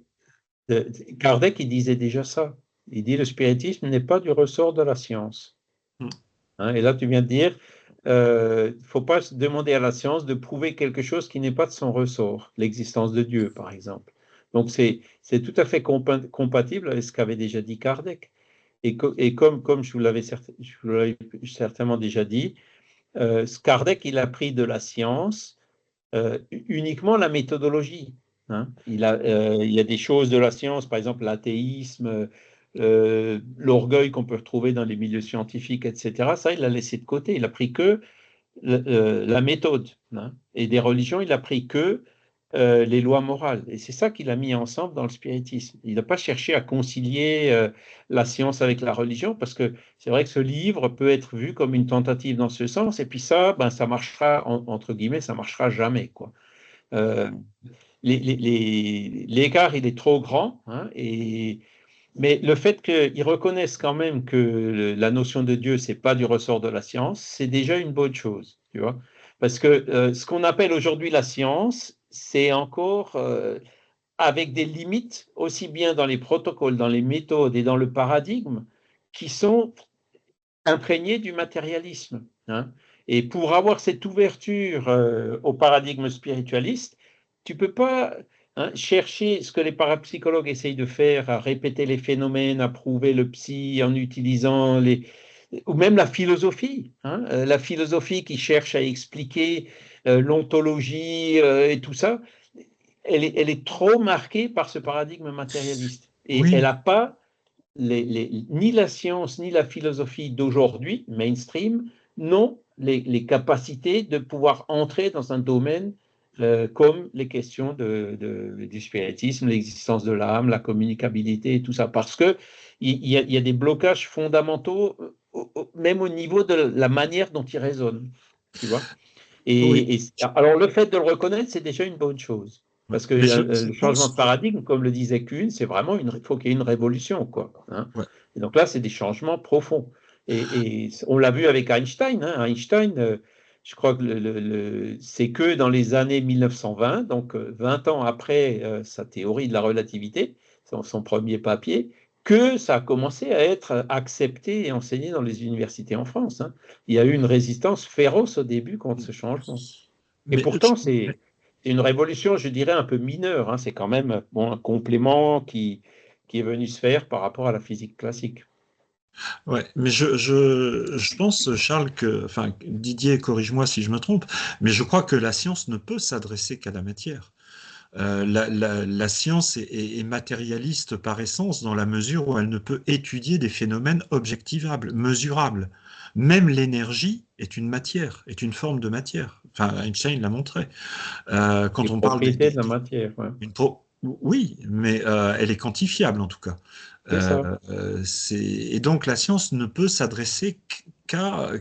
Kardec, il disait déjà ça. Il dit le spiritisme n'est pas du ressort de la science. Mm. Hein, et là, tu viens de dire, il ne faut pas se demander à la science de prouver quelque chose qui n'est pas de son ressort, l'existence de Dieu, par exemple. Donc, c'est tout à fait compatible avec ce qu'avait déjà dit Kardec. Et comme je vous l'avais certainement déjà dit, Kardec, il a pris de la science uniquement la méthodologie. Hein. Il y a des choses de la science, par exemple l'athéisme, l'orgueil qu'on peut retrouver dans les milieux scientifiques, etc. Ça, il l'a laissé de côté. Il a pris que la méthode. Hein. Et des religions, il a pris que les lois morales. Et c'est ça qu'il a mis ensemble dans le spiritisme. Il n'a pas cherché à concilier la science avec la religion, parce que c'est vrai que ce livre peut être vu comme une tentative dans ce sens, et puis ça, ben, ça marchera, entre guillemets, ça marchera jamais, quoi. Euh, l'écart, il est trop grand, hein, mais le fait qu'ils reconnaissent quand même que la notion de Dieu, c'est pas du ressort de la science, c'est déjà une bonne chose, tu vois. Parce que ce qu'on appelle aujourd'hui la science, c'est encore avec des limites, aussi bien dans les protocoles, dans les méthodes et dans le paradigme, qui sont imprégné du matérialisme. Hein. Et pour avoir cette ouverture au paradigme spiritualiste, tu peux pas chercher ce que les parapsychologues essayent de faire, à répéter les phénomènes, à prouver le psy en utilisant ou même la philosophie. Hein, la philosophie qui cherche à expliquer l'ontologie et tout ça, elle est trop marquée par ce paradigme matérialiste. Et elle Oui, n'a pas ni la science ni la philosophie d'aujourd'hui, mainstream, n'ont les capacités de pouvoir entrer dans un domaine comme les questions du spiritisme, l'existence de l'âme, la communicabilité et tout ça, parce qu'il y a des blocages fondamentaux, même au niveau de la manière dont ils raisonnent, tu vois. oui. Alors, le fait de le reconnaître, c'est déjà une bonne chose. Parce que Mais je le changement pense de que paradigme, comme le disait Kuhn, c'est vraiment il faut qu'il y ait une révolution, quoi. Hein. ouais. Et donc là, c'est des changements profonds. Et on l'a vu avec Einstein. Hein. Einstein, je crois que c'est que dans les années 1920, donc 20 ans après sa théorie de la relativité, son premier papier, que ça a commencé à être accepté et enseigné dans les universités en France. Hein. Il y a eu une résistance féroce au début contre ce changement. Et Mais pourtant, c'est une révolution, je dirais, un peu mineure. Hein. C'est quand même bon, un complément qui est venu se faire par rapport à la physique classique. Ouais, mais je pense, Charles, enfin, Didier, corrige-moi si je me trompe, mais je crois que la science ne peut s'adresser qu'à la matière. La science est matérialiste par essence dans la mesure où elle ne peut étudier des phénomènes objectivables, mesurables. Même l'énergie est une matière, est une forme de matière. Enfin, Einstein l'a montré. Les Quand on parle propriétés de la matière, ouais. Oui, mais elle est quantifiable en tout cas. C'est ça. Et donc la science ne peut s'adresser qu'à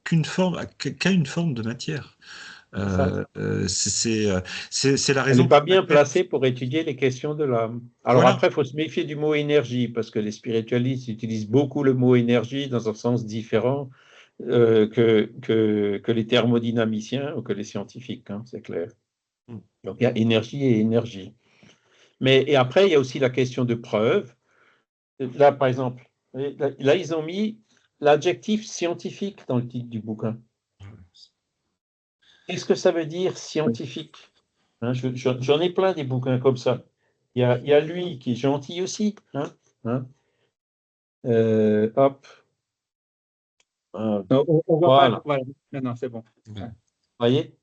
qu'à une forme de matière. C'est ça. C'est la Elle n'est raison pas pour bien laquelle, placée pour étudier les questions de l'âme. Alors voilà, après, il faut se méfier du mot énergie, parce que les spiritualistes utilisent beaucoup le mot énergie dans un sens différent que les thermodynamiciens ou que les scientifiques, hein, c'est clair. Donc il y a énergie et énergie. Mais et après, il y a aussi la question de preuve. Là, par exemple, là, ils ont mis l'adjectif scientifique dans le titre du bouquin. Qu'est-ce que ça veut dire scientifique? Hein, j'en ai plein des bouquins comme ça. Il y a lui qui est gentil aussi. Hein, hein. Hop. On voit pas. Voilà. Voilà. Non, non, c'est bon. ouais, Vous voyez?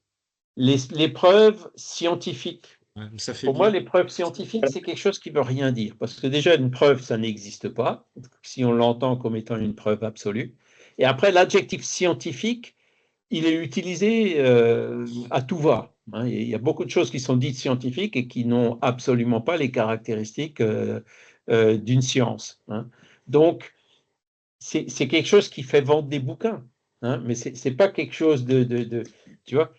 Les preuves scientifiques. ouais, ça fait Pour moi, bien. les preuves scientifiques, c'est quelque chose qui ne veut rien dire. Parce que déjà, une preuve, ça n'existe pas, si on l'entend comme étant une preuve absolue. Et après, l'adjectif scientifique, il est utilisé à tout va. Hein. Il y a beaucoup de choses qui sont dites scientifiques et qui n'ont absolument pas les caractéristiques d'une science. Hein. Donc, c'est quelque chose qui fait vendre des bouquins. Hein, mais ce n'est pas quelque chose tu vois,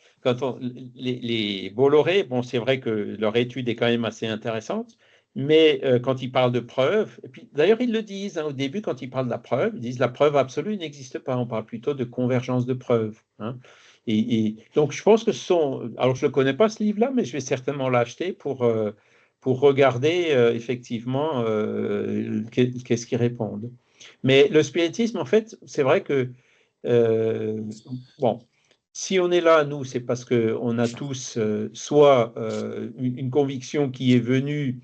les Bolloré, bon, c'est vrai que leur étude est quand même assez intéressante, mais quand ils parlent de preuves, et puis d'ailleurs ils le disent, hein, au début, quand ils parlent de la preuve, ils disent la preuve absolue n'existe pas, on parle plutôt de convergence de preuves. Hein. Donc je pense que ce sont, alors je ne connais pas ce livre-là, mais je vais certainement l'acheter pour regarder effectivement qu'est-ce qu'ils répondent. Mais le spiritisme, en fait, c'est vrai que, bon, si on est là, nous, c'est parce qu'on a tous soit une conviction qui est venue,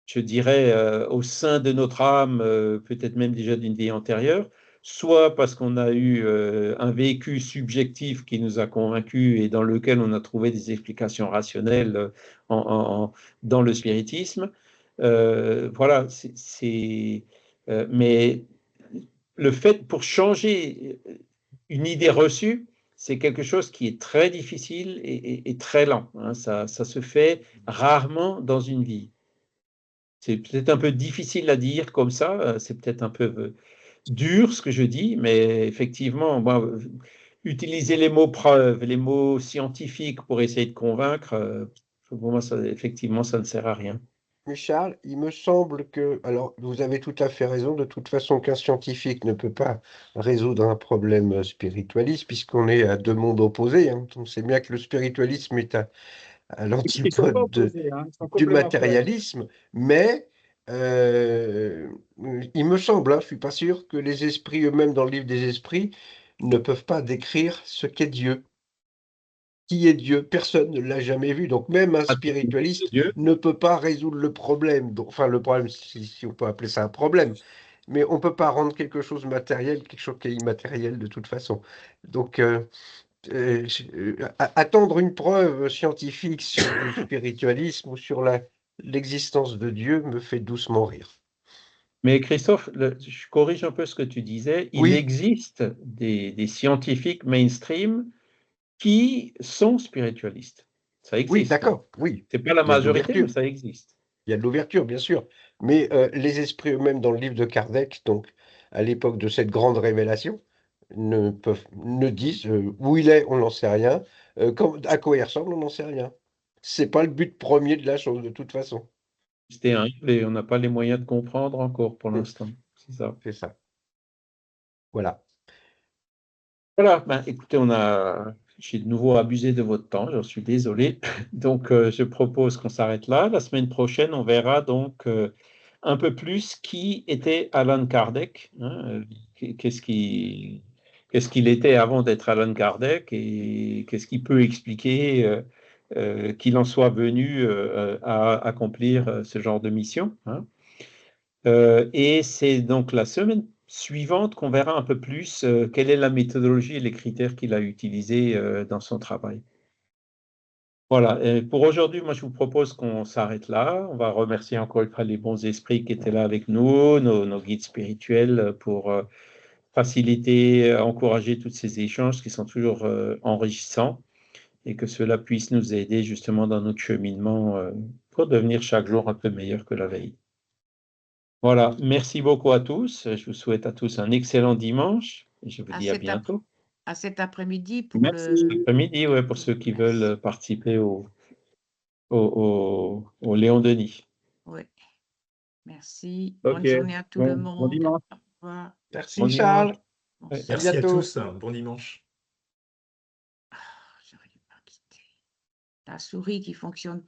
je dirais, au sein de notre âme, peut-être même déjà d'une vie antérieure, soit parce qu'on a eu un vécu subjectif qui nous a convaincus et dans lequel on a trouvé des explications rationnelles dans le spiritisme. Voilà, mais le fait pour changer une idée reçue, c'est quelque chose qui est très difficile et très lent. Hein. Ça se fait rarement dans une vie. C'est peut-être un peu difficile à dire comme ça, c'est peut-être un peu dur ce que je dis, mais effectivement, moi, utiliser les mots preuve, les mots scientifiques pour essayer de convaincre, pour moi, effectivement, ça ne sert à rien. Mais Charles, il me semble que, alors vous avez tout à fait raison, de toute façon qu'un scientifique ne peut pas résoudre un problème spiritualiste puisqu'on est à deux mondes opposés. Hein. On sait bien que le spiritualisme est à Ils ne sont pas l'antipode opposés, hein, ils sont du complémentaires. matérialisme, mais euh, il me semble, hein, je ne suis pas sûr, que les esprits eux-mêmes dans le livre des esprits ne peuvent pas décrire ce qu'est Dieu. Qui est Dieu? Personne ne l'a jamais vu. Donc même un Pas de spiritualiste Dieu. ne peut pas résoudre le problème. Enfin, le problème, si on peut appeler ça un problème. Mais on ne peut pas rendre quelque chose matériel, quelque chose qui est immatériel de toute façon. Donc, attendre une preuve scientifique sur le spiritualisme ou sur l'existence de Dieu me fait doucement rire. Mais Christophe, je corrige un peu ce que tu disais. Il Oui, existe des scientifiques mainstream qui sont spiritualistes. Ça oui, existe. Hein. d'accord, oui. C'est pas la Il y a de majorité, mais l'ouverture. ça existe. Il y a de l'ouverture, bien sûr. Mais les esprits eux-mêmes, dans le livre de Kardec, donc à l'époque de cette grande révélation, ne disent où il est, on n'en sait rien. À quoi il ressemble, on n'en sait rien. C'est pas le but premier de la chose, de toute façon. C'était un et on n'a pas les moyens de comprendre encore pour Hum, l'instant. C'est ça. c'est ça. Voilà. Voilà, ben, écoutez, j'ai de nouveau abusé de votre temps, j'en suis désolé. Donc, je propose qu'on s'arrête là. La semaine prochaine, on verra donc un peu plus qui était Alan Kardec, hein, qu'est-ce qu'il était avant d'être Alan Kardec et qu'est-ce qui peut expliquer qu'il en soit venu à accomplir ce genre de mission. Hein. Et c'est donc suivante qu'on verra un peu plus quelle est la méthodologie et les critères qu'il a utilisés dans son travail. Voilà, et pour aujourd'hui, moi je vous propose qu'on s'arrête là. On va remercier encore une fois les bons esprits qui étaient là avec nous, nos guides spirituels pour faciliter, encourager tous ces échanges qui sont toujours enrichissants et que cela puisse nous aider justement dans notre cheminement pour devenir chaque jour un peu meilleur que la veille. Voilà, merci beaucoup à tous. Je vous souhaite à tous un excellent dimanche et je vous dis à bientôt. À cet après-midi pour Merci. le... Après-midi, ouais, pour ceux qui veulent participer au Léon Denis. Oui, merci. Ok. Bonne journée à tout le Bon monde. dimanche. Au revoir. Merci Bon Charles. dimanche. Ouais. À Merci à bientôt. tous. Bon dimanche. J'arrive pas à quitter. La souris qui fonctionne